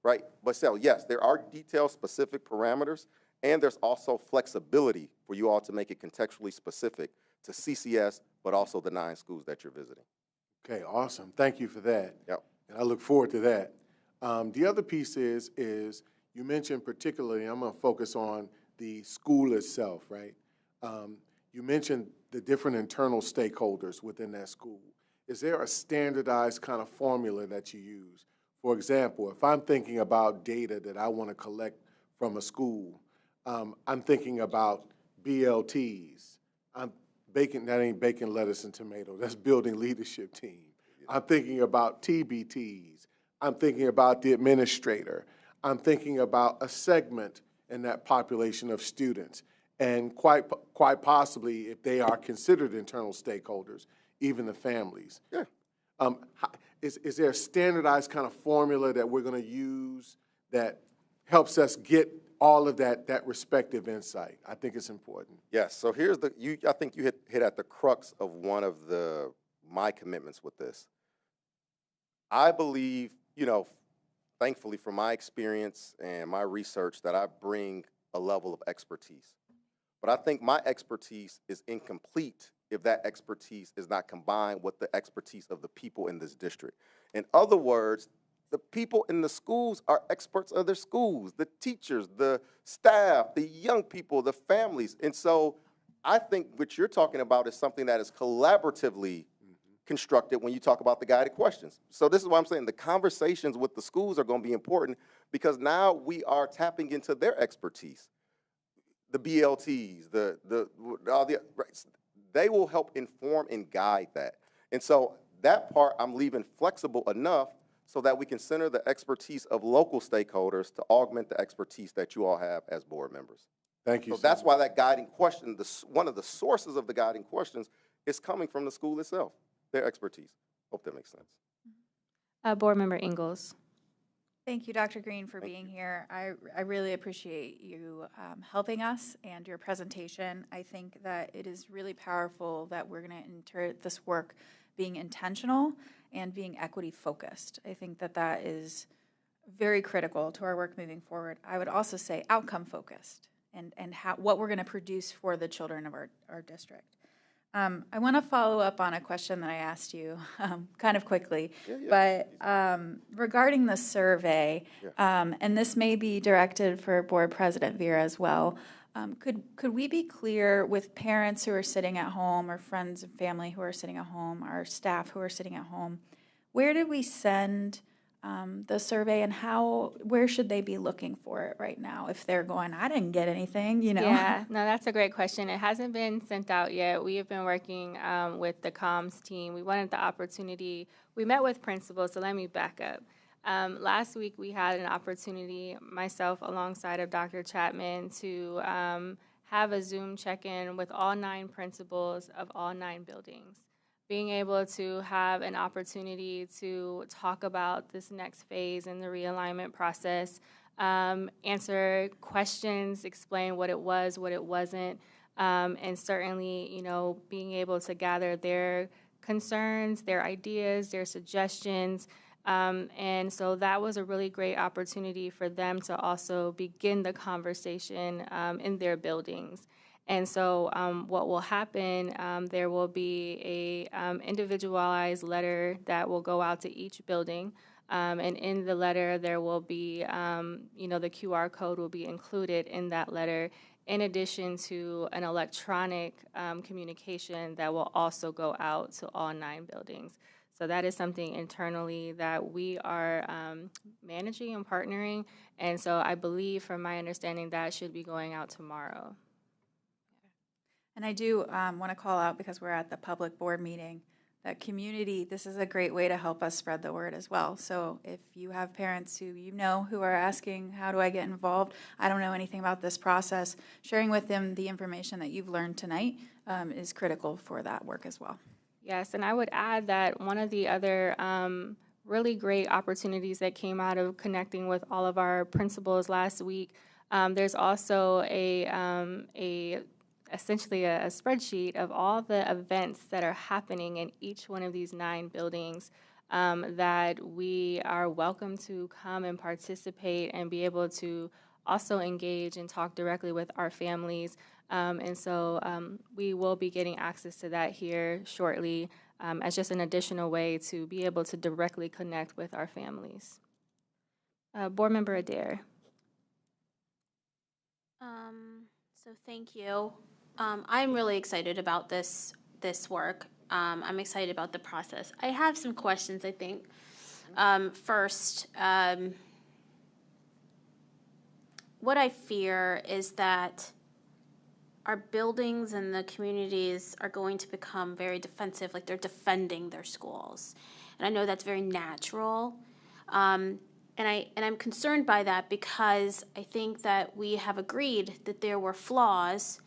right? But so yes, there are detailed specific parameters, and there's also flexibility for you all to make it contextually specific to CCS, but also the 9 schools that you're visiting. Okay, awesome. Thank you for that. Yep. And I look forward to that. The other piece is you mentioned particularly, I'm going to focus on the school itself, right? You mentioned the different internal stakeholders within that school. Is there a standardized kind of formula that you use? For example, if I'm thinking about data that I want to collect from a school, I'm thinking about BLTs. That ain't bacon, lettuce, and tomato. That's building leadership team. I'm thinking about TBTs. I'm thinking about the administrator. I'm thinking about a segment in that population of students, and quite possibly, if they are considered internal stakeholders, even the families. Yeah. Is there a standardized kind of formula that we're going to use that helps us get all of that respective insight? I think it's important. Yes. So here's I think you hit at the crux of one of my commitments with this. I believe, thankfully from my experience and my research, that I bring a level of expertise. But I think my expertise is incomplete if that expertise is not combined with the expertise of the people in this district. In other words, the people in the schools are experts of their schools, the teachers, the staff, the young people, the families. And so I think what you're talking about is something that is collaboratively constructed when you talk about the guided questions. So this is why I'm saying the conversations with the schools are going to be important, because now we are tapping into their expertise. The BLTs, they will help inform and guide that. And so that part I'm leaving flexible enough so that we can center the expertise of local stakeholders to augment the expertise that you all have as board members. Thank you. So that's why that guiding question, one of the sources of the guiding questions, is coming from the school itself, their expertise. Hope that makes sense. Board Member Ingalls. Thank you, Dr. Green, for being here. I really appreciate you helping us and your presentation. I think that it is really powerful that we're going to enter this work being intentional and being equity focused. I think that is very critical to our work moving forward. I would also say outcome focused and what we're going to produce for the children of our district. I want to follow up on a question that I asked you kind of quickly, but regarding the survey, and this may be directed for Board President Vera as well, could we be clear with parents who are sitting at home or friends and family who are sitting at home, our staff who are sitting at home, where did we send the survey, and where should they be looking for it right now if they're going, I didn't get anything, Yeah, no, that's a great question. It hasn't been sent out yet. We have been working with the comms team. We wanted the opportunity. We met with principals, so let me back up. Last week we had an opportunity, myself alongside of Dr. Chapman, to have a Zoom check-in with all 9 principals of all 9 buildings. Being able to have an opportunity to talk about this next phase in the realignment process, answer questions, explain what it was, what it wasn't, and certainly, you know, being able to gather their concerns, their ideas, their suggestions. And so that was a really great opportunity for them to also begin the conversation in their buildings. And so what will happen, there will be a individualized letter that will go out to each building. And in the letter, there will be, you know, the QR code will be included in that letter, in addition to an electronic communication that will also go out to all 9 buildings. So that is something internally that we are managing and partnering. And so I believe, from my understanding, that should be going out tomorrow. And I do want to call out, because we're at the public board meeting, that community, this is a great way to help us spread the word as well. So if you have parents who you know who are asking, how do I get involved? I don't know anything about this process. Sharing with them the information that you've learned tonight is critical for that work as well. Yes, and I would add that one of the other really great opportunities that came out of connecting with all of our principals last week, there's also essentially a spreadsheet of all the events that are happening in each one of these 9 buildings that we are welcome to come and participate and be able to also engage and talk directly with our families. And so we will be getting access to that here shortly as just an additional way to be able to directly connect with our families. Board Member Adair. So thank you. I'm really excited about this work. I'm excited about the process. I have some questions, I think. First, what I fear is that our buildings and the communities are going to become very defensive, like they're defending their schools. And I know that's very natural. And I'm concerned by that, because I think that we have agreed that there were flaws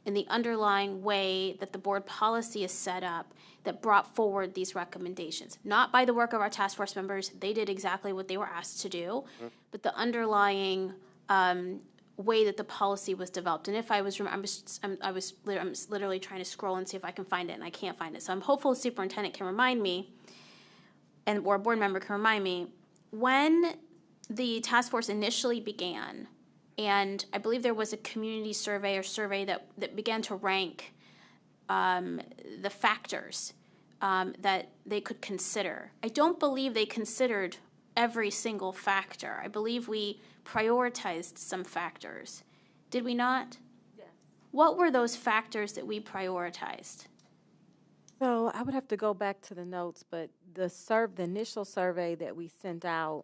in the underlying way that the board policy is set up that brought forward these recommendations. Not by the work of our task force members. They did exactly what they were asked to do, but the underlying way that the policy was developed. And if I was, I'm literally trying to scroll and see if I can find it, and I can't find it. So I'm hopeful the superintendent can remind me, or a board member can remind me, when the task force initially began, and I believe there was a community survey that began to rank the factors that they could consider. I don't believe they considered every single factor. I believe we prioritized some factors. Did we not? Yes. What were those factors that we prioritized? So I would have to go back to the notes, but the initial survey that we sent out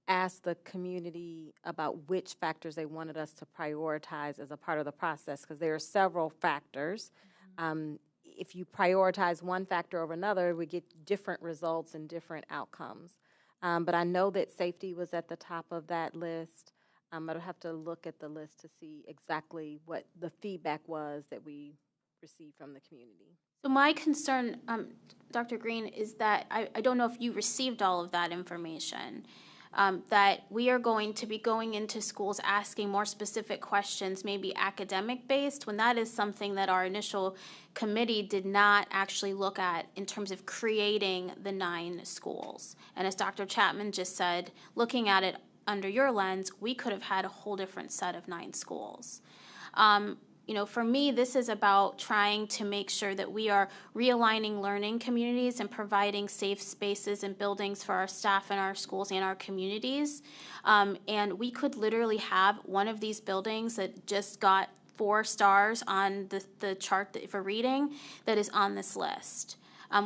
asked the community about which factors they wanted us to prioritize as a part of the process, because there are several factors. If you prioritize one factor over another, we get different results and different outcomes. But I know that safety was at the top of that list. I'd have to look at the list to see exactly what the feedback was that we received from the community. So my concern, Dr. Green, is that I don't know if you received all of that information. That we are going to be going into schools asking more specific questions, maybe academic-based, when that is something that our initial committee did not actually look at in terms of creating the 9 schools. And as Dr. Chapman just said, looking at it under your lens, we could have had a whole different set of 9 schools. You know, for me, this is about trying to make sure that we are realigning learning communities and providing safe spaces and buildings for our staff and our schools and our communities. And we could literally have one of these buildings that just got 4 stars on the chart for reading that is on this list.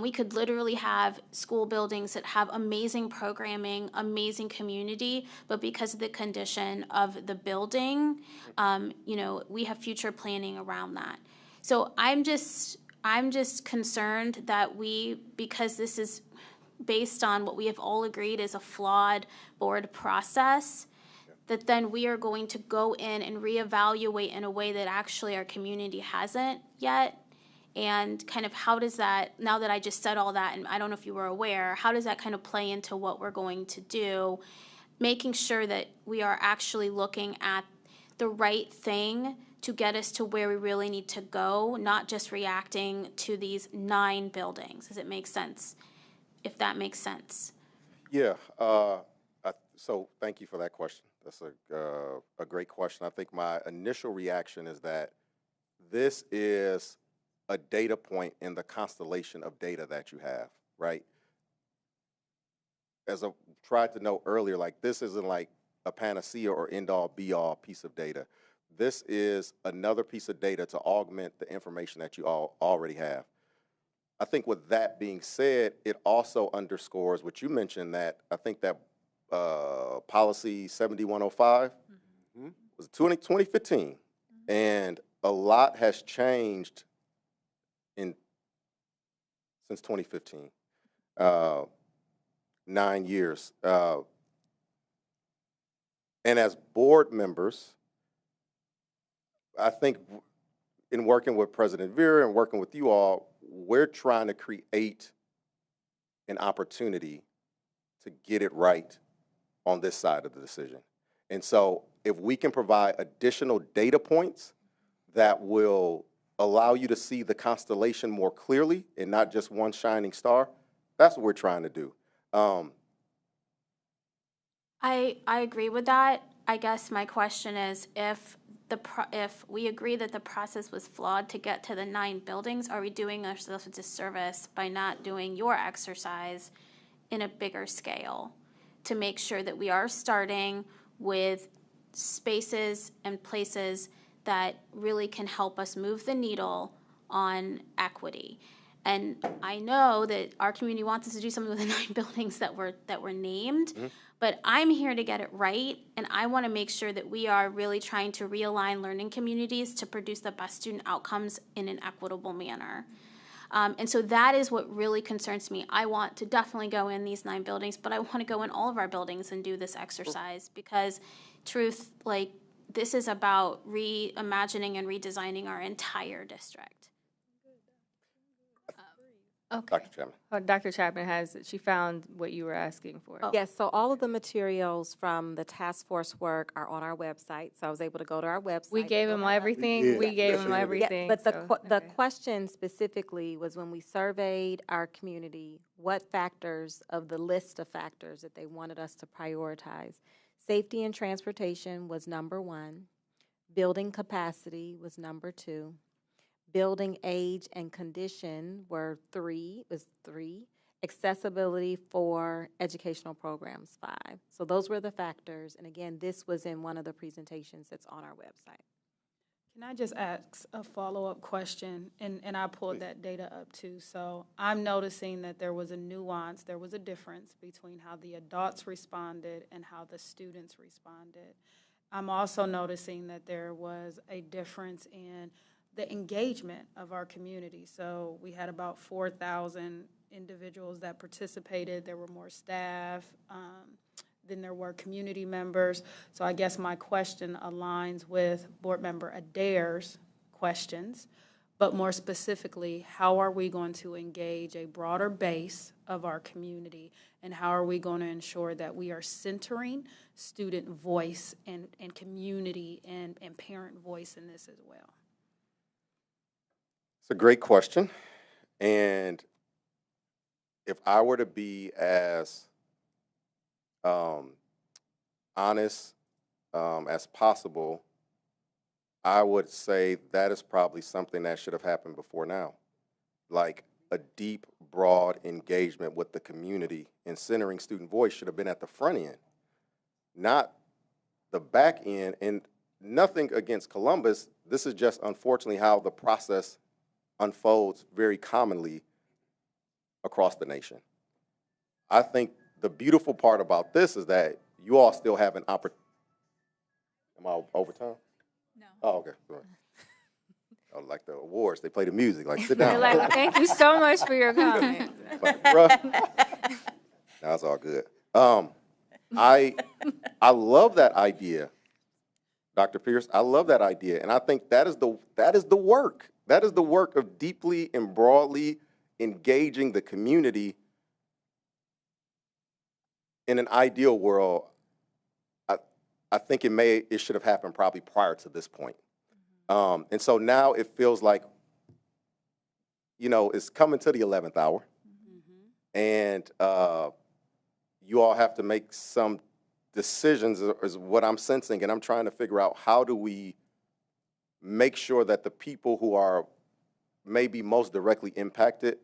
We could literally have school buildings that have amazing programming, amazing community, but because of the condition of the building, you know, we have future planning around that. So I'm just concerned that because this is based on what we have all agreed is a flawed board process, that then we are going to go in and reevaluate in a way that actually our community hasn't yet? And kind of how does that, now that I just said all that, and I don't know if you were aware, how does that kind of play into what we're going to do, making sure that we are actually looking at the right thing to get us to where we really need to go, not just reacting to these 9 buildings? Does it make sense? If that makes sense. Yeah. So thank you for that question. That's a great question. I think my initial reaction is that this is a data point in the constellation of data that you have, right? As I tried to note earlier, like this isn't like a panacea or end-all be-all piece of data. This is another piece of data to augment the information that you all already have. I think with that being said, it also underscores what you mentioned, that I think that policy 7105 was 2015, and a lot has changed since 2015, 9 years. And as board members, I think in working with President Vera and working with you all, we're trying to create an opportunity to get it right on this side of the decision. And so if we can provide additional data points that will allow you to see the constellation more clearly and not just one shining star, that's what we're trying to do. I agree with that. I guess my question is, if we agree that the process was flawed to get to the 9 buildings, are we doing ourselves a disservice by not doing your exercise in a bigger scale to make sure that we are starting with spaces and places that really can help us move the needle on equity? And I know that our community wants us to do something with the 9 buildings that were named, but I'm here to get it right, and I want to make sure that we are really trying to realign learning communities to produce the best student outcomes in an equitable manner. And so that is what really concerns me. I want to definitely go in these 9 buildings, but I want to go in all of our buildings and do this exercise, because truth, like, this is about reimagining and redesigning our entire district. Okay. Dr. Chapman. Dr. Chapman she found what you were asking for. Yes, so all of the materials from the task force work are on our website. So I was able to go to our website. We gave him everything. We gave him everything. Yeah, but the question specifically was, when we surveyed our community, what factors of the list of factors that they wanted us to prioritize. Safety and transportation was number 1. Building capacity was number 2. Building age and condition was 3. Accessibility for educational programs, 5. So those were the factors. And again, this was in one of the presentations that's on our website. Can I just ask a follow-up question? And I pulled that data up too. So I'm noticing that there was a nuance, there was a difference between how the adults responded and how the students responded. I'm also noticing that there was a difference in the engagement of our community. So we had about 4,000 individuals that participated. There were more staff than there were community members. So I guess my question aligns with Board Member Adair's questions, but more specifically, how are we going to engage a broader base of our community, and how are we going to ensure that we are centering student voice and community and parent voice in this as well? It's a great question, and if I were to be as honest as possible, I would say that is probably something that should have happened before now. Like a deep, broad engagement with the community and centering student voice should have been at the front end, not the back end. And nothing against Columbus. This is just unfortunately how the process unfolds very commonly across the nation. I think the beautiful part about this is that you all still have an opportunity. Am I over time? No. Oh, okay. Sorry. Oh, like the awards, they play the music, like sit down. You're like, thank you so much for your comments. Like, bruh. No, it's all good. I love that idea, Dr. Pierce. I love that idea, and I think that is the work. That is the work of deeply and broadly engaging the community. In an ideal world, I think it should have happened probably prior to this point. And so now it feels like, it's coming to the 11th hour, and you all have to make some decisions, is what I'm sensing, and I'm trying to figure out how do we make sure that the people who are maybe most directly impacted,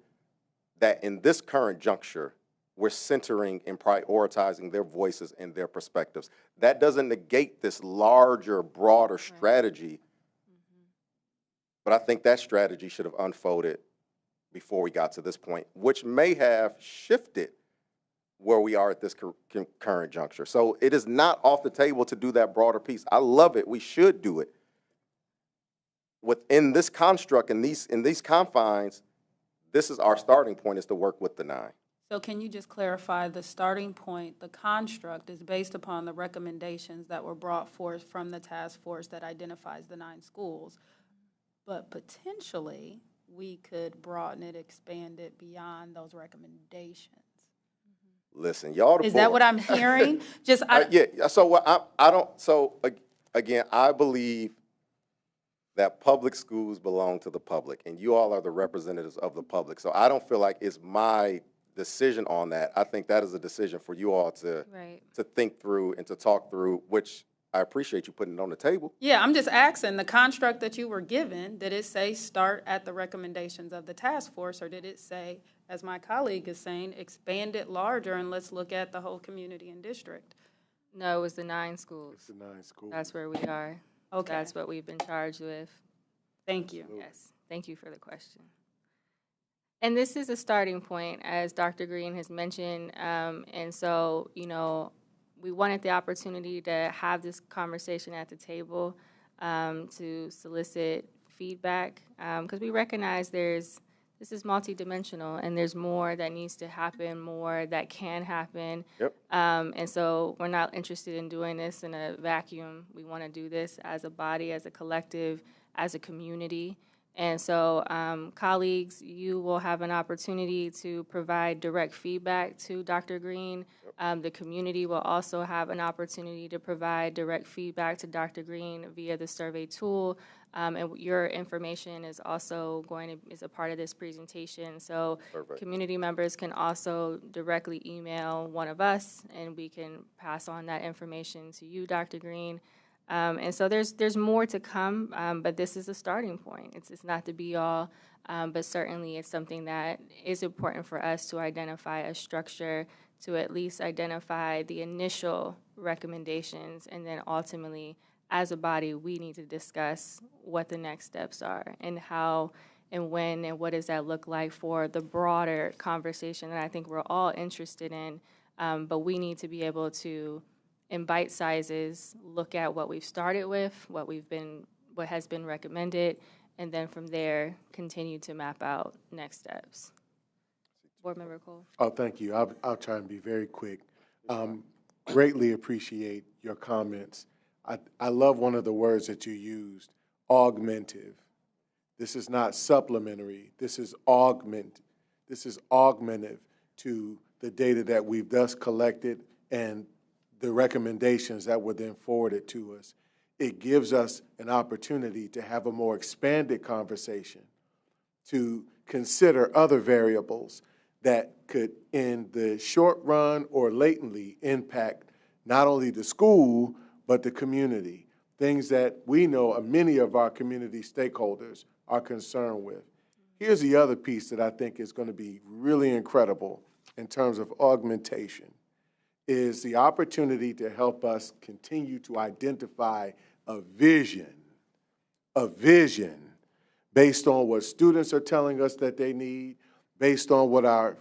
that in this current juncture, we're centering and prioritizing their voices and their perspectives. That doesn't negate this larger, broader strategy, but I think that strategy should have unfolded before we got to this point, which may have shifted where we are at this current juncture. So it is not off the table to do that broader piece. I love it. We should do it. Within this construct, in these confines, this is our starting point, is to work with the 9. So can you just clarify the starting point, the construct is based upon the recommendations that were brought forth from the task force that identifies the 9 schools, but potentially we could broaden it, expand it beyond those recommendations. Listen, y'all. Is that what I'm hearing? Yeah. So I don't. So again, I believe that public schools belong to the public, and you all are the representatives of the public. So I don't feel like it's my decision on that. I think that is a decision for you all to think through and to talk through, which I appreciate you putting it on the table. Yeah, I'm just asking, the construct that you were given, did it say start at the recommendations of the task force, or did it say, as my colleague is saying, expand it larger and let's look at the whole community and district? No, it was the 9 schools. It's the 9 schools. That's where we are. Okay. That's what we've been charged with. Thank you. Yes, thank you for the question. And this is a starting point, as Dr. Green has mentioned, and so, we wanted the opportunity to have this conversation at the table to solicit feedback, because we recognize this is multidimensional and there's more that needs to happen, more that can happen. Yep. And so we're not interested in doing this in a vacuum. We want to do this as a body, as a collective, as a community. And so, colleagues, you will have an opportunity to provide direct feedback to Dr. Green. The community will also have an opportunity to provide direct feedback to Dr. Green via the survey tool. And your information is also is a part of this presentation. So community members can also directly email one of us, and we can pass on that information to you, Dr. Green. And so there's more to come, but this is a starting point. It's not the be-all, but certainly it's something that is important for us to identify a structure, to at least identify the initial recommendations, and then ultimately, as a body, we need to discuss what the next steps are and how and when and what does that look like for the broader conversation that I think we're all interested in, but we need to be able to, in bite sizes, look at what we've started with, what has been recommended, and then from there continue to map out next steps. Board Member Cole. Oh, thank you. I'll try and be very quick. Greatly appreciate your comments. I love one of the words that you used, augmentive. This is not supplementary. This is augment. This is augmentative to the data that we've thus collected and the recommendations that were then forwarded to us. It gives us an opportunity to have a more expanded conversation, to consider other variables that could, in the short run or latently, impact not only the school, but the community, things that we know many of our community stakeholders are concerned with. Here's the other piece that I think is going to be really incredible in terms of augmentation, is the opportunity to help us continue to identify a vision based on what students are telling us that they need, based on what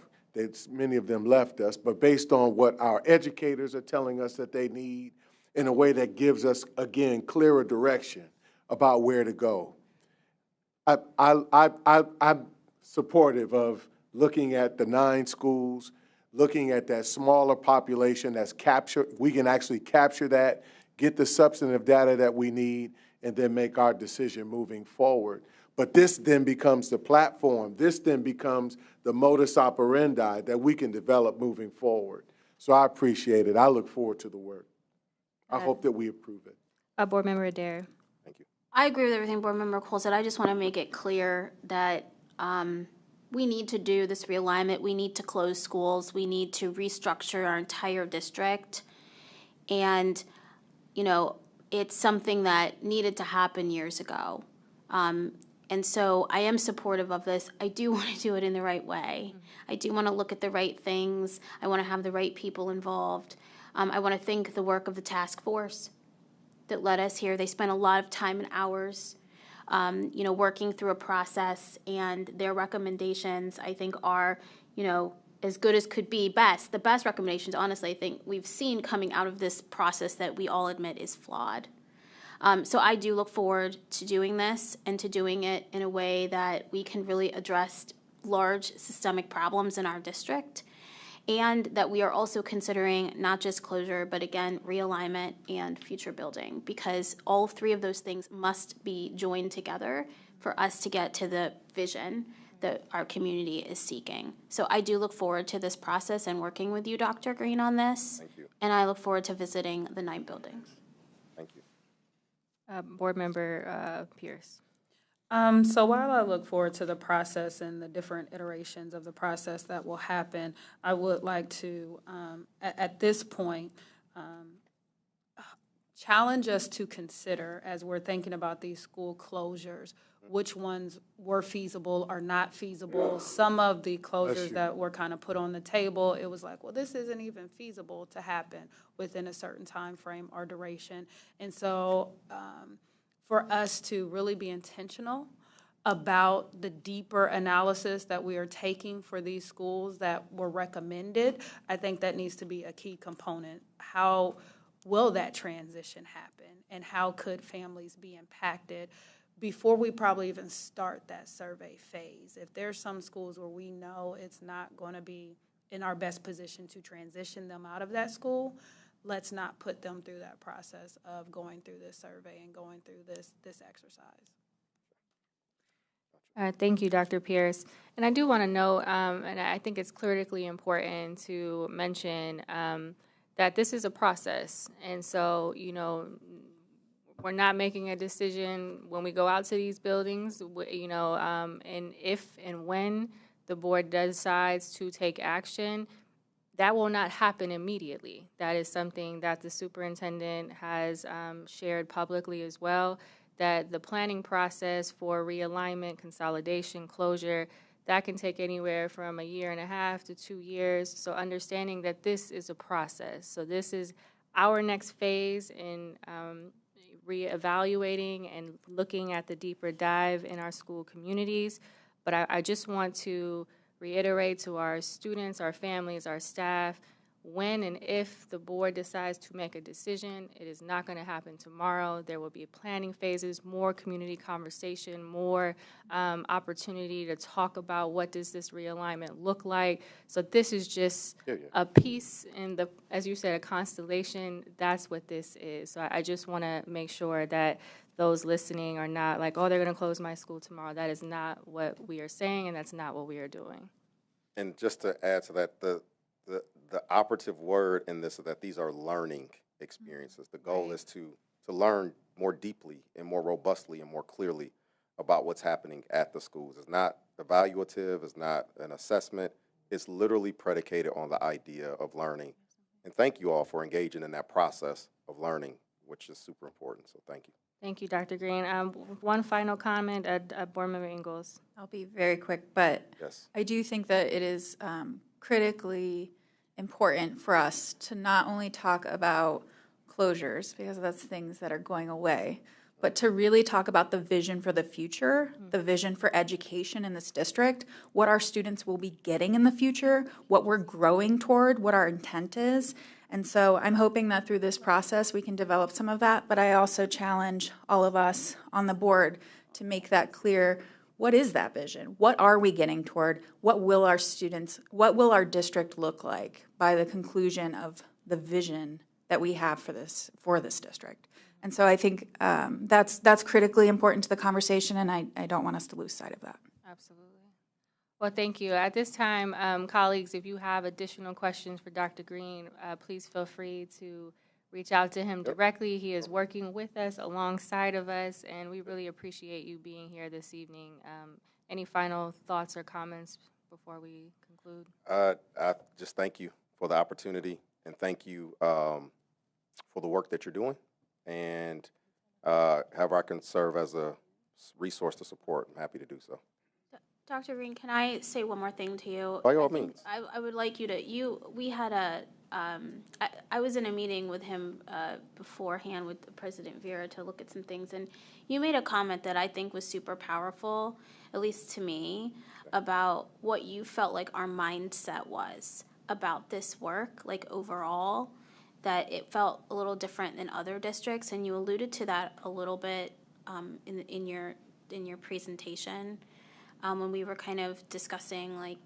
many of them left us, but based on what our educators are telling us that they need, in a way that gives us, again, clearer direction about where to go. I'm supportive of looking at the 9 schools, looking at that smaller population that's captured, we can actually capture that, get the substantive data that we need, and then make our decision moving forward. But this then becomes the platform. This then becomes the modus operandi that we can develop moving forward. So I appreciate it. I look forward to the work. I hope that we approve it. Board Member Adair. I agree with everything Board Member Cole said. I just want to make it clear that we need to do this realignment. We need to close schools. We need to restructure our entire district. And, you know, it's something that needed to happen years ago. And so I am supportive of this. I do want to do it in the right way. I do want to look at the right things. I want to have the right people involved. I want to thank the work of the task force that led us here. They spent a lot of time and hours, you know, working through a process, and their recommendations, I think, are, you know, as good as could be. The best recommendations, honestly, I think we've seen coming out of this process that we all admit is flawed. So I do look forward to doing this and to doing it in a way that we can really address large systemic problems in our district, and that we are also considering not just closure, but again, realignment and future building, because all three of those things must be joined together for us to get to the vision that our community is seeking. So I do look forward to this process and working with you, Dr. Green, on this. Thank you. And I look forward to visiting the 9 buildings. Thank you. Board Member Pierce. So while I look forward to the process and the different iterations of the process that will happen, I would like to, at this point, challenge us to consider, as we're thinking about these school closures, which ones were feasible or not feasible. Some of the closures that were kind of put on the table, it was like, well, this isn't even feasible to happen within a certain time frame or duration. And so for us to really be intentional about the deeper analysis that we are taking for these schools that were recommended, I think that needs to be a key component. How will that transition happen, and how could families be impacted before we probably even start that survey phase? If there's some schools where we know it's not going to be in our best position to transition them out of that school, let's not put them through that process of going through this survey and going through this exercise. Thank you, Dr. Pierce. And I do want to note, and I think it's critically important to mention that this is a process. And so, you know, we're not making a decision when we go out to these buildings, you know, and if and when the board decides to take action, that will not happen immediately. That is something that the superintendent has shared publicly as well, that the planning process for realignment, consolidation, closure, that can take anywhere from 1.5 years to 2 years. So understanding that this is a process. So this is our next phase in reevaluating and looking at the deeper dive in our school communities. But I just want to reiterate to our students, our families, our staff, when and if the board decides to make a decision, it is not going to happen tomorrow. There will be planning phases, more community conversation, more opportunity to talk about what does this realignment look like. So this is just a piece in the, as you said, a constellation. That's what this is. So I just want to make sure that those listening are not like, oh, they're going to close my school tomorrow. That is not what we are saying, and that's not what we are doing. And just to add to that, the operative word in this is that these are learning experiences. The goal is to learn more deeply and more robustly and more clearly about what's happening at the schools. It's not evaluative, it's not an assessment, it's literally predicated on the idea of learning. And thank you all for engaging in that process of learning, which is super important, so thank you. Thank you, Dr. Green. One final comment, Board Member Ingalls. I'll be very quick, but yes. I do think that it is critically important for us to not only talk about closures, because that's things that are going away, but to really talk about the vision for the future, the vision for education in this district, what our students will be getting in the future, what we're growing toward, what our intent is. And so I'm hoping that through this process we can develop some of that, but I also challenge all of us on the board to make that clear what is that vision? What are we getting toward? What will our district look like by the conclusion of the vision that we have for this district? And so I think that's critically important to the conversation, and I don't want us to lose sight of that. Absolutely. Well, thank you. At this time, colleagues, if you have additional questions for Dr. Green, please feel free to reach out to him directly. He is working with us, alongside of us, and we really appreciate you being here this evening. Any final thoughts or comments before we conclude? I just thank you for the opportunity, and thank you for the work that you're doing, and however I can serve as a resource to support, I'm happy to do so. Dr. Green, can I say one more thing to you? By all means. I would like you to, we had I was in a meeting with him beforehand with President Vera to look at some things, and you made a comment that I think was super powerful, at least to me, about what you felt like our mindset was about this work, like overall, that it felt a little different than other districts, and you alluded to that a little bit in your presentation. When we were kind of discussing, like,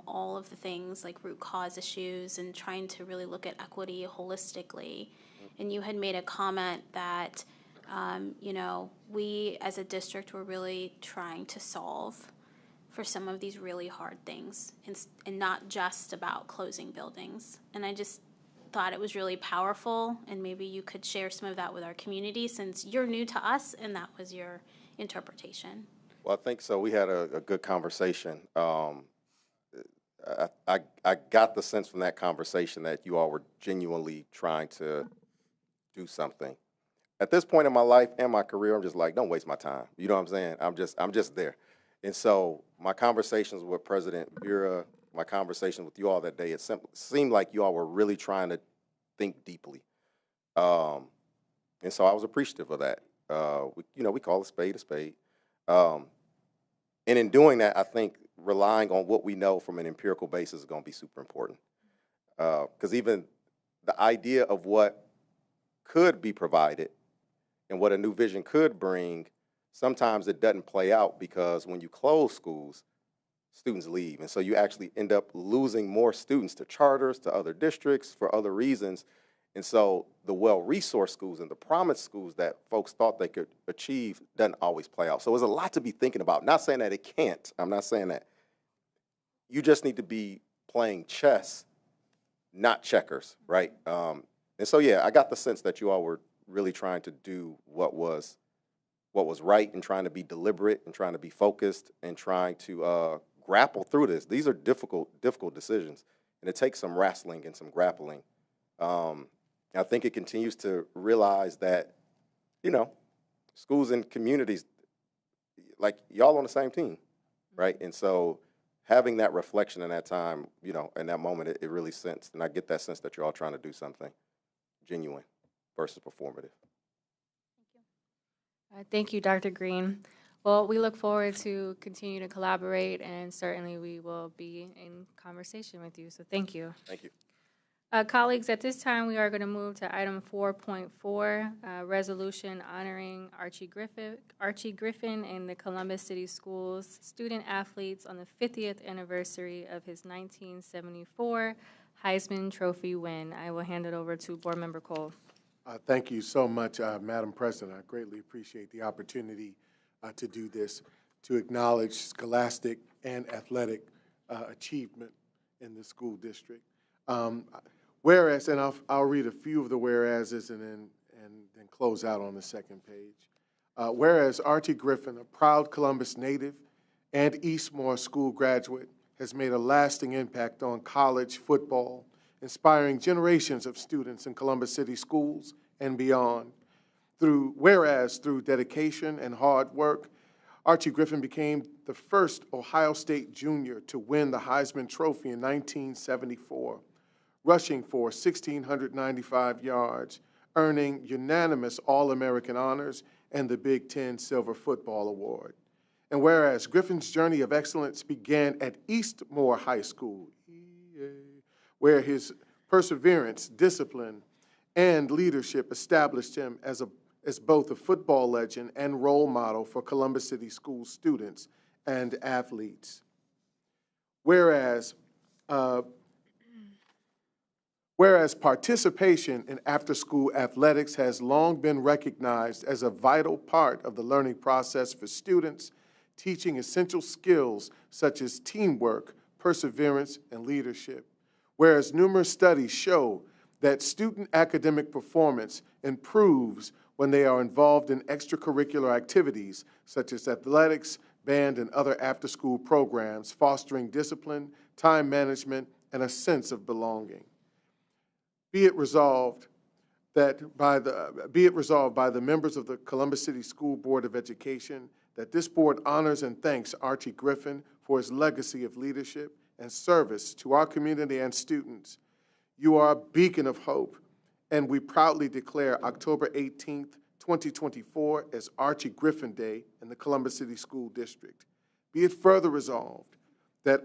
all of the things like root cause issues and trying to really look at equity holistically. And you had made a comment that, we as a district were really trying to solve for some of these really hard things and not just about closing buildings. And I just thought it was really powerful, and maybe you could share some of that with our community since you're new to us and that was your interpretation. Well, I think so. We had a good conversation. I got the sense from that conversation that you all were genuinely trying to do something. At this point in my life and my career, I'm just like, don't waste my time. You know what I'm saying? I'm just there. And so my conversations with President Vera, my conversation with you all that day, it seemed like you all were really trying to think deeply. And so I was appreciative of that. We call a spade a spade. And in doing that, I think relying on what we know from an empirical basis is going to be super important. Because even the idea of what could be provided and what a new vision could bring, sometimes it doesn't play out because when you close schools, students leave. And so you actually end up losing more students to charters, to other districts for other reasons. And so the well-resourced schools and the promised schools that folks thought they could achieve doesn't always play out. So there's a lot to be thinking about. Not saying that it can't. I'm not saying that. You just need to be playing chess, not checkers, right? And so, yeah, I got the sense that you all were really trying to do what was right and trying to be deliberate and trying to be focused and trying to grapple through this. These are difficult decisions, and it takes some wrestling and some grappling. I think it continues to realize that, schools and communities, like, y'all on the same team, right? And so having that reflection in that time, in that moment, it really sensed, and I get that sense that you're all trying to do something genuine versus performative. Thank you, Dr. Green. Well, we look forward to continue to collaborate, and certainly we will be in conversation with you. So thank you. Thank you. Colleagues, at this time, we are going to move to item 4.4, resolution honoring Archie Griffin in the Columbus City Schools student athletes on the 50th anniversary of his 1974 Heisman Trophy win. I will hand it over to Board Member Cole. Thank you so much, Madam President. I greatly appreciate the opportunity to do this, to acknowledge scholastic and athletic achievement in the school district. Whereas, and I'll read a few of the whereases and then close out on the second page. Whereas Archie Griffin, a proud Columbus native and Eastmore School graduate, has made a lasting impact on college football, inspiring generations of students in Columbus City schools and beyond. Whereas through dedication and hard work, Archie Griffin became the first Ohio State junior to win the Heisman Trophy in 1974, rushing for 1,695 yards, earning unanimous All-American honors and the Big Ten Silver Football Award. And whereas Griffin's journey of excellence began at Eastmore High School, where his perseverance, discipline, and leadership established him as both a football legend and role model for Columbus City School students and athletes. Whereas participation in after-school athletics has long been recognized as a vital part of the learning process for students, teaching essential skills such as teamwork, perseverance, and leadership. Whereas numerous studies show that student academic performance improves when they are involved in extracurricular activities such as athletics, band, and other after-school programs, fostering discipline, time management, and a sense of belonging. Be it resolved by the members of the Columbus City School Board of Education that this board honors and thanks Archie Griffin for his legacy of leadership and service to our community and students. You are a beacon of hope, and we proudly declare October 18th, 2024 as Archie Griffin Day in the Columbus City School District. Be it further resolved that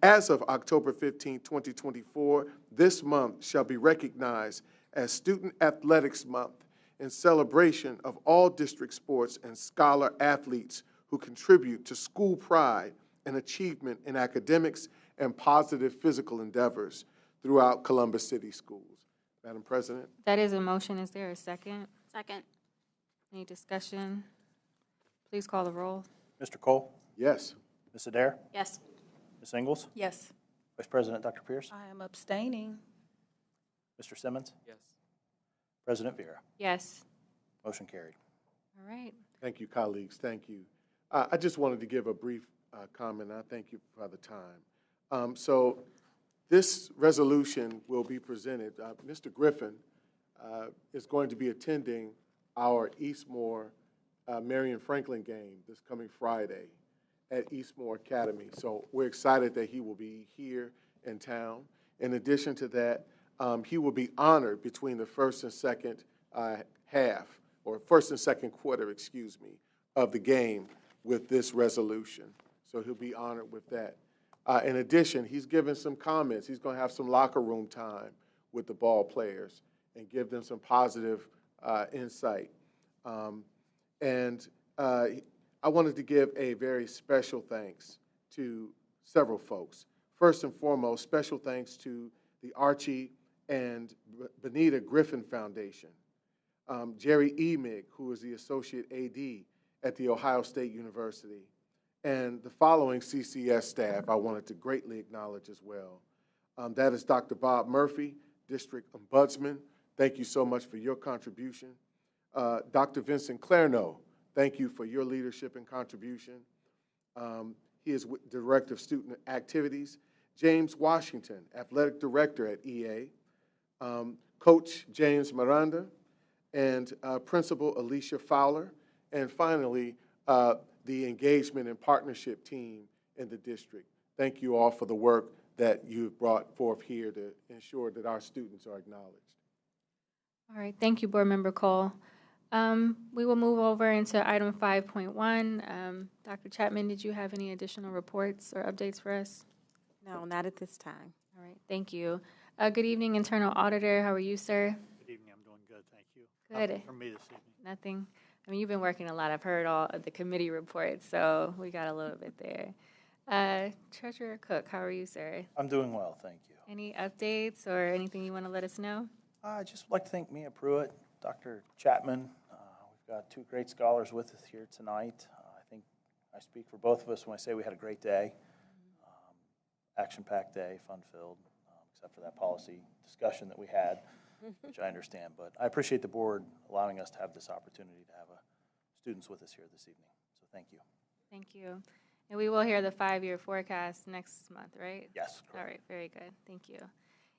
as of October 15, 2024, this month shall be recognized as Student Athletics Month in celebration of all district sports and scholar athletes who contribute to school pride and achievement in academics and positive physical endeavors throughout Columbus City schools. Madam President? That is a motion. Is there a second? Second. Any discussion? Please call the roll. Mr. Cole? Yes. Ms. Adair? Yes. Ms. Ingles? Yes. Vice President Dr. Pierce? I am abstaining. Mr. Simmons? Yes. President Vera? Yes. Motion carried. All right. Thank you, colleagues. Thank you. I just wanted to give a brief comment. I thank you for the time. So this resolution will be presented. Mr. Griffin is going to be attending our Eastmore Marion Franklin game this coming Friday at Eastmore Academy. So we're excited that he will be here in town. In addition to that, he will be honored between the first and second half, or first and second quarter, excuse me, of the game with this resolution. So he'll be honored with that. In addition, he's given some comments. He's going to have some locker room time with the ball players and give them some positive insight. I wanted to give a very special thanks to several folks. First and foremost, special thanks to the Archie and Benita Griffin Foundation, Jerry Emig, who is the Associate AD at The Ohio State University, and the following CCS staff I wanted to greatly acknowledge as well. That is Dr. Bob Murphy, District Ombudsman. Thank you so much for your contribution. Dr. Vincent Clarno, thank you for your leadership and contribution. He is Director of Student Activities. James Washington, Athletic Director at EA. Coach James Miranda, and Principal Alicia Fowler, and finally, the engagement and partnership team in the district. Thank you all for the work that you've brought forth here to ensure that our students are acknowledged. All right. Thank you, Board Member Cole. We will move over into item 5.1. Dr. Chapman, did you have any additional reports or updates for us? No, not at this time. All right. Thank you. Good evening, Internal Auditor. How are you, sir? Good evening. I'm doing good, thank you. Good. Nothing from me this evening. Nothing. I mean, you've been working a lot. I've heard all of the committee reports, so we got a little bit there. Treasurer Cook, how are you, sir? I'm doing well, thank you. Any updates or anything you want to let us know? I'd just like to thank Mia Pruitt, Dr. Chapman. We've got two great scholars with us here tonight. I think I speak for both of us when I say we had a great day. Action-packed day, fun-filled, except for that policy discussion that we had, which I understand. But I appreciate the board allowing us to have this opportunity to have students with us here this evening. So thank you. Thank you. And we will hear the 5-year forecast next month, right? Yes. Correct. All right, very good. Thank you.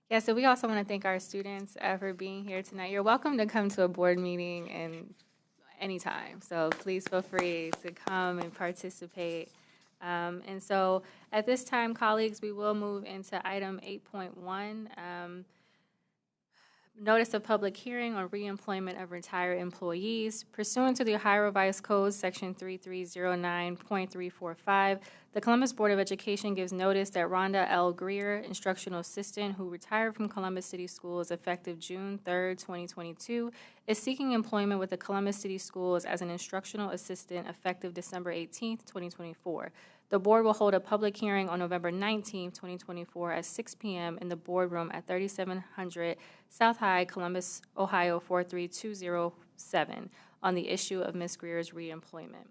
Yeah, so we also want to thank our students for being here tonight. You're welcome to come to a board meeting and anytime. So please feel free to come and participate. And so at this time, colleagues, we will move into item 8.1. Notice of public hearing on reemployment of retired employees. Pursuant to the Ohio Revised Code, Section 3309.345, the Columbus Board of Education gives notice that Rhonda L. Greer, instructional assistant who retired from Columbus City Schools effective June 3rd, 2022, is seeking employment with the Columbus City Schools as an instructional assistant effective December 18th, 2024. The board will hold a public hearing on November 19th, 2024 at 6 p.m. in the boardroom at 3700 South High, Columbus, Ohio 43207 on the issue of Ms. Greer's reemployment.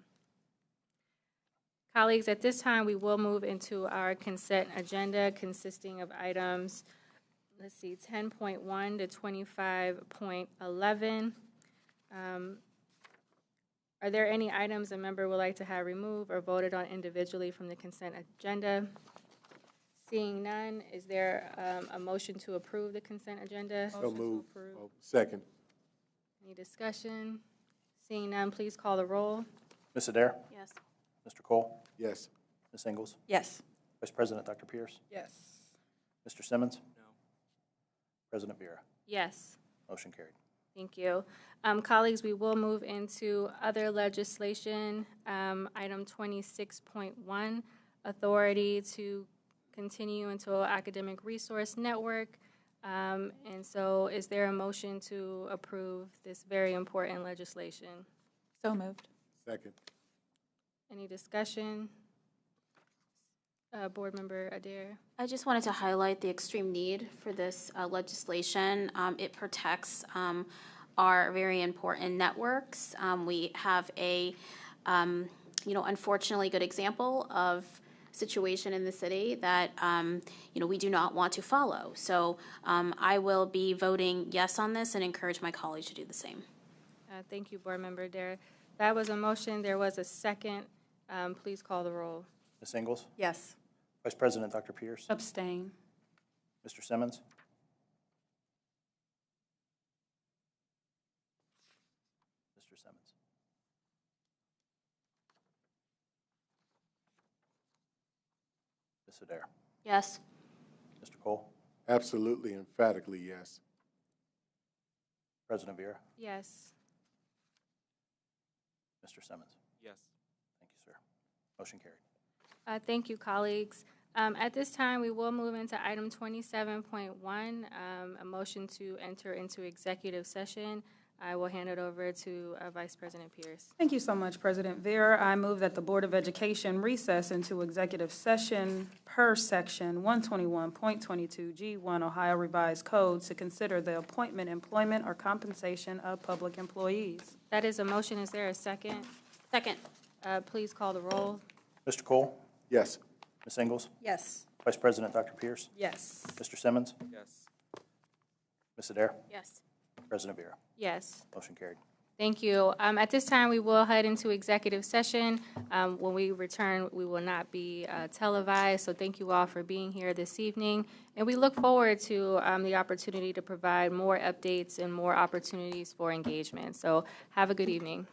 Colleagues, at this time, we will move into our consent agenda consisting of items, 10.1 to 25.11. Are there any items a member would like to have removed or voted on individually from the consent agenda? Seeing none, is there a motion to approve the consent agenda? So moved. Oh, second. Any discussion? Seeing none, please call the roll. Ms. Adair? Yes. Mr. Cole? Yes. Ms. Ingles? Yes. Vice President Dr. Pierce? Yes. Mr. Simmons? No. President Vera? Yes. Motion carried. Thank you. Colleagues, we will move into other legislation. Item 26.1, authority to continue until academic resource network. And so is there a motion to approve this very important legislation? So moved. Second. Any discussion? Board Member Adair. I just wanted to highlight the extreme need for this legislation. It protects our very important networks. We have a, unfortunately good example of situation in the city that, we do not want to follow. So I will be voting yes on this and encourage my colleagues to do the same. Thank you, Board Member Adair. That was a motion. There was a second. Please call the roll. Ms. Ingles? Yes. Vice President Dr. Pierce? Abstain. Mr. Simmons? Mr. Simmons? Ms. Adair? Yes. Mr. Cole? Absolutely, emphatically yes. President Vera? Yes. Mr. Simmons? Yes. Thank you, sir. Motion carried. Thank you, colleagues. At this time, we will move into item 27.1, a motion to enter into executive session. I will hand it over to Vice President Pierce. Thank you so much, President Vera. I move that the Board of Education recess into executive session per section 121.22 G1 Ohio Revised Code to consider the appointment, employment, or compensation of public employees. That is a motion. Is there a second? Second. Please call the roll. Mr. Cole? Yes. Ms. Ingles? Yes. Vice President Dr. Pierce? Yes. Mr. Simmons? Yes. Ms. Adair? Yes. President Vera? Yes. Motion carried. Thank you. At this time, we will head into executive session. When we return, we will not be televised, so thank you all for being here this evening. And we look forward to the opportunity to provide more updates and more opportunities for engagement. So have a good evening.